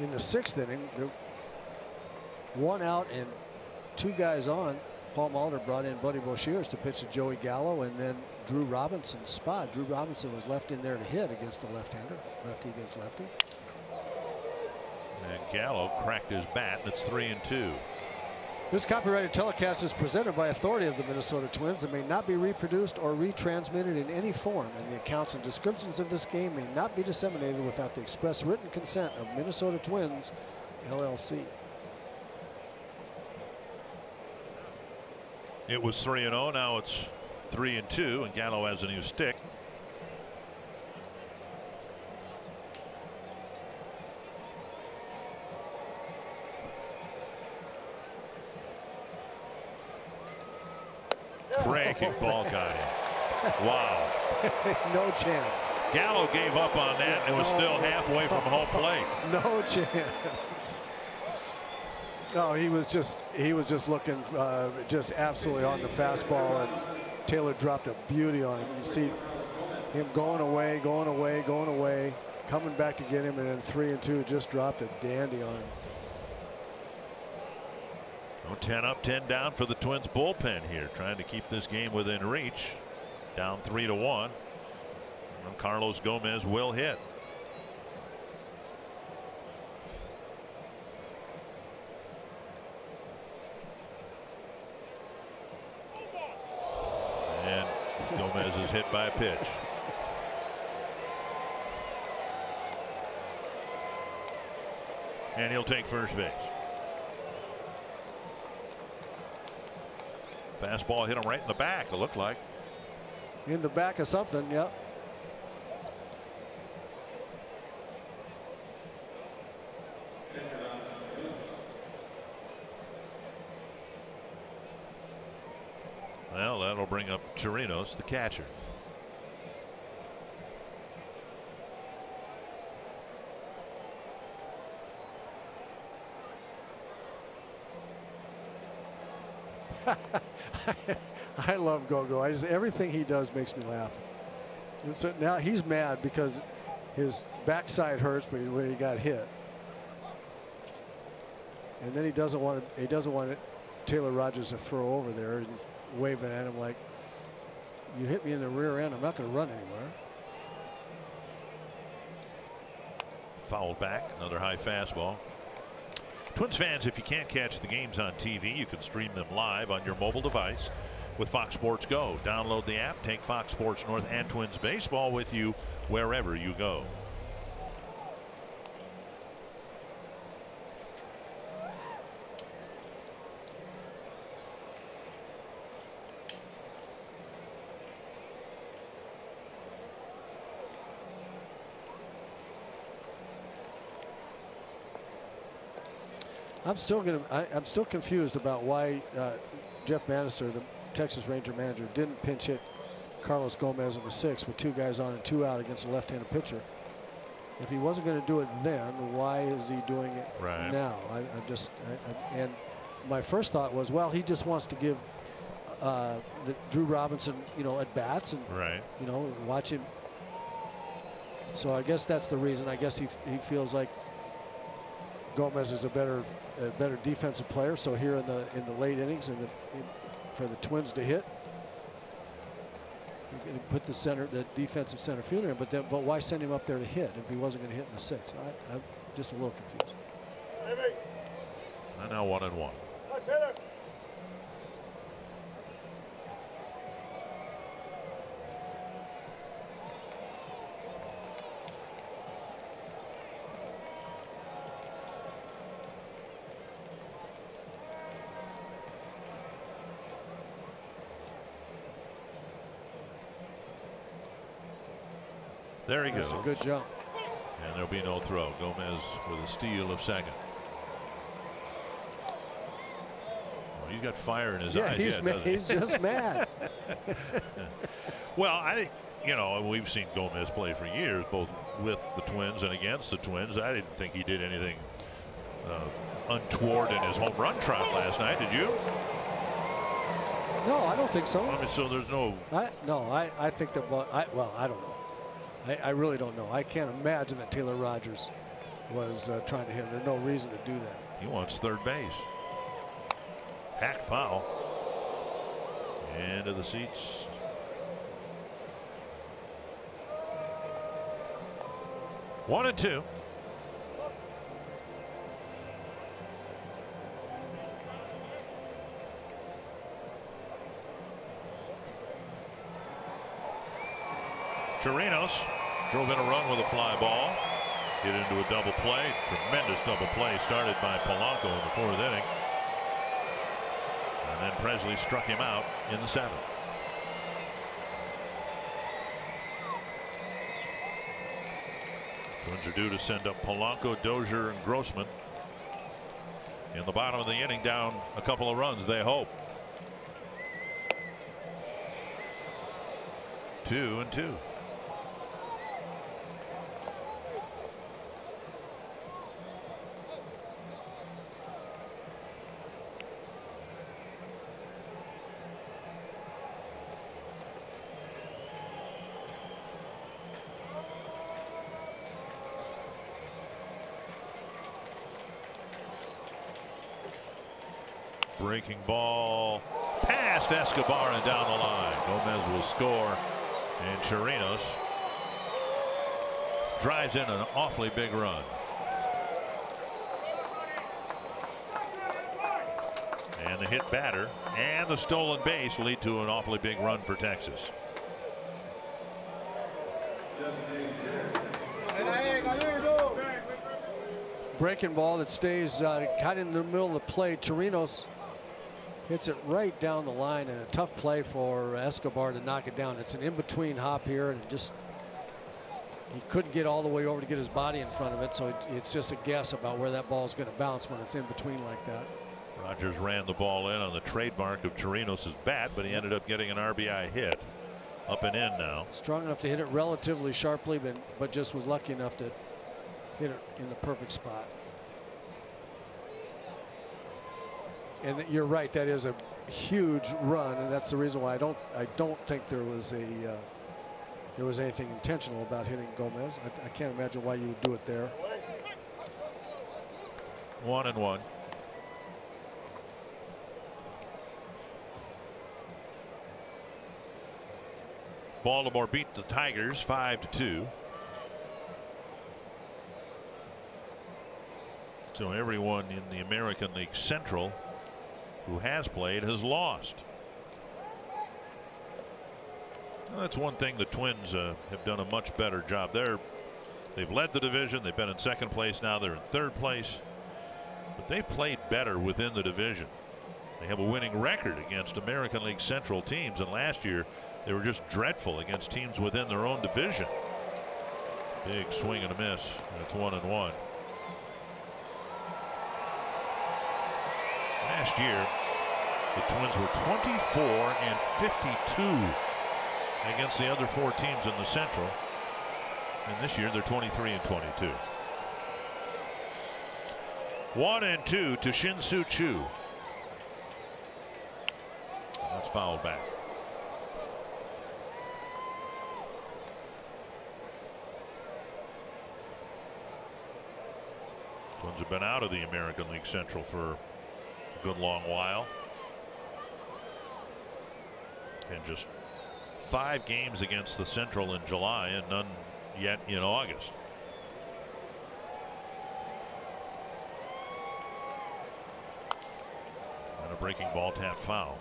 S5: In the 6th inning, 1 out and 2 guys on. Paul Molitor brought in Buddy Boshears to pitch to Joey Gallo, and then Drew Robinson's spot. Drew Robinson was left in there to hit against a left-hander, lefty against lefty.
S1: And Gallo cracked his bat, and it's 3-2.
S5: This copyrighted telecast is presented by authority of the Minnesota Twins and may not be reproduced or retransmitted in any form, and the accounts and descriptions of this game may not be disseminated without the express written consent of Minnesota Twins, LLC.
S1: It was 3-0. Now it's 3-2, and Gallo has a new stick. Breaking ball got him. Wow.
S5: No chance.
S1: Gallo gave up on that and was still halfway from home plate.
S5: No chance. No, he was just looking just absolutely on the fastball, and Taylor dropped a beauty on him. You see him going away, coming back to get him, and then 3-2 just dropped a dandy on him.
S1: 10 up, 10 down for the Twins bullpen here, trying to keep this game within reach. Down 3-1. And Carlos Gomez will hit. And Gomez is hit by a pitch. And he'll take first base. Fastball hit him right in the back, it looked like.
S5: In the back of something, yep.
S1: Well, that'll bring up Chirinos, the catcher.
S5: I love Gogo. Everything he does makes me laugh. And so now he's mad because his backside hurts when he got hit, and then he doesn't want Taylor Rogers to throw over there. He's waving at him like, "You hit me in the rear end. I'm not going to run anywhere."
S1: Fouled back, another high fastball. Twins fans, if you can't catch the games on TV, you can stream them live on your mobile device with Fox Sports Go. Download the app, take Fox Sports North and Twins baseball with you wherever you go.
S5: I'm still confused about why Jeff Bannister, the Texas Ranger manager, didn't pinch hit Carlos Gomez in the 6th with 2 guys on and 2 out against a left-handed pitcher. If he wasn't going to do it then, why is he doing it now? And my first thought was, well, he just wants to give Drew Robinson, at bats and watch him. So I guess that's the reason. I guess he feels like Gomez is a better defensive player. So here in the late innings for the Twins to hit, you're going to put the defensive center fielder in. But why send him up there to hit if he wasn't going to hit in the 6th? I'm just a little confused.
S1: And now 1-1. There he goes.
S5: That's a good jump.
S1: And there'll be no throw. Gomez with a steal of second. Well, he's got fire in his eyes.
S5: He's just mad.
S1: Well, we've seen Gomez play for years, both with the Twins and against the Twins. I didn't think he did anything untoward in his home run trot last night. Did you?
S5: No, I don't think so.
S1: I mean, so there's no.
S5: I think that. I don't know. I really don't know. I can't imagine that Taylor Rogers was trying to hit him. There's no reason to do that.
S1: He wants third base. Hack foul. Into the seats. One and two. Chirinos drove in a run with a fly ball. Hit into a double play. Tremendous double play started by Polanco in the 4th inning. And then Presley struck him out in the 7th. Twins are due to send up Polanco, Dozier, and Grossman. In the bottom of the inning, down a couple of runs, they hope. 2-2. Breaking ball past Escobar and down the line. Gomez will score, and Chirinos drives in an awfully big run. And the hit batter and the stolen base lead to an awfully big run for Texas.
S5: Breaking ball that stays kind of in the middle of the play. Chirinos hits it right down the line, and a tough play for Escobar to knock it down. It's an in-between hop here, and he couldn't get all the way over to get his body in front of it, so it's just a guess about where that ball is going to bounce when it's in between like that.
S1: Rogers ran the ball in on the trademark of Chirinos' bat, but he ended up getting an RBI hit. Up and in now.
S5: Strong enough to hit it relatively sharply, but just was lucky enough to hit it in the perfect spot. And you're right, that is a huge run, and that's the reason why I don't think there was anything intentional about hitting Gomez. I can't imagine why you would do it there.
S1: 1-1. Baltimore beat the Tigers 5-2. So everyone in the American League Central who has played has lost. Well, that's one thing the Twins have done a much better job. They've led the division. They've been in 2nd place. Now they're in 3rd place. But they've played better within the division. They have a winning record against American League Central teams, and last year they were just dreadful against teams within their own division. Big swing and a miss. That's 1-1. Last year, the Twins were 24-52 against the other 4 teams in the Central, and this year they're 23-22. 1-2 to Shin-Soo Choo. That's fouled back. Twins have been out of the American League Central for a good long while. And just 5 games against the Central in July and none yet in August. And a breaking ball tap foul.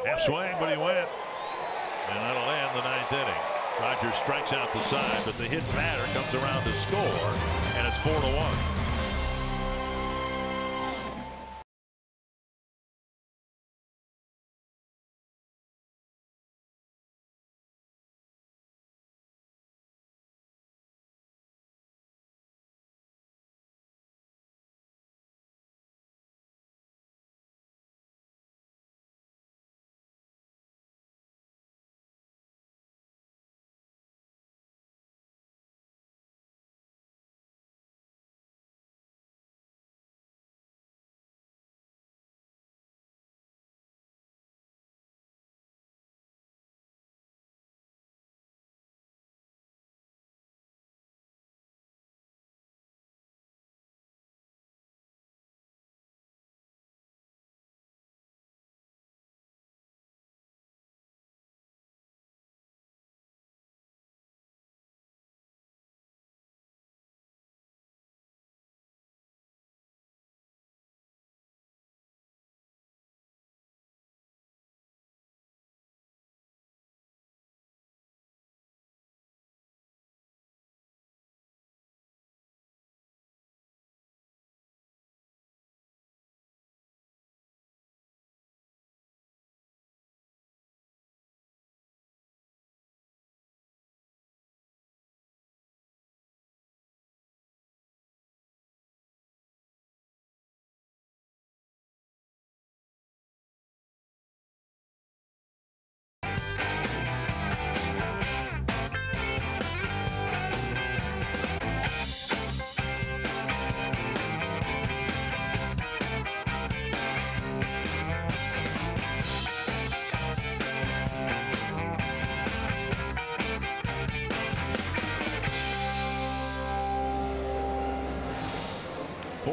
S1: Half swing, but he went. And that'll end the 9th inning. Rogers strikes out the side, but the hit batter comes around to score, and it's 4-1.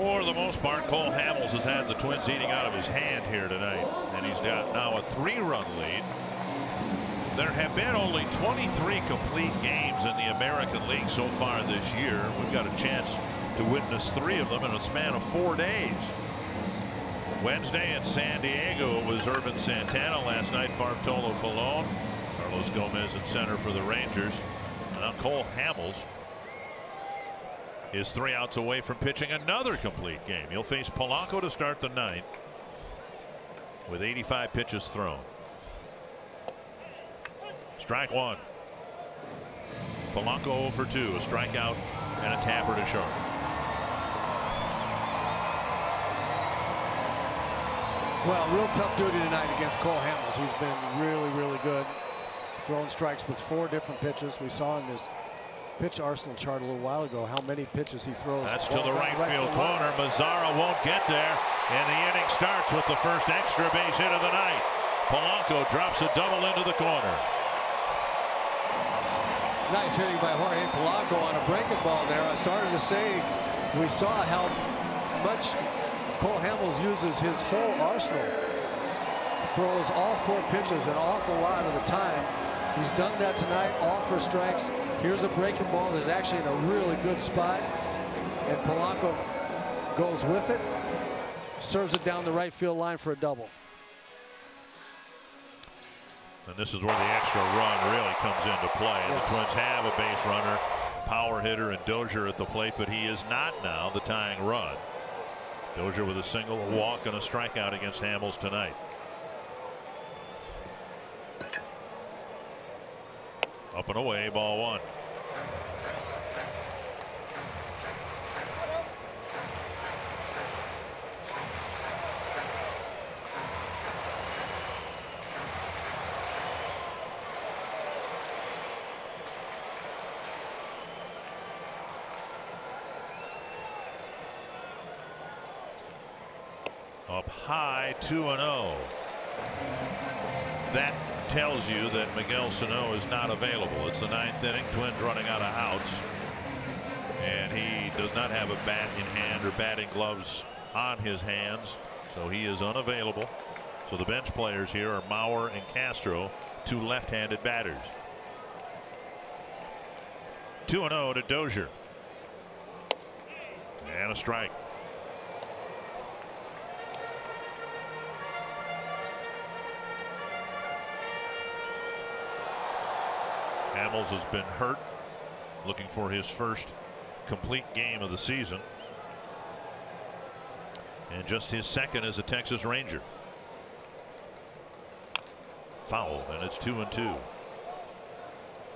S1: For the most part, Cole Hamels has had the Twins eating out of his hand here tonight, and he's got now a 3-run lead. There have been only 23 complete games in the American League so far this year. We've got a chance to witness 3 of them in a span of 4 days. Wednesday in San Diego, it was Irvin Santana. Last night, Bartolo Colon. Carlos Gomez in center for the Rangers. And now Cole Hamels is 3 outs away from pitching another complete game. He'll face Polanco to start the 9th with 85 pitches thrown. Strike 1. Polanco 0 for 2, a strikeout and a tapper to Sharp.
S5: Well, real tough duty tonight against Cole Hamels. He's been really good. Throwing strikes with 4 different pitches. We saw in this pitch arsenal chart a little while ago how many pitches he throws.
S1: That's to the right field corner. Mazzara won't get there, and the inning starts with the first extra base hit of the night. Polanco drops a double into the corner.
S5: Nice hitting by Jorge Polanco on a breaking ball there. I started to say we saw how much Cole Hamels uses his whole arsenal. Throws all 4 pitches an awful lot of the time. He's done that tonight, all for strikes. Here's a breaking ball that's actually in a really good spot, and Polanco goes with it, serves it down the right field line for a double.
S1: And this is where the extra run really comes into play.
S5: Yes.
S1: The Twins have a base runner, power hitter, and Dozier at the plate, but he is not now the tying run. Dozier with a single, a walk, and a strikeout against Hamels tonight. Up and away, ball 1. Up high, 2-0. That tells you that Miguel Sano is not available. It's the 9th inning. Twins running out of outs, and he does not have a bat in hand or batting gloves on his hands, so he is unavailable. So the bench players here are Mauer and Castro, 2 left-handed batters. 2-0 to Dozier, and a strike. Hamels has been hurt, looking for his first complete game of the season, and just his second as a Texas Ranger. Foul, and it's 2-2.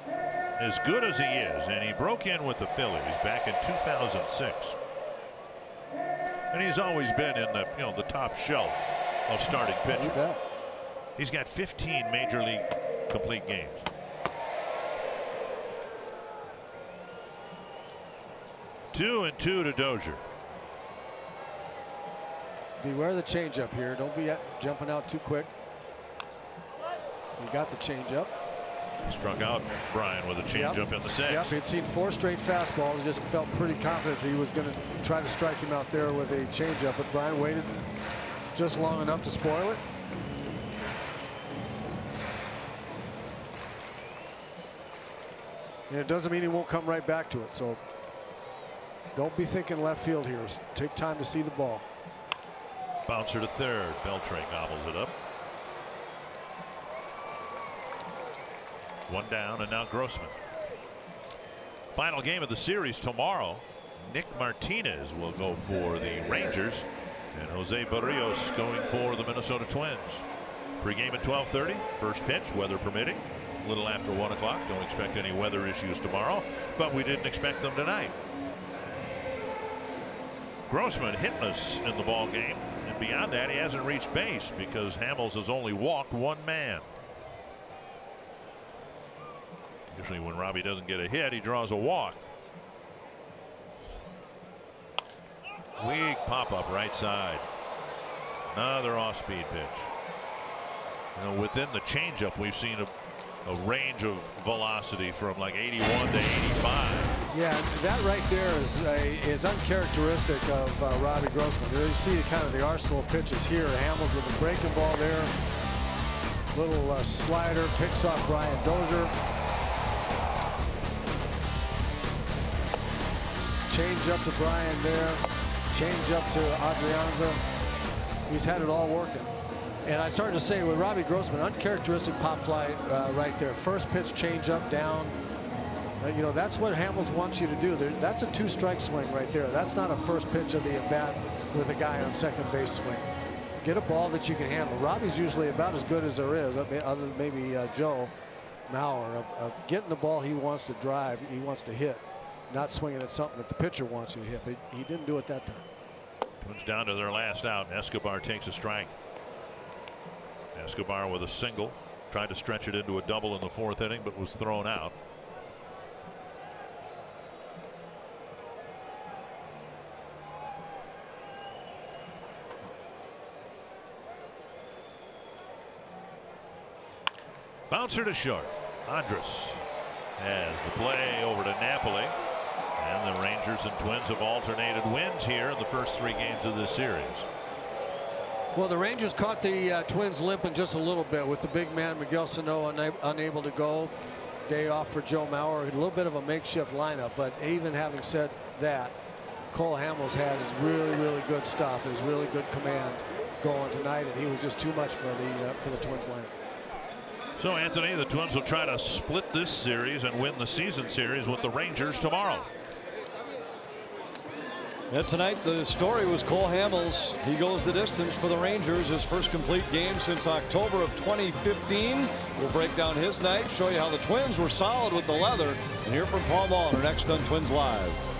S1: As good as he is, and he broke in with the Phillies back in 2006, and he's always been in the the top shelf of starting pitchers. He's got 15 major league complete games. 2-2 to Dozier.
S5: Beware the changeup here. Don't be jumping out too quick. He got the changeup.
S1: Struck out Brian with a changeup in the 6th.
S5: Yep, he'd seen 4 straight fastballs. He just felt pretty confident that he was going to try to strike him out there with a changeup, but Brian waited just long enough to spoil it. And it doesn't mean he won't come right back to it. So don't be thinking left field here. Take time to see the ball.
S1: Bouncer to third. Beltre gobbles it up. 1 down, and now Grossman. Final game of the series tomorrow. Nick Martinez will go for the Rangers, and Jose Barrios going for the Minnesota Twins. Pre-game at 12:30. First pitch, weather permitting, a little after 1 o'clock. Don't expect any weather issues tomorrow, but we didn't expect them tonight. Grossman hitless in the ball game, and beyond that he hasn't reached base because Hamels has only walked 1 man. Usually when Robbie doesn't get a hit, he draws a walk. Weak pop-up right side. Another off-speed pitch. Within the changeup, we've seen a range of velocity from like 81 to 85.
S5: Yeah, that right there is uncharacteristic of Robbie Grossman. You see kind of the arsenal of pitches here. Hamels with a breaking ball there. Little slider, picks off Brian Dozier. Change up to Brian there. Change up to Adrianza. He's had it all working. And I started to say with Robbie Grossman, uncharacteristic pop fly right there. First pitch change up down. You know, that's what Hamels wants you to do. That's a 2-strike swing right there. That's not a first pitch of the at-bat with a guy on second base swing. Get a ball that you can handle. Robbie's usually about as good as there is, other than maybe Joe Mauer, of getting the ball he wants to drive, he wants to hit, not swinging at something that the pitcher wants you to hit. But he didn't do it that time.
S1: Twins down to their last out. Escobar takes a strike. Escobar with a single. Tried to stretch it into a double in the 4th inning, but was thrown out. Bouncer to short. Andrus has the play over to Napoli. And the Rangers and Twins have alternated wins here in the first 3 games of this series.
S5: Well, the Rangers caught the Twins limping just a little bit with the big man Miguel Sano unable to go. Day off for Joe Mauer. A little bit of a makeshift lineup, but even having said that, Cole Hamels had his really good stuff, his really good command going tonight, and he was just too much for the Twins lineup.
S1: So, Anthony, the Twins will try to split this series and win the season series with the Rangers tomorrow.
S3: And tonight the story was Cole Hamels. He goes the distance for the Rangers, his first complete game since October of 2015. We'll break down his night, show you how the Twins were solid with the leather, and hear from Paul Molitor next on Twins Live.